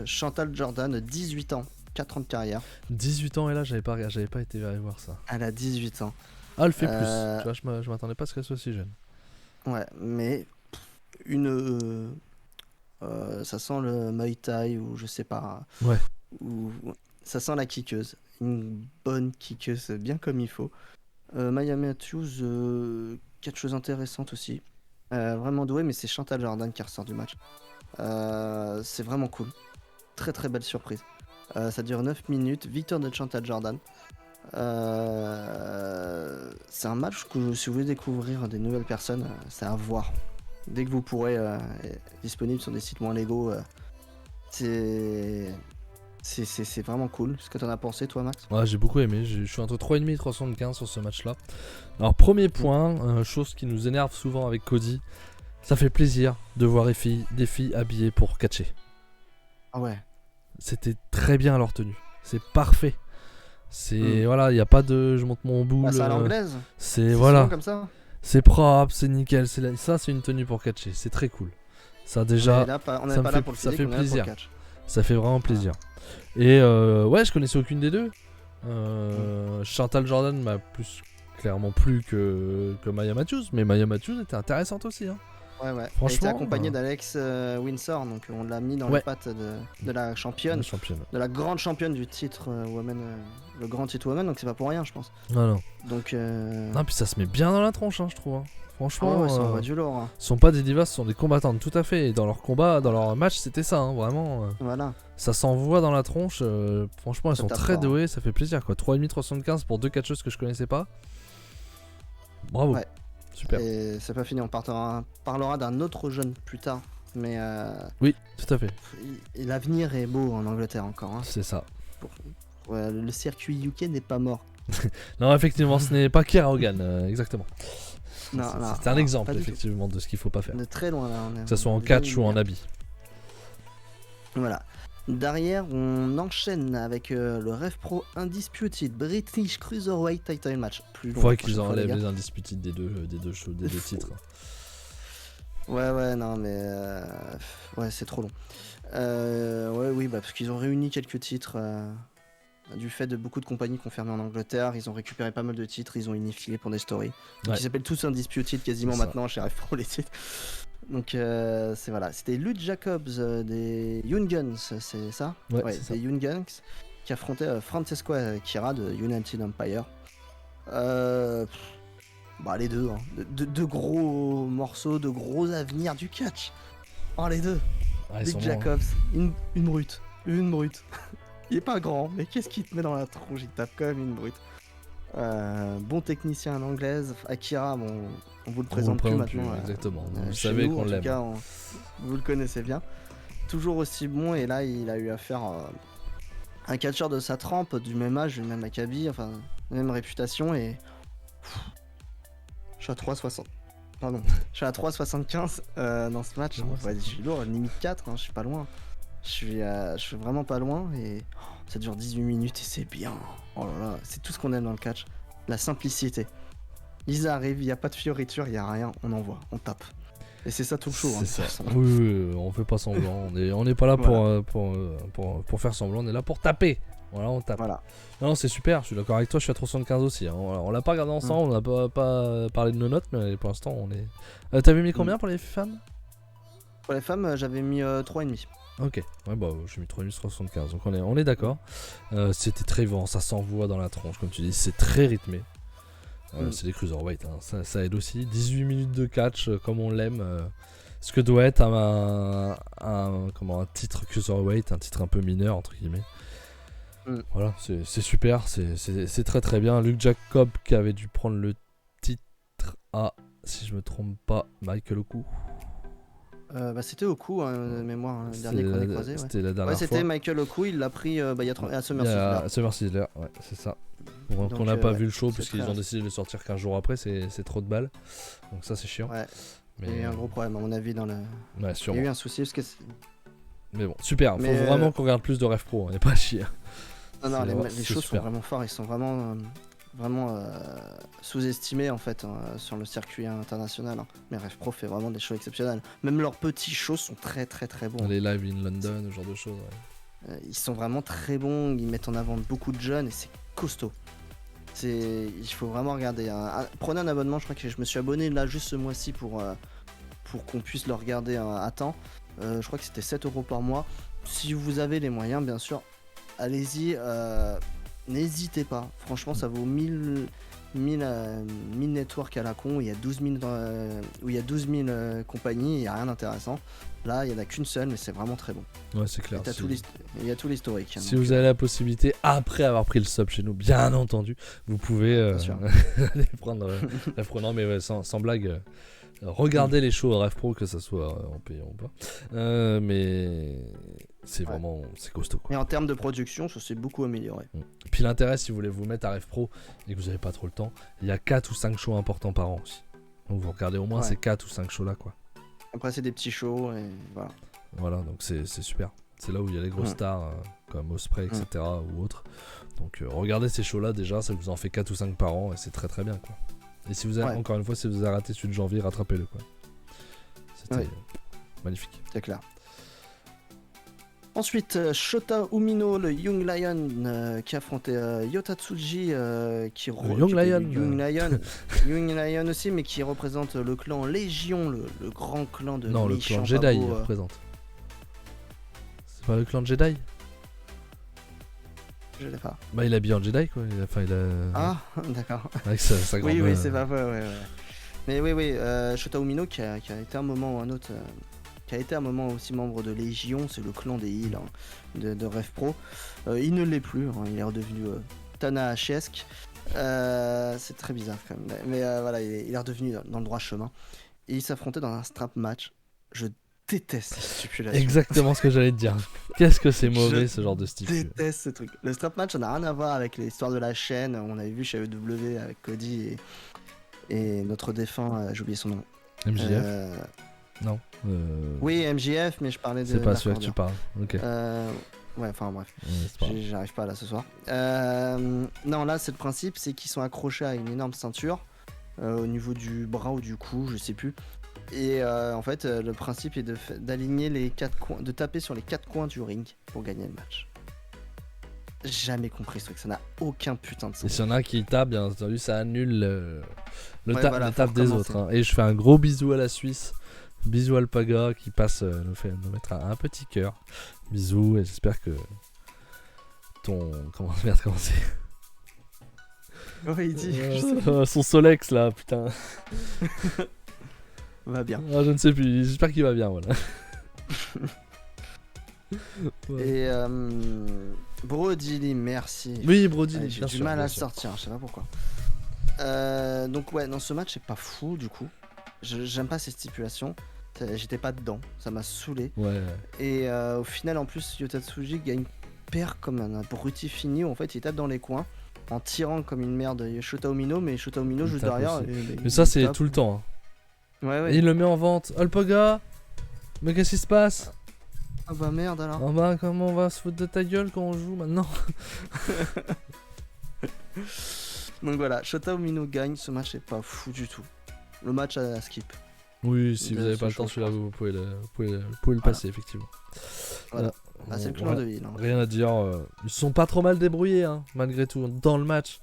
Chantal Jordan, 18 ans, 4 ans de carrière. 18 ans et là, j'avais pas été aller voir ça. Elle a 18 ans. Ah, elle fait plus. Tu vois, je m'attendais pas à ce qu'elle soit aussi jeune. Ouais, mais ça sent le Muay Thai ou je sais pas. Ouais. Ou ça sent la kickeuse. Une bonne kickeuse, bien comme il faut. Maya Matthews, quelque chose d'intéressant aussi. Vraiment doué, mais c'est Chantal Jordan qui ressort du match. C'est vraiment cool. Très très belle surprise. Ça dure 9 minutes. Victoire de Chantal Jordan. C'est un match que si vous voulez découvrir des nouvelles personnes, c'est à voir. Dès que vous pourrez, est disponible sur des sites moins légaux. C'est vraiment cool. Ce que t'en as pensé, toi, Max? Ouais, j'ai beaucoup aimé. Je suis entre 3,5 et 3,75 sur ce match-là. Alors, premier point, chose qui nous énerve souvent avec Cody, ça fait plaisir de voir des filles habillées pour catcher. Ah ouais. C'était très bien leur tenue. C'est parfait. C'est voilà, il y a pas de je monte mon boule. C'est à l'anglaise. C'est voilà. Comme ça. C'est propre, c'est nickel. Ça, c'est une tenue pour catcher. C'est très cool. Ça déjà. On est pas là pour le ça fait physique, plaisir. On est là pour le catch. Ça fait vraiment plaisir. Et ouais, je connaissais aucune des deux. Chantal Jordan m'a clairement plus que Maya Matthews, mais Maya Matthews était intéressante aussi. Hein. Ouais. Franchement, elle était accompagnée d'Alex Windsor, donc on l'a mis dans les pattes de la championne, de la grande championne du titre woman, le grand titre woman, donc c'est pas pour rien, je pense. Non. Donc. Non, puis ça se met bien dans la tronche, hein, je trouve. Hein. Franchement, ça envoie du lourd. Hein. Ce sont pas des divas, ce sont des combattantes, tout à fait. Et dans leur combat, dans leur match, c'était ça, hein, vraiment. Voilà. Ça s'envoie dans la tronche. Franchement, elles sont très douées, ça fait plaisir, quoi. 3,5, 3,75 pour deux catcheuses que je connaissais pas. Bravo. Ouais. Super. Et c'est pas fini, on parlera d'un autre jeune plus tard. Mais oui, tout à fait. L'avenir est beau en Angleterre encore. Hein. C'est ça. Le circuit UK n'est pas mort. Non, effectivement, ce n'est pas Kiera Hogan, exactement. Non, non, C'est un non, exemple, pas du tout. effectivement, de ce qu'il faut pas faire. On est très loin là. Que ce soit en catch ou en habit. Voilà. Derrière, on enchaîne avec le Rev Pro Undisputed British Cruiserweight Title Match. Plus long. Faudrait la qu'ils prochaine fois, enlèvent les les gars. Undisputed des deux titres. Ouais, non, mais ouais, c'est trop long. Ouais, oui, parce qu'ils ont réuni quelques titres du fait de beaucoup de compagnies qui ont fermé en Angleterre. Ils ont récupéré pas mal de titres, ils ont unifié pour des stories. Donc, Ouais. ils s'appellent tous Undisputed quasiment C'est ça. maintenant chez Rev Pro les titres. Donc c'est voilà, c'était Luke Jacobs des Young Guns, c'est ça? Ouais, c'est ça. des Young Guns qui affrontait Francesco Akira de United Empire. Bah les deux, hein. Deux gros morceaux, de gros avenirs du catch. Oh les deux. Ah, ils Luke sont bons, Jacobs, une brute, une brute. Il est pas grand, mais qu'est-ce qu'il te met dans la tronche? Il tape quand même une brute. Bon technicien en anglaise. Akira, bon, on vous le présente plus maintenant. exactement. Vous Chez savez nous, qu'on en tout l'aime. cas, vous le connaissez bien. Toujours aussi bon, et là il a eu affaire à un catcheur de sa trempe, du même âge, du même acabit, enfin, même réputation, et je suis à 3,60. Pardon, je suis à 3,75 dans ce match. Ouais, Ouais, je suis lourd, limite 4, hein, je suis pas loin. Je suis vraiment pas loin, et ça dure 18 minutes et c'est bien. Oh là là, c'est tout ce qu'on aime dans le catch. La simplicité. Ils arrivent, il n'y a pas de fioriture, il n'y a rien, on envoie, on tape. Et c'est ça tout le show. C'est ça. De toute façon. Oui, on fait pas semblant. On n'est pas là Voilà. pour faire semblant, on est là pour taper. Voilà, on tape. Voilà. Non, c'est super, je suis d'accord avec toi, je suis à 375 aussi. Hein. Voilà, on l'a pas regardé ensemble, on n'a pas parlé de nos notes, mais pour l'instant, on est. T'avais mis combien pour les femmes? Pour les femmes, j'avais mis 3,5. Ok, ouais, bah j'ai mis 375, donc on est d'accord. C'était très vent, ça s'envoie dans la tronche, comme tu dis, c'est très rythmé. C'est des cruiserweight, hein. Ça aide aussi. 18 minutes de catch, comme on l'aime. Ce que doit être un titre cruiserweight, un titre un peu mineur, entre guillemets. Voilà, c'est super, c'est très très bien. Luke Jacob qui avait dû prendre le titre à, si je me trompe pas, Michael Oku. Bah, c'était Oku, de mémoire, hein, le dernier qu'on ait croisé. Ouais, C'était la dernière fois. c'était Michael Oku, il l'a pris il y a à Summer Sizzler. Summer Sizzler, ouais, c'est ça. Donc on n'a pas vu le show puisqu'ils ont décidé de le sortir 15 jours après, c'est trop de balles. Donc ça c'est chiant. Ouais. Mais... Il y a eu un gros problème à mon avis dans le... Ouais, Il sûrement. y a eu un souci parce que... Mais bon, super, faut vraiment qu'on regarde plus de Rev Pro, on n'est pas à chier. Non, les shows sont vraiment forts, ils sont vraiment sous-estimés en fait sur le circuit international. Hein. Mais Rev Pro fait vraiment des shows exceptionnels. Même leurs petits shows sont très très très bons. Les live in London, ce genre de choses. Ouais. Ils sont vraiment très bons, ils mettent en avant beaucoup de jeunes et c'est costaud. Il faut vraiment regarder. Prenez un abonnement, je crois que je me suis abonné là juste ce mois-ci pour qu'on puisse le regarder à temps. Je crois que c'était 7€ par mois. Si vous avez les moyens, bien sûr, allez-y. N'hésitez pas. Franchement, ça vaut 1000 networks à la con. Il y a 12 000 compagnies, il n'y a rien d'intéressant. Là, il n'y en a qu'une seule, mais c'est vraiment très bon. Ouais, c'est clair. Il y a tout l'historique. Si vous avez la possibilité, après avoir pris le sub chez nous, bien entendu, vous pouvez aller prendre non, mais ouais, sans blague. Regardez les shows Rev Pro, que ça soit en payant ou pas. Mais c'est vraiment c'est costaud. Quoi. Et en termes de production, ça s'est beaucoup amélioré. Et puis l'intérêt, si vous voulez vous mettre à Rev Pro et que vous n'avez pas trop le temps, il y a 4 ou 5 shows importants par an aussi. Donc vous regardez au moins ces 4 ou 5 shows là, quoi. Après, c'est des petits shows et voilà. Voilà, donc c'est super. C'est là où il y a les grosses stars comme Osprey, etc. ou autres. Donc regardez ces shows là déjà, ça vous en fait 4 ou 5 par an et c'est très très bien, quoi. Et si vous avez, encore une fois, si vous avez raté celui de janvier, rattrapez-le, quoi. C'était magnifique. C'est clair. Ensuite, Shota Umino, le Young Lion, qui affrontait Yota Tsuji, Young Lion. Young Lion aussi, mais qui représente le clan Légion, le grand clan de Non, le clan Jedi il représente. C'est pas le clan Jedi? Je l'ai pas. Bah il est habillé en Jedi, quoi. Ah, d'accord. Avec sa grande... Oui, c'est pas vrai, ouais. Mais oui, Shota Umino qui a été un moment ou un autre... qui a été à un moment aussi membre de Légion, c'est le clan des heals de Rev Pro. Il ne l'est plus, il est redevenu Tanahashi-esque. C'est très bizarre quand même. Mais voilà, il est redevenu dans le droit chemin. Et il s'affrontait dans un strap match. Je déteste cette stipulation. Exactement ce que j'allais te dire. Qu'est-ce que c'est mauvais Je ce genre de Je style. déteste ce truc. Le strap match, ça n'a rien à voir avec l'histoire de la chaîne. On avait vu chez EW avec Cody et notre défunt, j'ai oublié son nom. MJF Euh, Non. Oui, MJF, mais je parlais de. C'est pas Dark celui que tu Order. parles. Ok. Ouais, enfin bref. Ouais, c'est pas grave. J'arrive pas là ce soir. Non, là, c'est le principe, c'est qu'ils sont accrochés à une énorme ceinture au niveau du bras ou du cou, je sais plus. Et en fait, le principe est d'aligner les quatre coins, de taper sur les quatre coins du ring pour gagner le match. Jamais compris ce truc, ça n'a aucun putain de Et sens. s'il y en a qui tapent, bien entendu, ça annule Ouais, voilà, les faut tapes des recommencer. autres. Hein. Et je fais un gros bisou à la Suisse. Bisous à Alpaga qui passe nous mettre un petit cœur. Bisous et j'espère que comment c'est Ouais, il dit. Je sais pas. son Solex là, putain. Va bien. Ah, je ne sais plus, j'espère qu'il va bien, voilà. Ouais. Et Brody Lee, merci. Oui, Brody, J'ai bien du sûr, mal bien à sûr. sortir, je sais pas pourquoi. Donc ouais, non, ce match est pas fou du coup. J'aime pas ces stipulations. J'étais pas dedans, ça m'a saoulé. Ouais. Et au final, en plus, Yota Tsuji gagne perd comme un abruti fini. En fait, il tape dans les coins en tirant comme une merde Shota Umino, mais Shota Umino Il juste tape derrière. aussi. il Mais ça, c'est tape. tout le temps. Hein. Ouais, Et ouais. il le met en vente. Alpaga, mais qu'est-ce qui se passe? Ah bah merde alors. Ah bah, comment on va se foutre de ta gueule quand on joue maintenant? Donc voilà, Shota Umino gagne. Ce match est pas fou du tout. Le match à skip. Oui, si De vous avez ce pas le temps, show, celui-là, je vous pouvez le Voilà. passer, effectivement. Voilà. Ah, c'est le clan Ouais, de ville. Hein. rien à dire. Ils se sont pas trop mal débrouillés, hein, malgré tout, dans le match.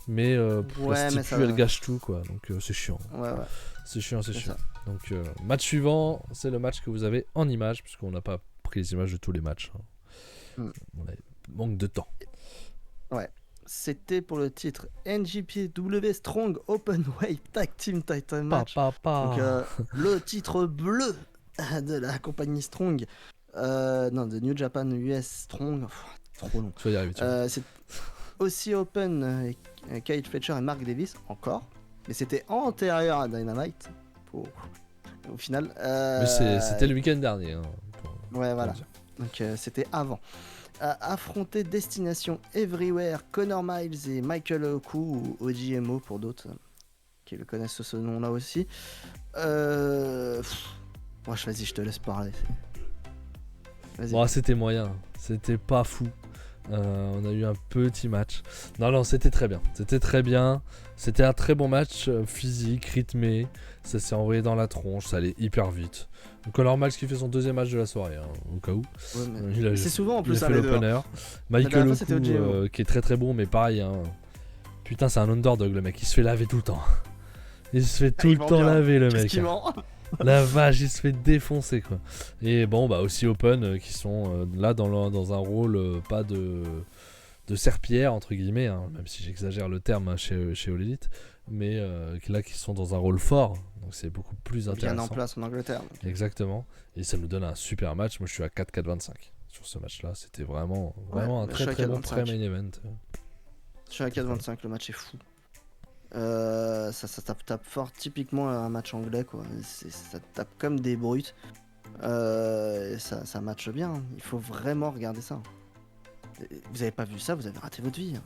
Mais Ouais, la mais stipu, ça elle va. gâche tout, quoi. Donc c'est chiant. Ouais, ouais. C'est chiant, c'est C'est chiant. ça. Donc match suivant, c'est le match que vous avez en images, puisqu'on n'a pas pris les images de tous les matchs. Hein. On manque de temps. C'était pour le titre NJPW Strong Openweight Tag Team Title Match. Donc le titre bleu de la compagnie Strong. Non, de New Japan US Strong. Trop long. Tu vas y arriver, tu vois. C'est aussi Open Kate Fletcher et Mark Davis encore. Mais c'était antérieur à Dynamite. Au final. Mais c'était le week-end dernier. Hein, Ouais, voilà. dire. Donc c'était avant. Affronter Destination Everywhere, Connor Miles et Michael Oku ou OGMO pour d'autres qui le connaissent ce nom-là aussi. Vas-y, je te laisse parler. Vas-y. Bon, c'était moyen. C'était pas fou. On a eu un petit match. Non, c'était très bien. C'était très bien. C'était un très bon match physique, rythmé. Ça s'est envoyé dans la tronche. Ça allait hyper vite. Connor Miles qui fait son deuxième match de la soirée, hein, au cas où. Ouais, mais c'est souvent en Il a plus fait hein, les deux. l'opener. La Michael dernière Oku, fois, c'était OGMO. qui est très très bon, mais pareil. Hein. Putain, c'est un underdog le mec. Il se fait laver tout le temps. Il se fait tout il le vend temps bien. laver le Qu'est-ce mec. qu'il ment La vache, il se fait défoncer quoi. Et bon, bah aussi Open qui sont là dans un rôle pas de serpillère entre guillemets, hein, même si j'exagère le terme hein, chez All Elite, mais là qui sont dans un rôle fort, donc c'est beaucoup plus Bien intéressant. en place en Angleterre. Donc. Exactement. Et ça nous donne un super match. Moi je suis à 4-4-25 sur ce match là. C'était vraiment un je très suis à très bon 4-25. pré-main event. Je suis à 4,25, le match est fou. Ça tape fort, typiquement un match anglais quoi. Ça tape comme des brutes. Ça matche bien. Il faut vraiment regarder ça. Vous avez pas vu ça, vous avez raté votre vie. Hein.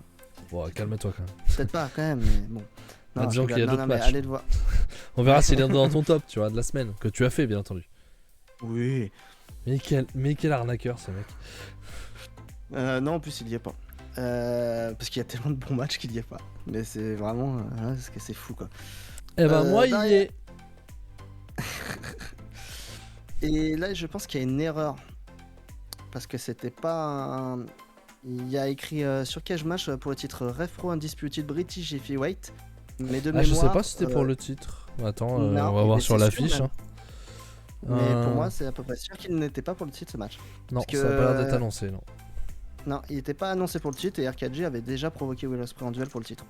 Bon, calme-toi quand même. Peut-être pas quand même, mais bon. Ah, disons qu'il y a d'autres mais matchs. allez le voir. On verra s'il est dans ton top, tu vois, de la semaine, que tu as fait bien entendu. Oui. Mais quel arnaqueur ce mec. Non, en plus il y est pas. Parce qu'il y a tellement de bons matchs qu'il y est pas. Mais c'est vraiment, parce que c'est fou quoi. Eh ben moi il y derrière- est. Et là, je pense qu'il y a une erreur. Parce que c'était pas un... Il y a écrit sur Cage Match pour le titre Rev Pro Undisputed British Heavyweight. Mais de mémoire... Je sais pas si c'était pour le titre. Attends, non, on va voir mais sur c'est l'affiche. sûr, Hein. Mais pour moi, c'est à peu près sûr qu'il n'était pas pour le titre ce match. Non, parce ça a que- pas l'air d'être annoncé, non. Non, il n'était pas annoncé pour le titre et RKG avait déjà provoqué Will Ospreay en duel pour le titre.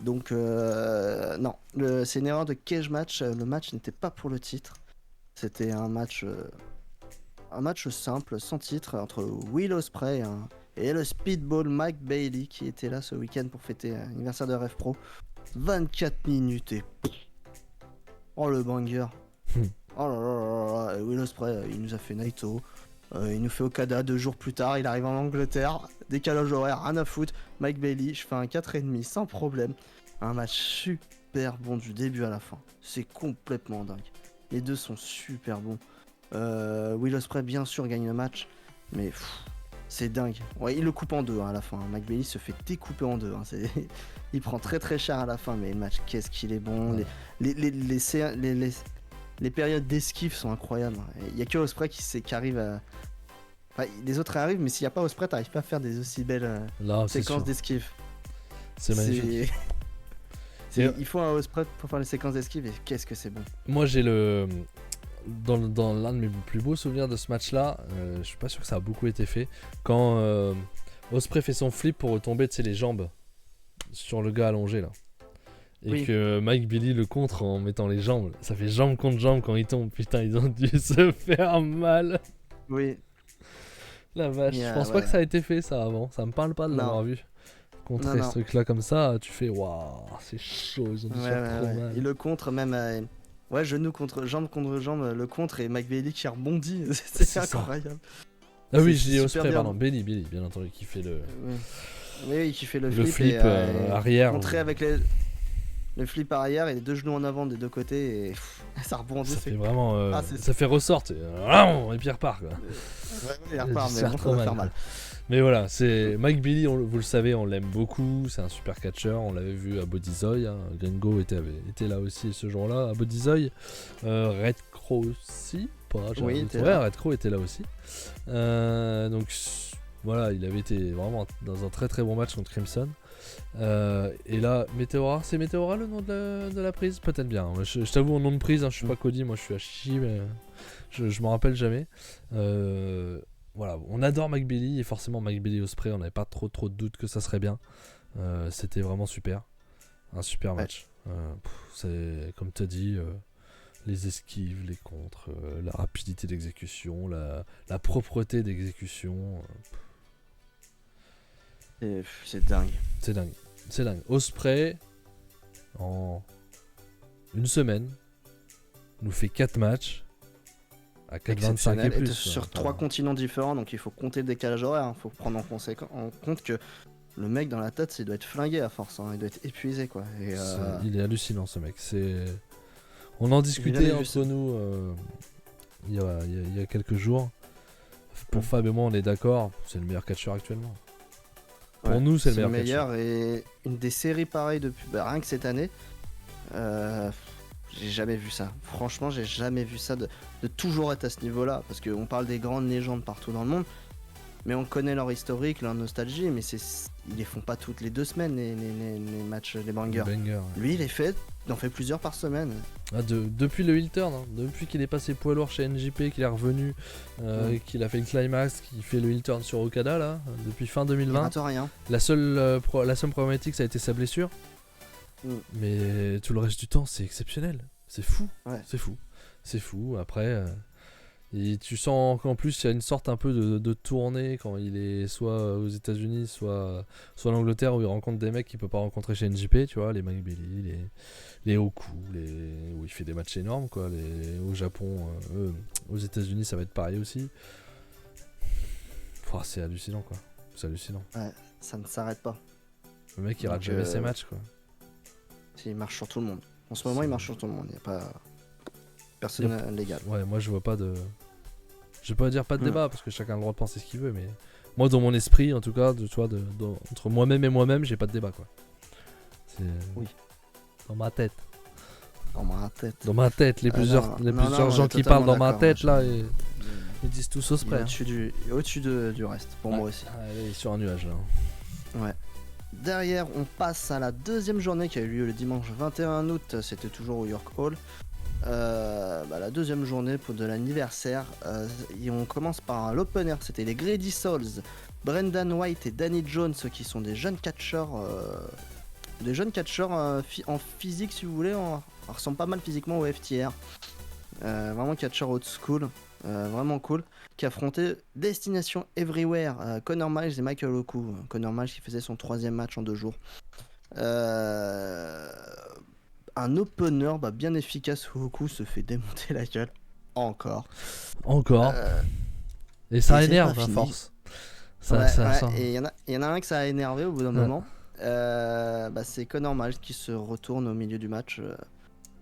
Donc, non, c'est une erreur de Cage Match. Le match n'était pas pour le titre. C'était un match simple, sans titre, entre Will Ospreay et le Speedball Mike Bailey qui était là ce week-end pour fêter l'anniversaire de Rev Pro. 24 minutes et... Oh le banger. Oh là là là là, Will Ospreay, il nous a fait Naito. Il nous fait Okada 2 jours plus tard, il arrive en Angleterre, décalage horaire, rien à foutre. Mike Bailey, je fais un 4,5 sans problème. Un match super bon du début à la fin. C'est complètement dingue. Les deux sont super bons. Will Ospreay, bien sûr, gagne le match, mais c'est dingue. Ouais, il le coupe en deux hein, à la fin. Mike Bailey se fait découper en deux. Hein. Il prend très très cher à la fin, mais le match, qu'est-ce qu'il est bon. Ouais. Les périodes d'esquive sont incroyables. Il n'y a que Ospreay qui arrive à. Enfin, les autres arrivent, mais s'il n'y a pas Ospreay, t'arrives pas à faire des aussi belles Là, c'est séquences sûr. d'esquive. C'est magnifique. Il faut un Ospreay pour faire les séquences d'esquive et qu'est-ce que c'est bon. Moi, j'ai le. Dans l'un de mes plus beaux souvenirs de ce match-là, je suis pas sûr que ça a beaucoup été fait. Quand Ospreay fait son flip pour retomber, tu sais, les jambes sur le gars allongé là. Et Oui. que Mike Bailey le contre en mettant les jambes. Ça fait jambe contre jambe quand il tombe. Putain, ils ont dû se faire mal. Oui. La vache. Et, Je pense pas ouais. que ça a été fait ça avant. Ça me parle pas de Non. l'avoir vu. Contrer Non, ce non. truc-là comme ça, tu fais waouh, c'est chaud. Ils ont dû se faire trop mal. Et le contre même. Ouais, genou contre jambe, le contre et Mike Bailey qui rebondit. C'est C'est ça. incroyable. Ah oui, C'est j'ai dit super Ospreay, bien. pardon. Bailey, bien entendu, qui fait le. Oui. Oui, qui fait le Le flip, flip et arrière. contrer avec le flip arrière et les deux genoux en avant des deux côtés et ça rebondit. Ça C'est fait vraiment. c'est Ça fait ressort. Et puis il repart quoi. il repart, Ça mais fait bon, trop ça va mal, faire quoi. mal. Mais voilà, c'est Mike Bailey, vous le savez, on l'aime beaucoup. C'est un super catcheur. On l'avait vu à Bodizoy. Hein. Gringo était là aussi ce jour-là à Bodizoy. Red Crow aussi. Pas, j'ai Oui, un il doute. était Ouais, là. Red Crow était là aussi. Donc voilà, il avait été vraiment dans un très très bon match contre Crimson. Et là, Meteora, c'est Meteora le nom de la prise? Peut-être bien. Je t'avoue, en nom de prise, hein, je suis pas Cody, moi je suis à Chichi, mais je m'en rappelle jamais. Voilà, on adore Mike Bailey et forcément Mike Bailey Ospreay, on n'avait pas trop de doutes que ça serait bien. C'était vraiment super. Un super match. C'est comme tu as dit. Les esquives, les contres, la rapidité d'exécution, la propreté d'exécution. C'est dingue. C'est dingue. C'est dingue. Ospreay, en une semaine, nous fait 4 matchs à 4,25 et Exceptionnel. plus. Et sur 3 continents différents, donc il faut compter le décalage horaire. Il faut prendre en compte que le mec dans la tête, il doit être flingué à force. Hein. Il doit être épuisé quoi. Et, Il est hallucinant ce mec. On en discutait jamais vu entre ça. nous il y a quelques jours. Pour Fab et moi, on est d'accord. C'est le meilleur catcheur actuellement. Pour nous, c'est le meilleur et une des séries pareilles depuis rien que cette année. J'ai jamais vu ça. Franchement, j'ai jamais vu ça de toujours être à ce niveau-là. Parce qu'on parle des grandes légendes partout dans le monde. Mais on connaît leur historique, leur nostalgie. Mais ils les font pas toutes les 2 semaines, les matchs, les bangers. Banger. Lui, il en fait plusieurs par semaine. Depuis le heel turn, hein, depuis qu'il est passé poids lourd chez NJP, qu'il est revenu, qu'il a fait le climax, qu'il fait le heel turn sur Okada là, depuis fin Il 2020. rate rien. La seule problématique, ça a été sa blessure. Mais tout le reste du temps, c'est exceptionnel. C'est fou. Ouais. C'est fou. Après, et tu sens qu'en plus, il y a une sorte un peu de tournée quand il est soit aux États-Unis, soit en Angleterre, où il rencontre des mecs qu'il peut pas rencontrer chez NJP, tu vois, les Mike Bailey, les Oku, où il fait des matchs énormes, quoi. Au Japon, aux États-Unis, ça va être pareil aussi. C'est hallucinant, quoi. C'est hallucinant. Ouais, ça ne s'arrête pas. Le mec, il rate jamais ses matchs, quoi. Il marche sur tout le monde. En ce moment, il marche sur tout le monde. Il n'y a pas personne légal. Ouais, moi je vois pas de. Je vais pas dire pas de débat parce que chacun a le droit de penser ce qu'il veut, mais moi dans mon esprit, en tout cas, entre moi-même et moi-même, j'ai pas de débat, quoi. C'est. Oui. Dans ma tête. Dans ma tête. Dans ma tête, les plusieurs gens qui parlent dans ma tête là, ils disent tous Ospreay. Au-dessus du reste, pour moi aussi. Allez, sur un nuage là. Ouais. Derrière, on passe à la deuxième journée qui a eu lieu le dimanche 21 août. C'était toujours au York Hall. La deuxième journée de l'anniversaire. Et on commence par l'opener. C'était les Grady Souls, Brendan White et Danny Jones, qui sont des jeunes catcheurs. En physique, si vous voulez. On ressemble pas mal physiquement au FTR. Vraiment catcheur old school. Vraiment cool, qui affrontait Destination Everywhere, Connor Miles et Michael Oku. Connor Miles qui faisait son 3e match en 2 jours. Un opener bien efficace où Oku se fait démonter la gueule. encore. Encore. Euh, Et ça et c'est énerve pas à fini. force. Ouais, Ça ouais, sent. et il y en a un que ça a énervé au bout d'un Ouais. moment. Bah, c'est Conor Miles qui se retourne au milieu du match,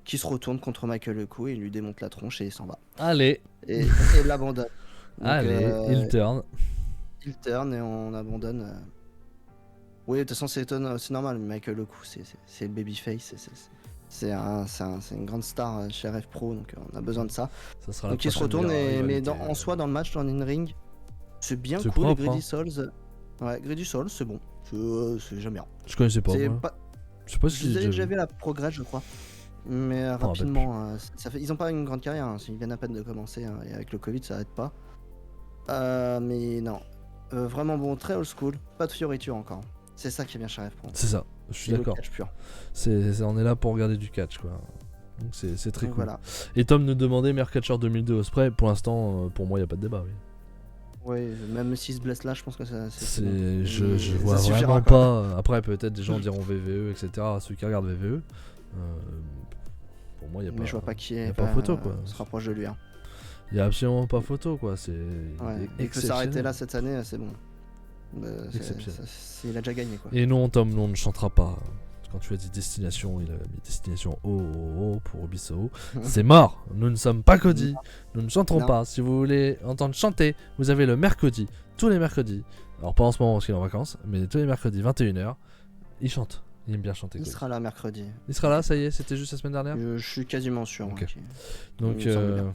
qui se retourne contre Michael Lekou et il lui démonte la tronche et il s'en va. Allez, Et l'abandonne. Donc allez, il turn. il turn et on abandonne. Oui, de toute façon, c'est normal. Michael Lekou, c'est le babyface. C'est une grande star chez RF Pro, donc on a besoin de ça. Ça sera la Donc il se prochaine retourne, mais rivalité. en soi, dans le match, dans l'in-ring, c'est bien C'est cool. propre, Et Greedy hein. Souls, ouais, Greedy Souls, c'est bon. J'aime bien. Je connaissais pas, C'est moi. pas... Je sais pas Je si les j'ai avais déjà déjà vu. vu à la Progress, je crois. Mais m'en rappelle rapidement, ils ont pas une grande carrière, hein. Ils viennent à peine de commencer, hein, et avec le Covid, ça aide pas. Mais non. Vraiment bon, très old school. Pas de fioriture encore. C'est ça qui est bien chez RF Pro. C'est ça, je suis Et le d'accord. catch pur. On est là pour regarder du catch, quoi. Donc c'est très Donc cool. voilà. Et Tom nous demandait meilleur catcher 2002 Osprey. Pour l'instant, pour moi, il n'y a pas de débat. Oui. Ouais, même s'il se blesse là, je pense que c'est C'est, bon. je Ça vois suffira, vraiment quoi. pas. Après, peut-être des gens diront VVE, etc. Ceux qui regardent VVE. Pour moi, il n'y a pas. Mais je vois pas qui y est a pas photo, quoi. se rapproche de lui. Hein. Il y a absolument pas photo, quoi. C'est Ouais. Il peut exceptionnel. s'arrêter là cette année, c'est bon. Exceptionnel. Il a déjà gagné, quoi. Et non, Tom, on ne chantera pas. Quand tu as dit destination, il a mis destination O pour Obiso. C'est mort. Nous ne sommes pas Cody. Nous ne chanterons Non. pas. Si vous voulez entendre chanter, vous avez le mercredi. Tous les mercredis. Alors pas en ce moment parce qu'il est en vacances, mais tous les mercredis 21h, il chante. Il aime bien chanter. Il Cody. sera là mercredi. Il sera là, ça y est, c'était juste la semaine dernière. Je suis quasiment sûr. Ok. Hein, Donc, il me semble bien.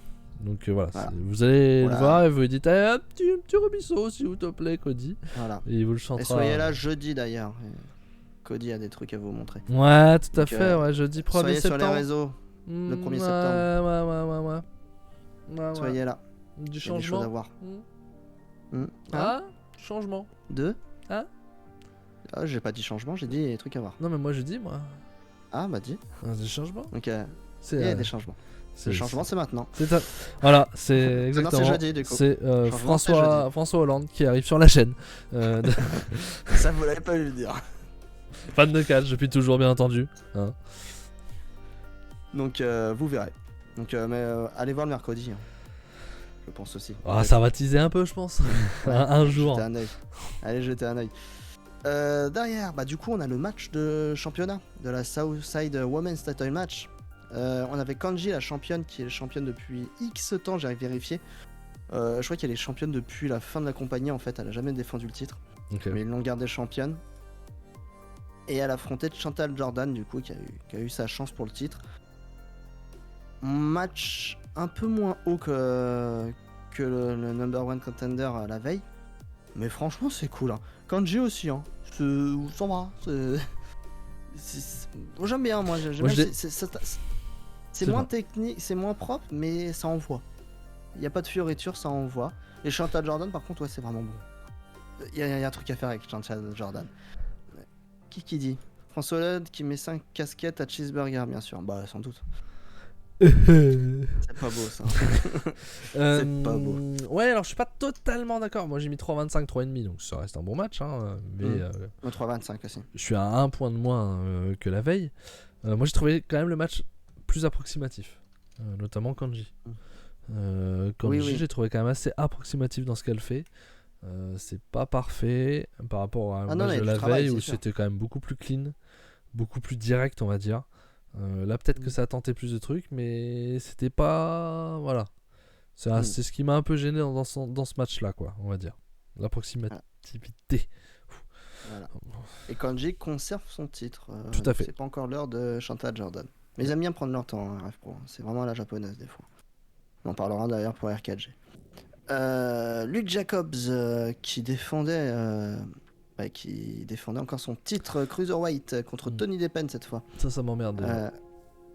voilà. Voilà. Vous allez Voilà. le voir et vous lui dites un petit Robisso s'il vous te plaît, Cody. Voilà. Et il vous le chantera. Et soyez là jeudi d'ailleurs. Cody a des trucs à vous montrer. Ouais, tout à Donc, fait. Ouais, jeudi 1er Soyez sur septembre. les réseaux. Le 1er Ouais, septembre. Ouais. Soyez là. Du Il y a des changement. choses à voir. Hein Ah, changement. Deux Hein Ah, j'ai pas dit changement, j'ai dit des trucs à voir. Non, mais moi je dis, moi. Ah, bah dis. Des changements. Donc, C'est, il y a des changements. Le changement, c'est maintenant. Voilà, c'est exactement. c'est jeudi, du coup. C'est Changement, c'est François Hollande qui arrive sur la chaîne. Ça, vous l'avez pas vu le dire. Fan de catch depuis toujours, bien entendu. Hein. Donc, vous verrez. Donc, mais allez voir le mercredi. Hein. Je pense aussi. Ah, ça va teaser un peu, je pense. un jour. Jetez un œil. Allez, jetez un œil. Derrière, bah du coup, on a le match de championnat de la Southside Women's Title Match. On avait Kanji, la championne, qui est championne depuis X temps, j'ai vérifié. Je crois qu'elle est championne depuis la fin de la compagnie, en fait. Elle a jamais défendu le titre. Ok. Mais ils l'ont gardée championne. Et elle a affronté Chantal Jordan, du coup, qui a eu sa chance pour le titre. Match un peu moins haut que le number one contender la veille. Mais franchement, c'est cool. Hein. Kanji aussi, hein. Ça va. J'aime bien, moi. Moi, je l'ai- C'est moins technique, c'est moins propre, mais ça envoie. Il n'y a pas de fioriture, ça envoie. Et Chantal Jordan, par contre, ouais, c'est vraiment bon. Il y a un truc à faire avec Chantal Jordan. Qui dit François Hollande qui met 5 casquettes à Cheeseburger, bien sûr. Bah, sans doute. C'est pas beau, ça. C'est pas beau. Ouais, alors je suis pas totalement d'accord. Moi j'ai mis 3,25, 3,5, donc ça reste un bon match. Hein, mais 3,25 aussi. je suis à un point de moins que la veille. Moi j'ai trouvé quand même le match plus approximatif, notamment Kanji. Kanji, Oui. j'ai trouvé quand même assez approximatif dans ce qu'elle fait. C'est pas parfait par rapport à Ah non, match mais de du la travail, veille c'est où sûr. c'était quand même beaucoup plus clean, beaucoup plus direct, on va dire. Là, peut-être que ça a tenté plus de trucs, mais c'était pas. Voilà. C'est ce qui m'a un peu gêné dans ce match-là, quoi, on va dire. L'approximativité. Voilà. Et Kanji conserve son titre. Tout à fait. C'est pas encore l'heure de Chantal Jordan. Mais ils aiment bien prendre leur temps, hein, RF Pro. C'est vraiment à la japonaise, des fois. On en parlera d'ailleurs pour R4G. Luke Jacobs qui défendait encore son titre Cruiserweight contre Tony Deppen cette fois. Ça m'emmerde.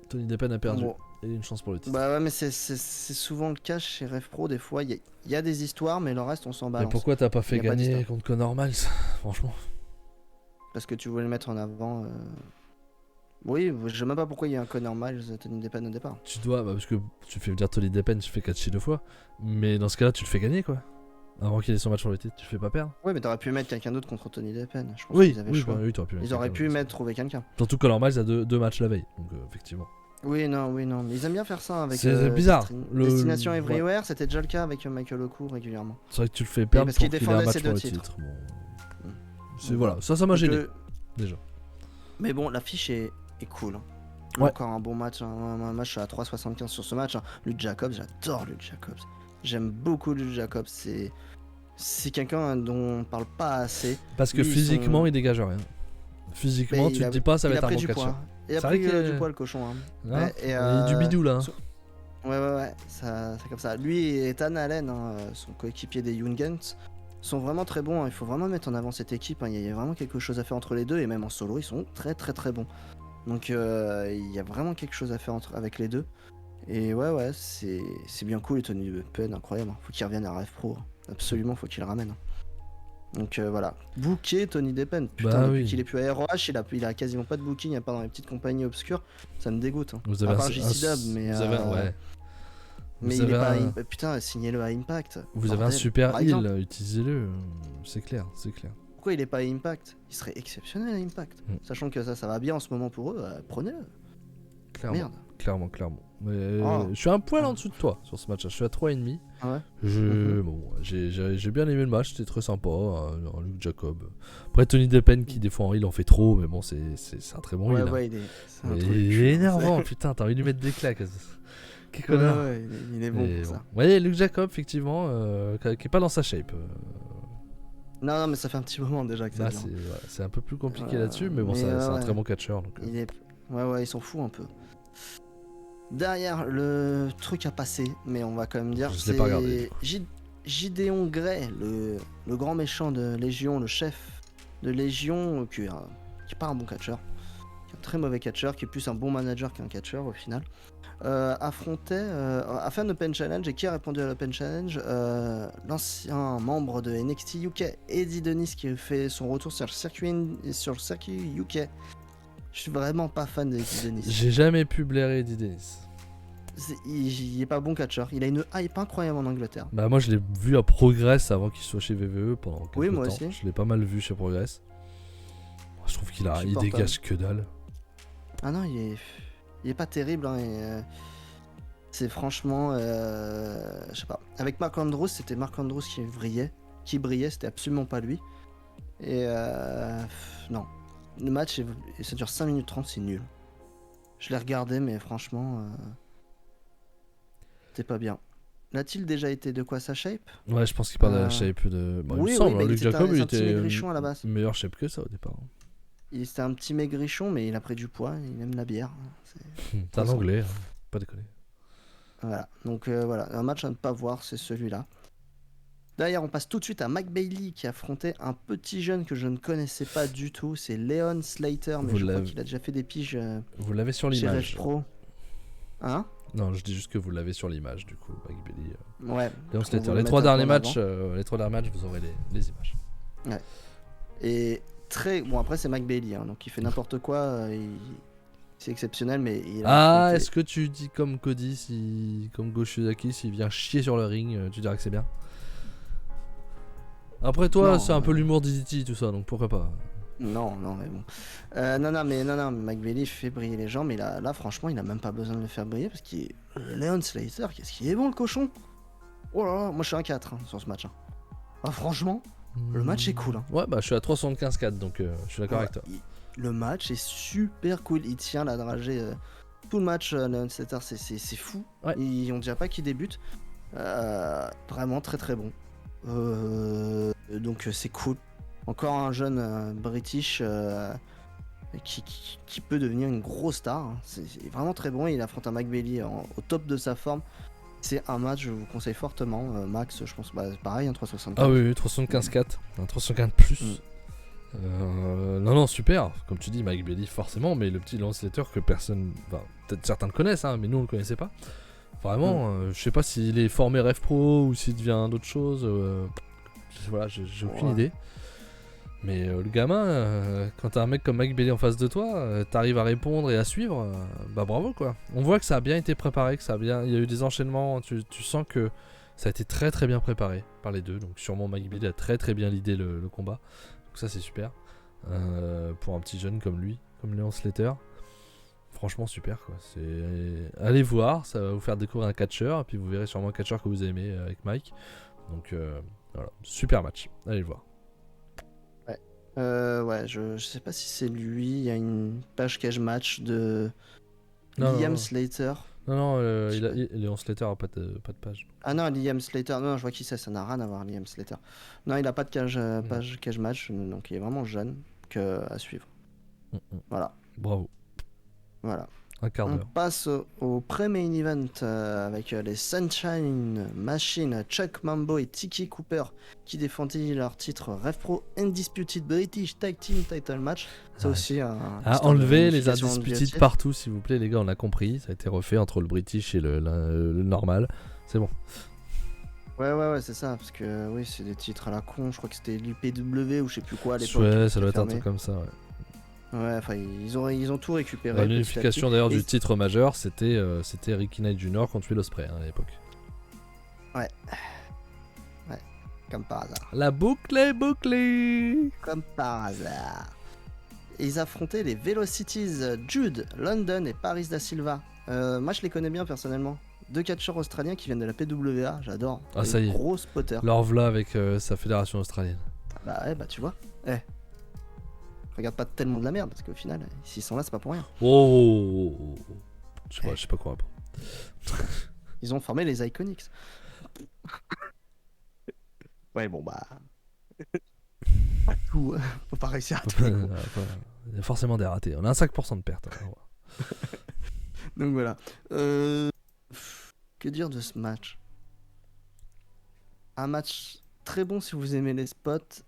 Tony Deppen a perdu. Bon. Et une chance pour le titre. Bah ouais, mais c'est souvent le cas chez RF Pro. Des fois, il y a des histoires, mais le reste, on s'en balance. Mais pourquoi t'as pas fait Y a pas gagner d'histoire. contre Conor Miles Franchement. Parce que tu voulais le mettre en avant. Oui, je sais même pas pourquoi il y a un Conor Miles, Tony Deppen au départ. Tu dois, bah parce que tu fais dire Tony Deppen, tu fais catcher 2 fois. Mais dans ce cas-là, tu le fais gagner, quoi. Avant qu'il ait son match pour le titre, tu le fais pas perdre. Ouais, mais t'aurais pu mettre quelqu'un d'autre contre Tony Deppen. Je pense Oui, qu'ils avaient le choix. oui, t'aurais pu mettre Ils auraient quelqu'un pu d'autre. trouver quelqu'un. Surtout que Conor Miles a deux matchs la veille. Donc, effectivement. Oui, non, mais ils aiment bien faire ça avec C'est bizarre. Destination Ouais. Everywhere, c'était déjà le cas avec Michael Oku régulièrement. C'est vrai que tu le fais perdre parce pour qu'il qu'il ait un défendait match ses pour deux le titres. titre. Bon. Mm. C'est Donc, voilà, ça m'a Donc, gêné déjà. mais bon, l'affiche est cool. Hein. Ouais. Encore un bon match, un match à 3,75 sur ce match. Hein. Luke Jacobs, j'adore Luke Jacobs. J'aime beaucoup Luke Jacobs. C'est quelqu'un dont on parle pas assez. Parce que Lui, physiquement, il dégage rien. Physiquement, Mais tu te dis pas, ça va il a être un pris bon du catcher. poids. Il a C'est vrai pris que- du poids le cochon. Hein. Hein, Ouais, il y a du bidou là. Hein. Ouais, c'est comme ça. Lui et Ethan Allen, hein, son coéquipier des Young Guns, sont vraiment très bons. Hein. Il faut vraiment mettre en avant cette équipe. Hein. Il y a vraiment quelque chose à faire entre les deux et même en solo, ils sont très très bons. Donc il y a vraiment quelque chose à faire avec les deux. Et ouais, c'est bien cool. Et Tony Penn, incroyable. Hein. Faut qu'il revienne à Rêve Pro. Hein. Absolument, faut qu'il le ramène. Hein. Donc voilà. Booker Tony Deppen. Putain, depuis qu'il est plus à ROH, il a quasiment pas de booking à part dans les petites compagnies obscures. Ça me dégoûte. Hein. Vous À avez part JC Dub, mais. ouais. Mais Vous il est avez pas. Putain, signez-le à Impact. Vous avez un Bordel. super Par heal, exemple, utilisez-le. C'est clair. pourquoi il est pas à Impact? Il serait exceptionnel à Impact. Sachant que ça va bien en ce moment pour eux, prenez-le. Clairement. Merde. Clairement. Mais Oh. je suis un poil en dessous de toi sur ce match. Je suis à 3,5. Ah ouais. Bon, j'ai bien aimé le match, c'était très sympa. Luke Jacob. Après, Tony Deppen qui des fois il en fait trop, mais bon, c'est un très bon heal. Hein. Ouais, c'est un Mais truc il cul, est hein, énervant, putain, t'as envie de lui mettre des claques. Quel Ouais, connard. ouais, il est bon Mais pour bon. ça. Ouais, Luke Jacob, effectivement, qui est pas dans sa shape. Non, mais ça fait un petit moment déjà que ça Là, dure. c'est un peu plus compliqué là-dessus, mais bon, c'est un ouais. très bon catcheur. Donc, Il est... Ouais, ils s'en foutent un peu. Derrière, le truc à passer, mais on va quand même dire, Je l'ai pas regardé, c'est Gideon Grey, le grand méchant de Légion, le chef de Légion, qui est pas un bon catcheur, qui est un très mauvais catcheur, qui est plus un bon manager qu'un catcheur au final, affrontait, a fait un Open Challenge, et qui a répondu à l'Open Challenge, l'ancien membre de NXT UK, Eddie Dennis, qui fait son retour sur le circuit UK. Je suis vraiment pas fan d'Eddie Dennis. j'ai jamais pu blairer Eddie Dennis. Il est pas bon catcheur. Il a une hype incroyable en Angleterre. Bah, moi, je l'ai vu à Progress avant qu'il soit chez VVE pendant quelques Oui, moi temps. aussi. Je l'ai pas mal vu chez Progress. Je trouve il Supportable. dégage que dalle. Ah non, il est pas terrible. Hein, c'est franchement, je sais pas. Avec Mark Andrews, c'était Mark Andrews qui brillait. C'était absolument pas lui. Et non. Le match, ça dure 5 minutes 30, c'est nul. Je l'ai regardé, mais franchement, c'était pas bien. L'a-t-il déjà été de quoi sa shape? Ouais, je pense qu'il parle de la shape de. Bon, il me semble, bah, Luke Jacob, il un petit était maigrichon à la base. meilleur shape que ça au départ. C'était un petit maigrichon, mais il a pris du poids. Il aime la bière. C'est un anglais, hein. Pas déconner. Voilà, donc voilà, un match à ne pas voir, c'est celui-là. D'ailleurs, on passe tout de suite à Mac Bailey qui affrontait un petit jeune que je ne connaissais pas du tout. C'est Leon Slater, mais je crois qu'il a déjà fait des piges Vous l'avez sur chez l'image. Rev Pro. Hein? Non, je dis juste que vous l'avez sur l'image, du coup, Mac Bailey. Ouais. Leon Slater. vous Les le trois mettre un derniers peu en matchs, vous aurez les images. Ouais. Et très. Bon, après, c'est Mac Bailey, hein, donc il fait n'importe quoi. C'est exceptionnel, mais il a. affronté- Est-ce que tu dis comme Cody, comme Goshizaki, s'il vient chier sur le ring, tu dirais que c'est bien? Après toi, Non, c'est un peu l'humour d'Izzy, tout ça, donc pourquoi pas? Non, mais bon. Non, mais Mac Bailey fait briller les gens, mais là, franchement, il a même pas besoin de le faire briller parce qu'il est. Leon Slater, qu'est-ce qu'il est bon le cochon! Oh là là, moi je suis un 4 hein, sur ce match. Hein. Ah, franchement, le match est cool. Hein. Ouais, bah je suis à 375-4, donc je suis d'accord avec toi. Le match est super cool. Il tient la dragée tout le match. Leon Slater, c'est fou. Ouais. On dirait pas qu'il débute. Vraiment très très bon. Donc c'est cool. Encore un jeune British qui peut devenir une grosse star. Hein. C'est vraiment très bon. Il affronte un Mac Bailey au top de sa forme. C'est un match, je vous conseille fortement. Max, je pense, pareil, un 375. Ah oui, 375-4, un 350 plus. Non, super. Comme tu dis, Mike Bailey, forcément, mais le petit Leon Slater que personne. Enfin, peut-être certains le connaissent, hein, mais nous on le connaissait pas. Vraiment, je sais pas s'il est formé Ref Pro ou s'il devient d'autres choses. Voilà, j'ai aucune idée. Mais le gamin, quand t'as un mec comme Mike Bailey en face de toi, t'arrives à répondre et à suivre, bah bravo quoi. On voit que ça a bien été préparé, il y a eu des enchaînements, tu sens que ça a été très très bien préparé par les deux. Donc sûrement Mike Bailey a très très bien l'idée le combat. Donc ça c'est super. Pour un petit jeune comme lui, comme Leon Slater. Franchement super quoi. Allez voir, ça va vous faire découvrir un catcheur, et puis vous verrez sûrement un catcheur que vous aimez avec Mike. Donc voilà, super match, allez le voir. Ouais, je sais pas si c'est lui. Il y a une page cage match de Non, Liam non. Slater. Non, Je sais pas. Léon Slater a pas de page. Ah non, Liam Slater. Non, je vois qui c'est. Ça n'a rien à voir, Liam Slater. Non, il a pas de page cage match. Donc il est vraiment jeune à suivre. Voilà. Bravo, Voilà. un quart On d'heure. passe au pré-main event avec les Sunshine Machine, Chuck Mambo et Tiki Cooper qui défendaient leur titre Rev Pro Undisputed British Tag Team Title Match. Ça Ouais. aussi, Enlevez les Undisputed partout s'il vous plaît les gars, on a compris, ça a été refait entre le British et le normal, c'est bon. Ouais, c'est ça, parce que oui, c'est des titres à la con, je crois que c'était l'UPW ou je sais plus quoi à l'époque. Ouais, ça doit être un truc comme ça, ouais. Ouais, enfin, ils ont tout récupéré. La l'unification d'ailleurs Et- du titre majeur, c'était Ricky Knight Jr. contre Will Ospreay à l'époque. Comme par hasard. La boucle est bouclée. Comme par hasard. Et ils affrontaient les Velocities Jude, London et Paris da Silva. Moi, je les connais bien personnellement. Deux catcheurs australiens qui viennent de la PWA, j'adore. Ah, Des ça y est. gros spotters. Leur v'là avec sa fédération australienne. Bah ouais, bah tu vois. Regarde pas tellement de la merde, parce qu'au final, s'ils sont là, c'est pas pour rien. Oh. Je sais pas quoi répondre. Ils ont formé les Iconics. Ouais, bon bah. Pas tout, faut pas réussir à tout. Il y a forcément des ratés. On a un 5% de perte. Hein. Donc voilà. Que dire de ce match? Un match très bon si vous aimez les spots,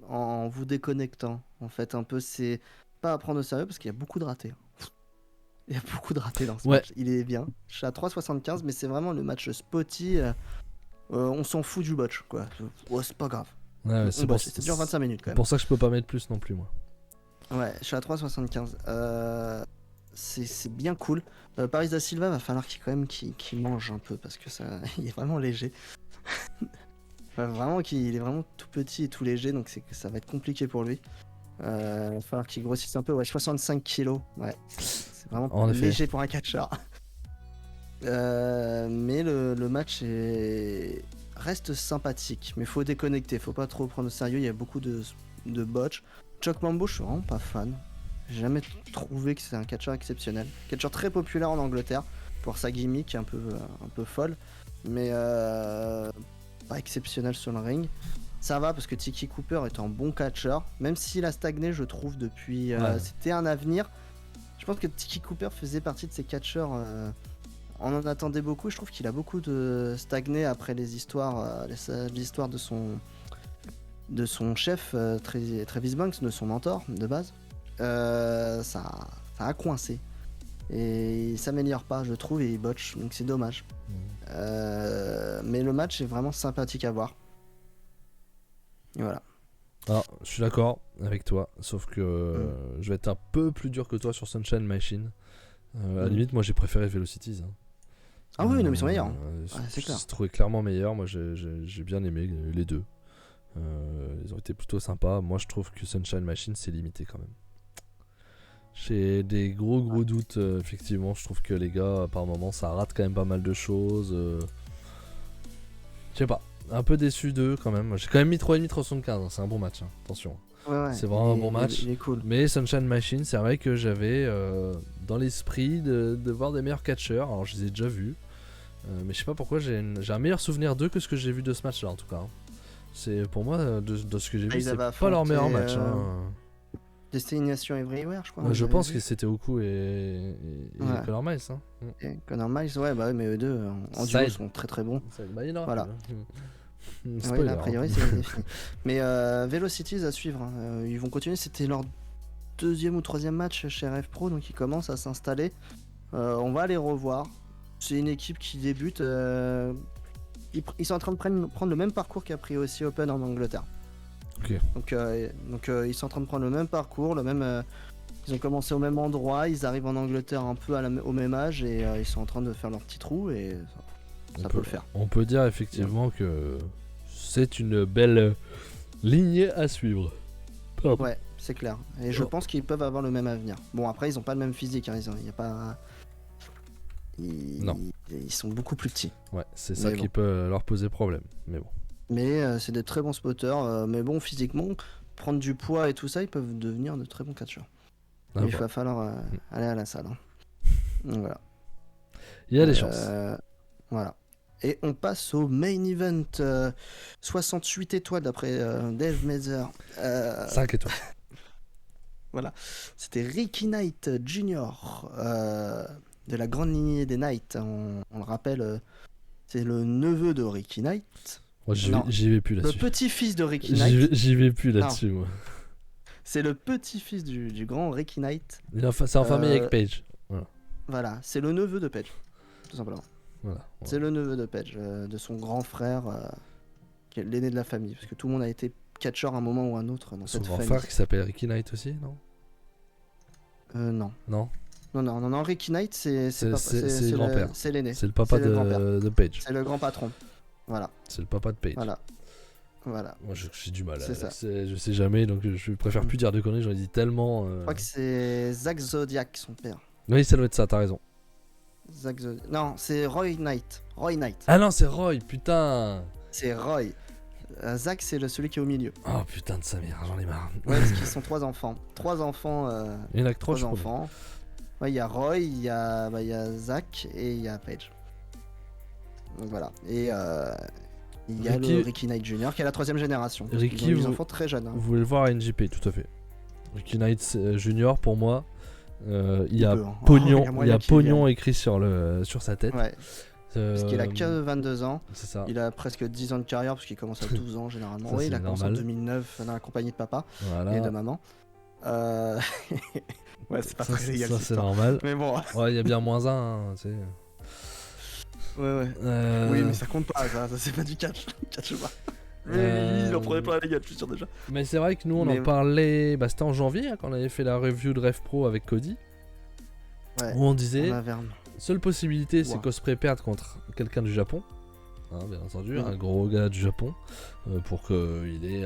en vous déconnectant. En fait, un peu, c'est pas à prendre au sérieux parce qu'il y a beaucoup de ratés. Il y a beaucoup de ratés dans ce Ouais. match. Il est bien. Je suis à 3,75, mais c'est vraiment le match spotty. On s'en fout du botch, quoi. Oh, c'est pas grave. Ouais, Ça dure 25 minutes quand même. pour ça que je peux pas mettre plus non plus, moi. Ouais, je suis à 3,75. C'est bien cool. Paris da Silva va falloir qu'il mange un peu parce que ça, il est vraiment léger. Enfin, vraiment il est vraiment tout petit et tout léger, donc ça va être compliqué pour lui. Va falloir qu'il grossisse un peu. Ouais, 65 kilos. Ouais, c'est vraiment En effet. léger pour un catcheur. Mais le match reste sympathique, mais faut déconnecter, faut pas trop prendre au sérieux. Il y a beaucoup de botch. Chuck Mambo, je suis vraiment pas fan. J'ai jamais trouvé que c'est un catcheur exceptionnel. Catcheur très populaire en Angleterre pour sa gimmick un peu folle, mais pas exceptionnel sur le ring. Ça va parce que Tiki Cooper est un bon catcheur, même s'il a stagné, je trouve, depuis. C'était un avenir. Je pense que Tiki Cooper faisait partie de ces catcheurs. On en attendait beaucoup. Je trouve qu'il a beaucoup de stagné après l'histoire de son chef, Travis Banks, de son mentor de base. Ça a coincé. Et il s'améliore pas, je trouve, et il botche, donc c'est dommage. Mais le match est vraiment sympathique à voir. Et voilà. Alors, je suis d'accord avec toi, sauf que je vais être un peu plus dur que toi sur Sunshine Machine. À la limite, moi j'ai préféré Velocities. Hein. Ah oui, non, mais ils sont meilleurs. C'est clair. J'ai trouvé clairement meilleur. Moi j'ai bien aimé les deux. Ils ont été plutôt sympas. Moi je trouve que Sunshine Machine c'est limité quand même. J'ai des gros doutes, effectivement. Je trouve que les gars, par moments, ça rate quand même pas mal de choses. Je sais pas, un peu déçu d'eux quand même. J'ai quand même mis 3,5 75, hein. C'est un bon match, hein. Attention. Ouais, C'est vraiment un bon match. Il est cool. Mais Sunshine Machine, c'est vrai que j'avais dans l'esprit de voir des meilleurs catcheurs. Alors je les ai déjà vus. Mais je sais pas pourquoi j'ai un meilleur souvenir d'eux que ce que j'ai vu de ce match là en tout cas. Hein. C'est pour moi de ce que j'ai vu, ils c'est avaient pas leur meilleur affronté, match. Hein. Destination Everywhere, je crois. Ouais, je j'avais pense vu. que c'était Oku et Connor Miles. Hein. Et Connor Miles, ouais, bah ouais, mais eux deux en Side. duo sont très très bons. Bah, il y en aura Voilà. plus, hein. Ouais, Spoiler, là, a priori, hein. c'est fini. Mais Velocities à suivre. Hein. Ils vont continuer. C'était leur deuxième ou troisième match chez RF Pro, donc ils commencent à s'installer. On va les revoir. C'est une équipe qui débute. Ils sont en train de prendre le même parcours qu'Après aussi Open en Angleterre. Ok. Donc ils sont en train de prendre le même parcours, ils ont commencé au même endroit, ils arrivent en Angleterre un peu au même âge et ils sont en train de faire leur petit trou et ça peut le faire. On peut dire effectivement que c'est une belle lignée à suivre. Pardon. Ouais, c'est clair. Et je pense qu'ils peuvent avoir le même avenir. Bon, après, ils ont pas le même physique. Hein. Il y a pas. Non. Ils sont beaucoup plus petits. Ouais, c'est ça Mais qui bon. peut leur poser problème. Mais bon. Mais c'est des très bons spotters. Mais bon, physiquement, prendre du poids et tout ça, ils peuvent devenir de très bons catcheurs. Ah, Mais il bon. va falloir aller à la salle. Hein. Donc, voilà. Il y a des chances. Voilà. Et on passe au main event. 68 étoiles d'après Dave Mazer. 5 étoiles. Voilà. C'était Ricky Knight Jr. De la grande lignée des Knight. On le rappelle, c'est le neveu de Ricky Knight. Moi, Non. j'y vais plus Le là-dessus. petit-fils de Ricky Knight. J'y vais plus là-dessus, moi. C'est le petit-fils du grand Ricky Knight. C'est en famille avec Paige. Voilà, c'est le neveu de Paige, tout simplement. Voilà. C'est le neveu de Paige, de son grand frère, qui est l'aîné de la famille. Parce que tout le monde a été catcheur à un moment ou à un autre dans Son cette grand famille. frère qui s'appelle Ricky Knight aussi, non? Non. Non. Non, Ricky Knight, c'est le grand-père. C'est l'aîné. C'est le papa C'est le grand-père. de Paige. C'est le grand patron. Voilà. C'est le papa de Paige. Voilà. Moi, j'ai du mal. C'est ça. Je sais jamais, donc je préfère plus dire de conneries. J'en ai dit tellement. Je crois que c'est Zack Zodiac, son père. Oui, ça doit être ça. T'as raison. Zack Zodiac. Non, c'est Roy Knight. Ah non, c'est Roy. Putain. C'est Roy. Zack, c'est celui qui est au milieu. Oh putain de sa mère, j'en ai marre. Ouais, parce qu'ils sont 3 enfants. 3 enfants. Il y en a que 3 enfants. Ouais, il y a Roy, il y a Zack et il y a Paige. Donc voilà. Et il y a le Ricky Knight Jr. qui est la 3ème génération. Ricky, ils ont des enfants très jeunes. Hein. Vous voulez le voir à NJP, tout à fait. Ricky Knight Jr. pour moi, il y a pognon, il y a pognon écrit sur sa tête. Ouais. Parce qu'il a que 22 ans. C'est ça. Il a presque 10 ans de carrière parce qu'il commence à 12 ans généralement. Oui, il a commencé en 2009 dans la compagnie de papa et de maman. Ouais, c'est pas très légal. Ça, c'est normal. Mais bon. Ouais, il y a bien -1, hein, tu sais. Ouais. Oui, mais ça compte pas, ça c'est pas du catch. Catch pas. Il en prenait plein la gueule, je suis sûr déjà. Mais c'est vrai que nous, on en parlait. Bah, c'était en janvier hein, quand on avait fait la review de Rev Pro avec Cody. Ouais. Où on disait. Averme. Seule possibilité, c'est qu'Ospreay perde contre quelqu'un du Japon. Hein, bien entendu, un gros gars du Japon. Pour qu'il ait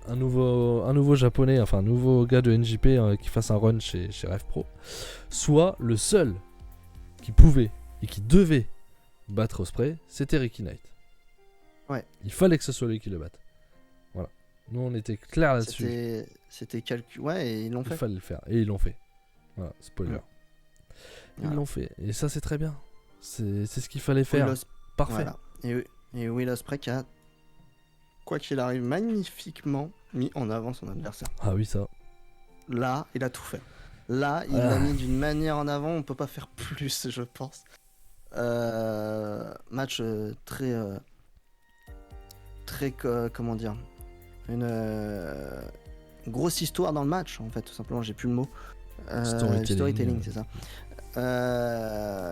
un nouveau japonais, enfin un nouveau gars de NJP qui fasse un run chez Rev Pro. Soit le seul qui pouvait et qui devait battre Ospreay, c'était Ricky Knight. Ouais. Il fallait que ce soit lui qui le batte. Voilà. Nous, on était clair là-dessus. C'était calculé. Ouais, et ils l'ont fait. Il fallait le faire. Et ils l'ont fait. Voilà, spoiler. Ils Voilà. l'ont fait. Et ça, c'est très bien. C'est ce qu'il fallait faire. Parfait. Voilà. Et Will Ospreay qui a, quoi qu'il arrive, magnifiquement mis en avant son adversaire. Ah oui, ça. Là, il a tout fait. Là, il l'a mis d'une manière en avant, on peut pas faire plus, je pense. Match très comment dire, une grosse histoire dans le match en fait, tout simplement, j'ai plus le mot. Storytelling, c'est ça.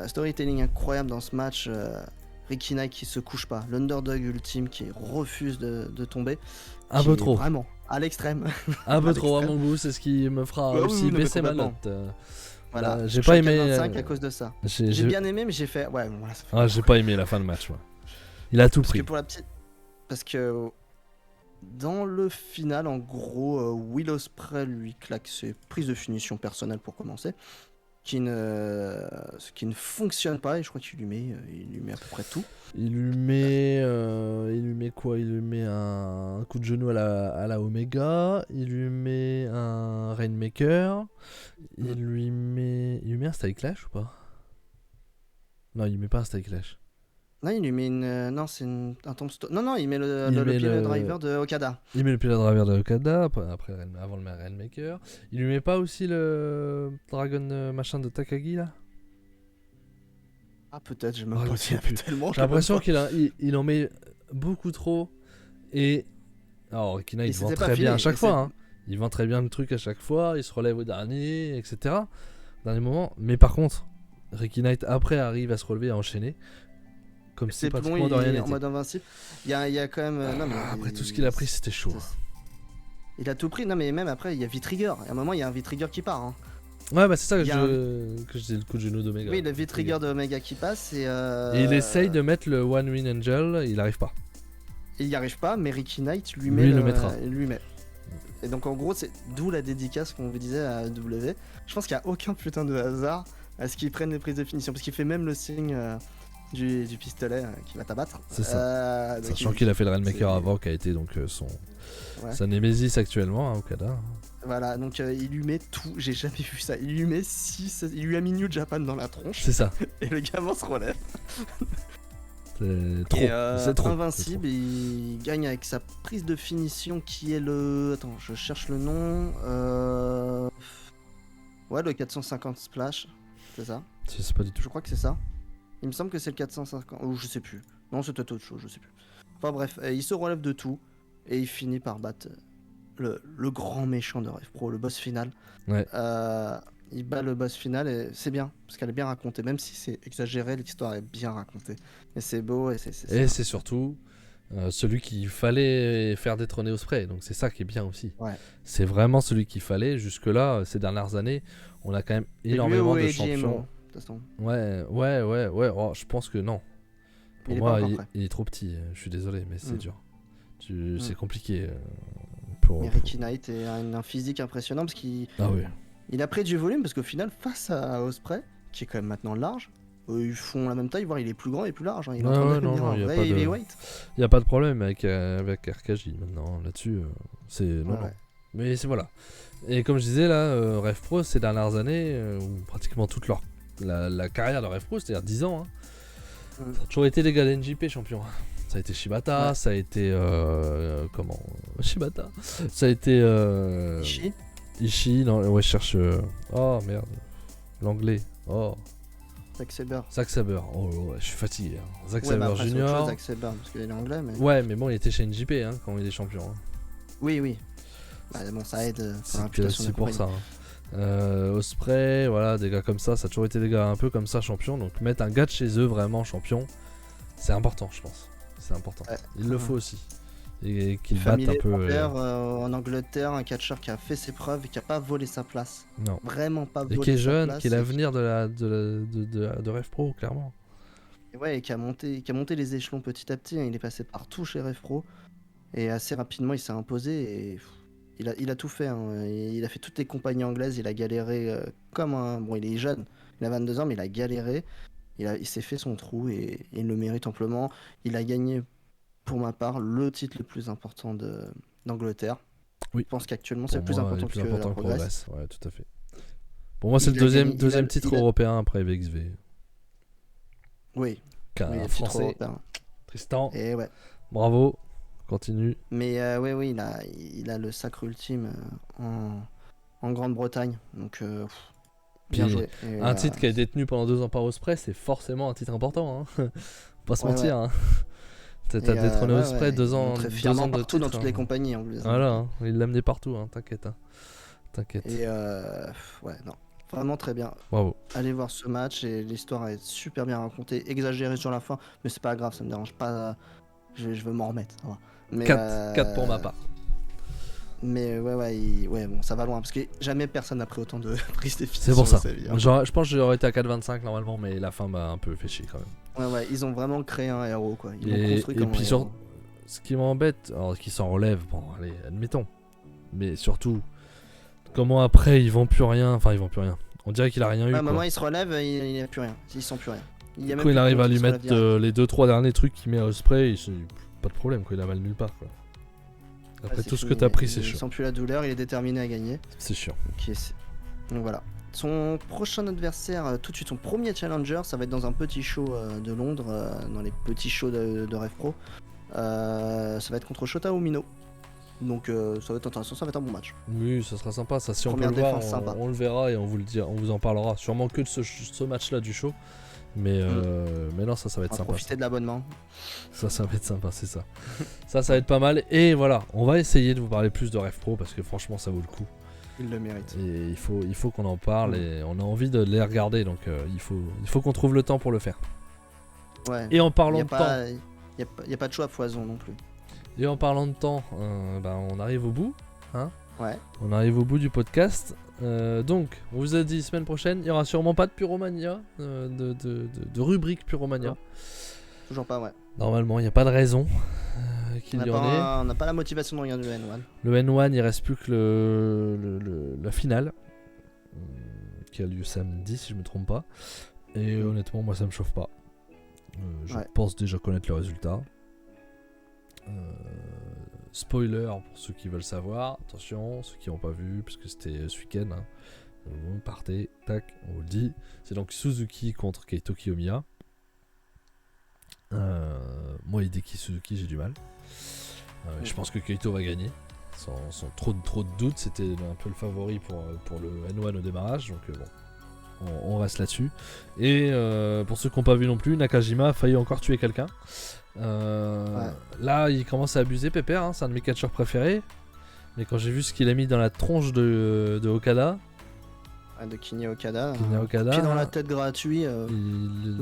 Storytelling incroyable dans ce match. Ricky Knight qui se couche pas, l'underdog ultime qui refuse de tomber. Un peu trop. Vraiment, à l'extrême. Un peu trop, à mon goût, c'est ce qui me fera aussi baisser ma note. Voilà, j'ai pas aimé 25 à cause de ça. J'ai bien aimé, mais j'ai fait. Ouais, voilà, ça fait j'ai pas aimé la fin de match. Ouais. Il a tout pris. Parce que dans le final, en gros, Will Ospreay lui claque ses prises de finition personnelles pour commencer, ce qui ne fonctionne pas, et je crois qu'il lui met à peu près tout. Il lui met quoi? Il lui met un coup de genou à la Omega, il lui met un Rainmaker, il lui met un Style Clash ou pas? Non, il met pas un Style Clash. Non, il lui met non, c'est un tombstone. Non, il met le Pillar Driver de Okada. Il met le Pillar Driver de Okada, avant le Rainmaker. Il lui met pas aussi le Dragon machin de Takagi là? Ah, peut-être, j'ai même pas dit tellement. J'ai l'impression qu'il en met beaucoup trop. Et. Alors, Ricky Knight vend très bien à chaque fois. Hein. Il vend très bien le truc à chaque fois. Il se relève au dernier, etc. Dernier moment. Mais par contre, Ricky Knight après arrive à se relever, à enchaîner. Comme si pratiquement de rien n'était. En mode invincible. Il y a quand même. Non, mais après tout ce qu'il a pris, c'était chaud. Il a tout pris. Non, mais même après, il y a V-Trigger. À un moment, il y a un V-Trigger qui part. Hein. Ouais, bah c'est ça que je disais, le coup de genou d'Omega. Oui, le V-Trigger d'Omega qui passe. Et il essaye de mettre le One Wing Angel, il arrive pas. Il y arrive pas, mais Ricky Knight lui le mettra. Lui met. Et donc en gros, c'est d'où la dédicace qu'on vous disait à W. Je pense qu'il n'y a aucun putain de hasard à ce qu'ils prennent les prises de finition, parce qu'il fait même le signe du pistolet qui va t'abattre. C'est ça. Donc Sachant qu'il a fait le Rainmaker c'est- avant, qui a été donc Ouais. sa némésis actuellement, hein, Okada. Voilà, donc il lui met tout, j'ai jamais vu ça. Il lui met 6, il lui a mis New Japan dans la tronche, C'est ça. et le gamin se relève. C'est trop. Et C'est trop. invincible, il gagne avec sa prise de finition qui est le. Attends, je cherche le nom. Ouais, le 450 splash, c'est ça. Je sais pas du tout. Je crois que c'est ça. Il me semble que c'est le 450, ou je sais plus. Non, c'est peut-être autre chose, je sais plus. Enfin bref, il se relève de tout et il finit par battre le grand méchant de Rev Pro, le boss final. Ouais. Il bat le boss final et c'est bien, parce qu'elle est bien racontée, même si c'est exagéré, l'histoire est bien racontée. Et c'est beau et Et c'est surtout celui qu'il fallait faire détrôner Ospreay, donc c'est ça qui est bien aussi. Ouais. C'est vraiment celui qu'il fallait. Jusque-là, ces dernières années, on a quand même énormément de champions. De toute façon. Ouais. Oh, je pense que non. Pour Il est moi, pas encore prêt. il est trop petit. Je suis désolé, mais c'est Mm. dur. C'est compliqué. Pour... Mais Ricky Knight a un physique impressionnant parce qu'il Ah oui. il a pris du volume, parce qu'au final, face à Ospreay, qui est quand même maintenant large, ils font la même taille, voire il est plus grand et plus large. Hein. Il est en Ouais, train de ouais, devenir non, un y a vrai pas de- heavyweight. Il n'y a pas de problème avec RKJ maintenant là-dessus. C'est non, Ouais. non. Mais c'est voilà. Et comme je disais là, Rev Pro ces dernières années, ou pratiquement toute la carrière de Rev Pro, c'est-à-dire 10 ans, hein, Mm. ça a toujours été les gars d'NJP champions. Ça a été Shibata, Ouais. ça a été Shibata, ça a été Ishii. Ishii. Non, ouais, je cherche. Oh merde, l'anglais. Oh, Zack Sabre. Zack Sabre. Oh ouais, je suis fatigué. Hein. Zack Ouais, mais Sabre après, c'est autre Junior. chose, Zack Sabre, parce qu'il est anglais, mais... Ouais, mais bon, il était chez NJP hein, quand il est champion. Hein. Oui. Bah, bon, ça aide pour C'est l'implication de la pour compagnie. ça. Hein. Ospreay, voilà, des gars comme ça a toujours été des gars un peu comme ça champions. Donc mettre un gars de chez eux vraiment champion, c'est important, je pense. C'est important. Ouais. Il le faut aussi. Et qu'il batte Famille un peu. légendaire, en Angleterre, un catcheur qui a fait ses preuves et qui a pas volé sa place. Non. Vraiment pas volé Et sa place. qui est jeune, qui est et l'avenir de Rev Pro, clairement. Ouais, et qui a monté les échelons petit à petit. Hein. Il est passé partout chez Rev Pro. Et assez rapidement, il s'est imposé. Et il a tout fait. Hein. Il a fait toutes les compagnies anglaises. Il a galéré comme un. Bon, il est jeune. Il a 22 ans, mais il a galéré. Il s'est fait son trou et il le mérite amplement. Il a gagné, pour ma part, le titre le plus important d'Angleterre. Oui. Je pense qu'actuellement, c'est le Pour plus moi, important il est que plus important la que Progress. Ouais, tout à fait. Pour moi, c'est Il le a deuxième, gagné- il deuxième a- titre il a- européen après VXV. Oui, Qu'un oui, le titre français. européen. Tristan, Et ouais. bravo. Continue. Mais oui, il a le sacre ultime en Grande-Bretagne. Donc, bien Puis, joué. Et, Un titre qui est détenu pendant 2 ans par Ospreay, c'est forcément un titre important. Hein. Pas se Ouais, mentir. Hein. T'as et, détrôné ouais, Ospreay ouais, 2 il ans, montrait 2 fièrement ans de partout dans titre, toutes les hein. compagnies en plus. hein. Voilà, hein. Il l'a amené partout, hein. T'inquiète. Hein. T'inquiète. Et ouais, non. Vraiment très bien. Bravo. Allez voir ce match et l'histoire est super bien racontée, exagérée sur la fin, mais c'est pas grave, ça me dérange pas. Je veux m'en remettre. Ça va. Mais, 4 pour ma part. Mais ouais, bon, ça va loin parce que jamais personne n'a pris autant de prises de C'est pour ça. dans sa vie, hein. Je pense que j'aurais été à 4,25 normalement, mais la fin m'a un peu fait chier quand même. Ouais, ils ont vraiment créé un héros quoi. Ils Et- l'ont construit et comme puis un sur- héros. Ce qui m'embête, alors qu'ils s'en relèvent, bon, allez, admettons. Mais surtout, comment après ils vont plus rien. Enfin, ils vont plus rien. On dirait qu'il a rien eu. À un Quoi. moment, il se relève, il n'y a plus rien. Il sent plus rien. Il y a même Quand il plus de arrive à compte, lui il se relève mettre direct. les 2-3 derniers trucs qu'il met à Ospreay, pas de problème, quoi. Il a mal nulle part. Quoi. Après Ouais, c'est tout ce que fini. t'as pris, c'est Il chiant. sent plus la douleur, il est déterminé à gagner. C'est chiant. Donc voilà. Son prochain adversaire, tout de suite son premier challenger, ça va être dans un petit show de Londres, dans les petits shows de Rev Pro. Ça va être contre Shota Umino. Donc ça va être intéressant, ça va être un bon match. Oui, ça sera sympa. Ça, si on peut Première le voir, défense sympa. on le verra et on vous en parlera. Sûrement que de ce match-là du show. Mais non, ça va être On va sympa. profiter de l'abonnement. Ça va être sympa, c'est ça. ça va être pas mal. Et voilà, on va essayer de vous parler plus de Rev Pro parce que franchement, ça vaut le coup. Il le mérite. Et il faut qu'on en parle et on a envie de les regarder. Donc il faut qu'on trouve le temps pour le faire. Ouais. Et en Il parlant n'y a, de temps, pas- y a pas de choix à foison non plus. on arrive au bout. Ouais. On arrive au bout du podcast. Donc, on vous a dit semaine prochaine, il n'y aura sûrement pas de Pyromania, de rubrique Pyromania. Non. Toujours pas, ouais. Normalement, il n'y a pas de raison qu'il y en ait. On n'a pas la motivation de regarder le N1. Le N1, il reste plus que la finale, qui a lieu samedi si je me trompe pas. Et honnêtement, moi ça me chauffe pas. Je pense déjà connaître le résultat. Spoiler pour ceux qui veulent savoir, attention, ceux qui n'ont pas vu, parce que c'était ce week-end. Hein. Vous partez, tac, on vous le dit. C'est donc Suzuki contre Keito Kiyomiya. Moi, Hideki Suzuki, j'ai du mal. Je pense que Keito va gagner. Sans trop de doutes, c'était un peu le favori pour le N1 au démarrage. Donc bon, on reste là-dessus. Et pour ceux qui n'ont pas vu non plus, Nakajima a failli encore tuer quelqu'un. Là, il commence à abuser, Pépère. Hein, c'est un de mes catcheurs préférés. Mais quand j'ai vu ce qu'il a mis dans la tronche de Okada. De Kinya Okada. Pied dans la tête gratuit. Où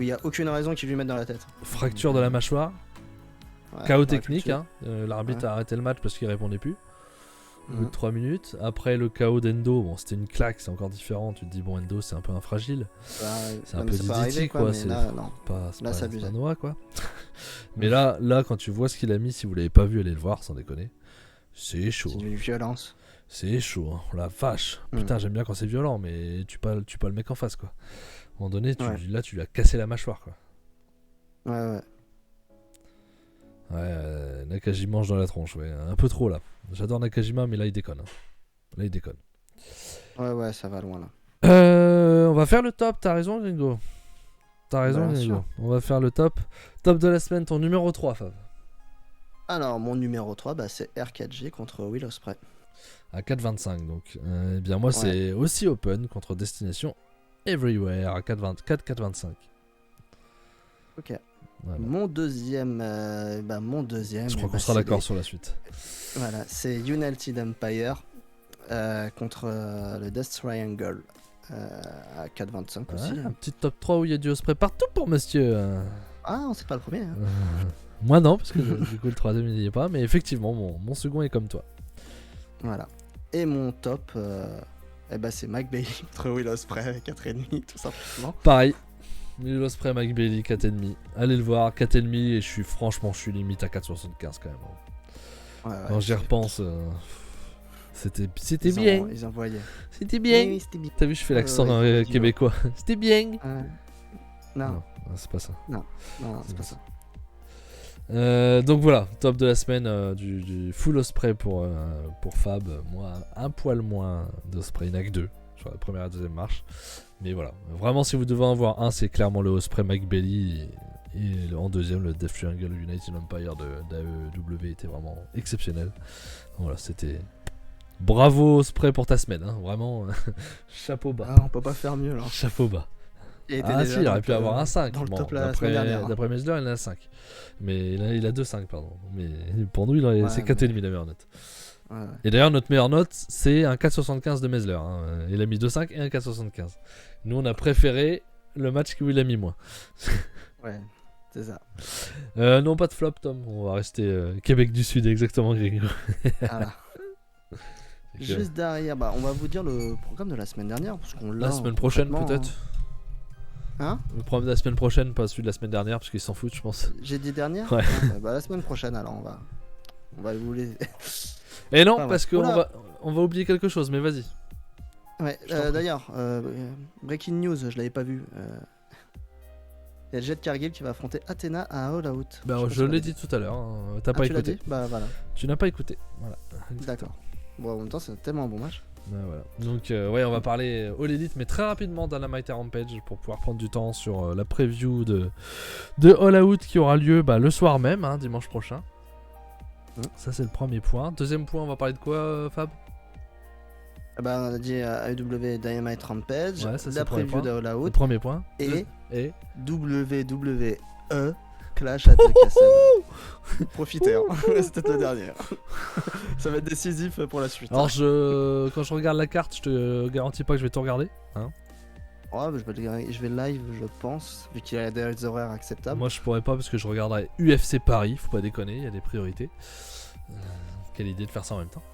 il n'y a aucune raison qu'il lui mette dans la tête. Fracture de la mâchoire. KO technique. Hein. L'arbitre a arrêté le match parce qu'il répondait plus. Au bout de 3 minutes. Après le KO d'Endo, bon, c'était une claque, c'est encore différent. Tu te dis, bon, Endo, c'est un peu un fragile. C'est un peu DDT, quoi. C'est pas noix, quoi. Mais là, quand tu vois ce qu'il a mis, si vous l'avez pas vu, allez le voir, sans déconner. C'est chaud. C'est une violence. C'est chaud, hein. La vache. Putain, j'aime bien quand c'est violent, mais tu pas le mec en face, quoi. À un moment donné, là, tu lui as cassé la mâchoire, quoi. Ouais. Nakajima mange dans la tronche, ouais. Un peu trop, là. J'adore Nakajima, mais là, il déconne. Hein. Ouais, ça va loin, là. On va faire le top, t'as raison, Gringo. On va faire le top. Top de la semaine, ton numéro 3, Fab. Alors, mon numéro 3, c'est R4G contre Will Ospreay. À 4,25, donc. Eh bien, moi, c'est aussi Open contre Destination Everywhere à 4,25. Ok. Voilà. Mon deuxième. Je crois qu'on sera d'accord sur la suite. Voilà, c'est United Empire contre le Death Triangle à 4,25 aussi. Un petit top 3 où il y a du Ospreay partout pour monsieur. Ah, c'est pas le premier. Hein. Moi non, parce que du coup le troisième il n'y est pas, mais effectivement mon second est comme toi. Voilà. Et mon top, c'est Mike Bailey contre Will Ospreay 4,5 tout simplement. Pareil. Will Ospreay, Mike Bailey, 4,5. Allez le voir, 4,5 et je suis limite à 4,75 quand même. Quand j'y repense, c'était bien. Ils envoyaient. C'était bien. Oui, c'était bien. T'as vu, je fais l'accent québécois. C'était bien. Non, c'est pas ça. Non, c'est pas ça. Donc voilà, top de la semaine du full Ospreay pour Fab. Moi, un poil moins d'Ospreay, il n'y en a que 2 sur la première et la deuxième marche. Mais voilà, vraiment, si vous devez en voir un, c'est clairement le Ospreay Mike Bailey. Et en deuxième, le Death Triangle United Empire d'AEW était vraiment exceptionnel. Voilà, c'était. Bravo Ospreay pour ta semaine, hein, vraiment. Chapeau bas. On peut pas faire mieux là. Chapeau bas. Si, il aurait pu avoir un 5. Dans le top d'après Mesler, il en a 5. Mais là, il a 2,5, pardon. Mais pour nous, c'est 4,5 la meilleure note. Ouais. Et d'ailleurs, notre meilleure note, c'est un 4,75 de Mesler. Hein. Il a mis 2,5 et un 4,75. Nous, on a préféré le match où il a mis moins. Ouais, c'est ça. Non, pas de flop, Tom. On va rester Québec du Sud, exactement, Grégory. Voilà. Juste derrière, on va vous dire le programme de la semaine dernière. Parce qu'on la semaine prochaine, peut-être. Hein, le programme de la semaine prochaine, pas celui de la semaine dernière, parce qu'ils s'en foutent, je pense. J'ai dit dernière. Ouais. La semaine prochaine, alors on va vous les. Et non, parce qu'on va oublier quelque chose, mais vas-y. Ouais, d'ailleurs, breaking news, je l'avais pas vu. Il y a Jet Cargill qui va affronter Athena à All Out. Je l'ai dit tout à l'heure, hein. T'as pas écouté. Voilà. Tu n'as pas écouté. Voilà. D'accord. Bon, en même temps, c'est tellement un bon match. Voilà. Donc, on va parler All Elite, mais très rapidement d'Dynamite Rampage pour pouvoir prendre du temps sur la preview de All Out qui aura lieu le soir même, hein, dimanche prochain. Ça, c'est le premier point. Deuxième point, on va parler de quoi, Fab? On a dit AEW Dynamite Rampage, la preview de All Out. Le premier point. Et WWE Clash at the Castle. Profitez, hein. C'était le dernier. Ça va être décisif pour la suite. Alors, quand je regarde la carte, je te garantis pas que je vais tout regarder. Hein. Je vais live, je pense, vu qu'il y a des horaires acceptables. Moi, je pourrais pas parce que je regarderai UFC Paris, faut pas déconner, il y a des priorités. Quelle idée de faire ça en même temps.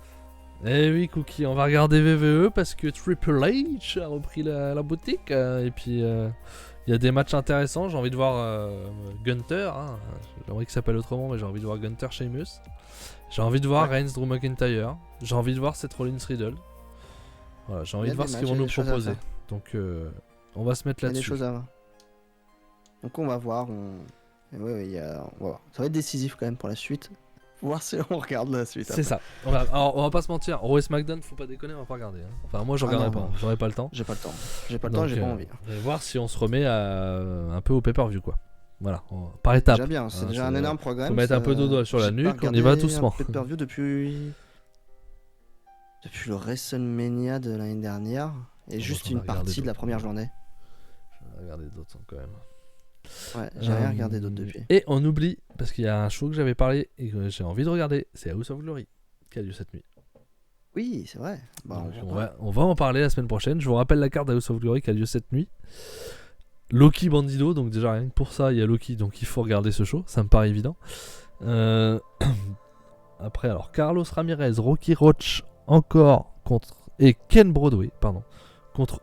Eh oui, Cookie, on va regarder VVE parce que Triple H a repris la boutique. Et puis Il y a des matchs intéressants. J'ai envie de voir Gunther. Hein. J'aimerais qu'il s'appelle autrement, mais j'ai envie de voir Gunther Sheamus. J'ai envie de voir Reigns Drew McIntyre. J'ai envie de voir Seth Rollins Riddle. Voilà, j'ai envie de voir ce qu'ils vont nous proposer. Donc on va se mettre là-dessus. Il y a des choses à voir. Donc on va voir. On va voir. Ça va être décisif quand même pour la suite. Faut voir si on regarde la suite. C'est ça. Alors on va pas se mentir. Raw et SmackDown, faut pas déconner, on va pas regarder. Hein. Enfin moi je regarderai pas. J'aurai pas le temps. J'ai pas le temps. J'ai pas le temps. J'ai pas envie. On va voir si on se remet un peu au pay-per-view quoi. Voilà, par étapes. Déjà bien. C'est déjà un énorme programme. Faut mettre un peu de doigt sur la nuque. On y va doucement. Pay-per-view depuis le WrestleMania de l'année dernière et juste une partie de la première journée. Je vais regarder d'autres quand même. Ouais, j'ai rien regardé d'autre depuis. Et on oublie, parce qu'il y a un show que j'avais parlé et que j'ai envie de regarder, c'est House of Glory qui a lieu cette nuit. Oui, c'est vrai. Bah, on va en parler la semaine prochaine. Je vous rappelle la carte de House of Glory qui a lieu cette nuit. Loki Bandido, donc déjà rien que pour ça, il y a Loki, donc il faut regarder ce show, ça me paraît évident. Après, alors Carlos Ramirez, Rocky Roach encore et Ken Broadway, contre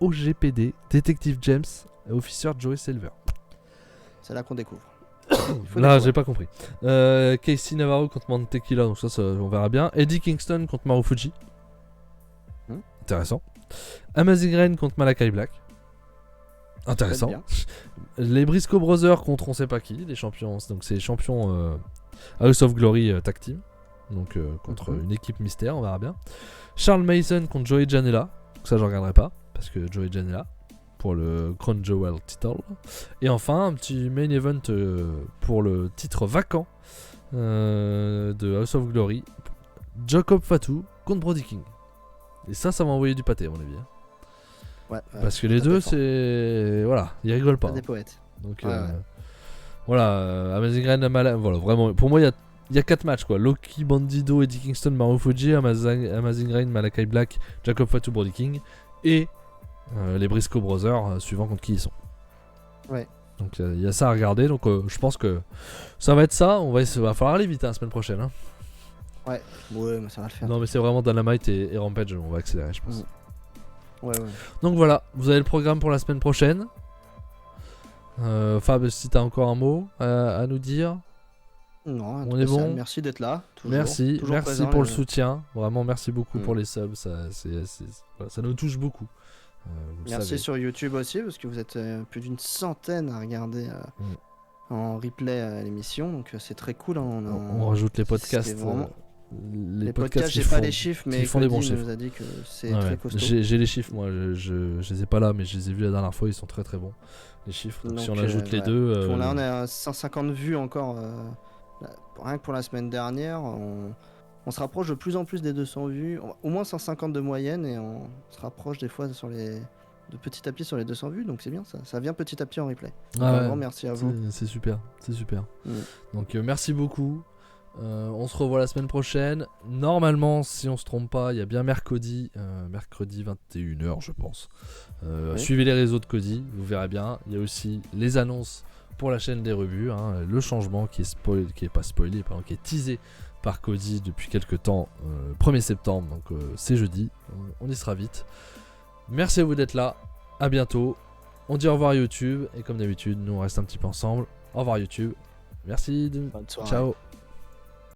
HOGPD, Detective James et Officer Joey Silver. C'est là qu'on découvre. Là, j'ai pas compris. Casey Navarro contre Mantequilla, donc ça on verra bien. Eddie Kingston contre Marufuji. Intéressant. Amazing Rain contre Malakai Black. Intéressant. Les Briscoe Brothers contre on sait pas qui, les champions. Donc c'est les champions House of Glory Tag Team. Donc contre une équipe mystère, on verra bien. Charles Mason contre Joey Janela. Donc ça je regarderai pas parce que Joey Janela pour le Crown Jewel title. Et enfin un petit main event pour le titre vacant de House of Glory. Jacob Fatu contre Brody King. Et ça va envoyer du pâté à mon avis. Ouais, parce que les deux c'est voilà, ils rigolent pas. Des poètes. Donc voilà, Amazing Rain, voilà vraiment pour moi il y a 4 matchs quoi. Loki, Bandido, Eddie Kingston, Marufuji, Amazing Rain, Malakai Black, Jacob Fatu, Brody King et les Briscoe Brothers suivant contre qui ils sont. Ouais. Donc il y a ça à regarder. Donc je pense que ça va être ça. Va falloir aller vite la semaine prochaine. Hein. Ouais, mais ça va le faire. Non mais c'est vraiment Dynamite et Rampage. On va accélérer je pense. Ouais. Donc voilà, vous avez le programme pour la semaine prochaine. Fab, si t'as encore un mot à nous dire. Non, on est bon. Merci d'être là. Merci présent, pour le soutien. Vraiment, merci beaucoup pour les subs. Ça nous touche beaucoup. Merci sur YouTube aussi, parce que vous êtes plus d'une centaine à regarder en replay l'émission. Donc c'est très cool. On rajoute les podcasts. Les podcasts, j'ai pas les chiffres, mais ils font des bons chiffres. nous a dit que c'est très costaud. J'ai les chiffres, moi, je les ai pas là, mais je les ai vus la dernière fois, ils sont très très bons, les chiffres. Donc si on ajoute les deux... Là, on a 150 vues encore, rien que pour la semaine dernière. On se rapproche de plus en plus des 200 vues, au moins 150 de moyenne, et on se rapproche des fois de petit à petit sur les 200 vues, donc c'est bien, ça vient petit à petit en replay. Vraiment, merci à vous. C'est super. Donc merci beaucoup. On se revoit la semaine prochaine. Normalement, si on se trompe pas, il y a bien mercredi 21h, je pense. Suivez les réseaux de Cody, vous verrez bien. Il y a aussi les annonces pour la chaîne des revues, le changement qui est teasé par Cody depuis quelques temps, 1er septembre, donc c'est jeudi. On y sera vite. Merci à vous d'être là. À bientôt. On dit au revoir à YouTube et comme d'habitude, nous on reste un petit peu ensemble. Au revoir YouTube. Merci. Bonne soirée. Ciao.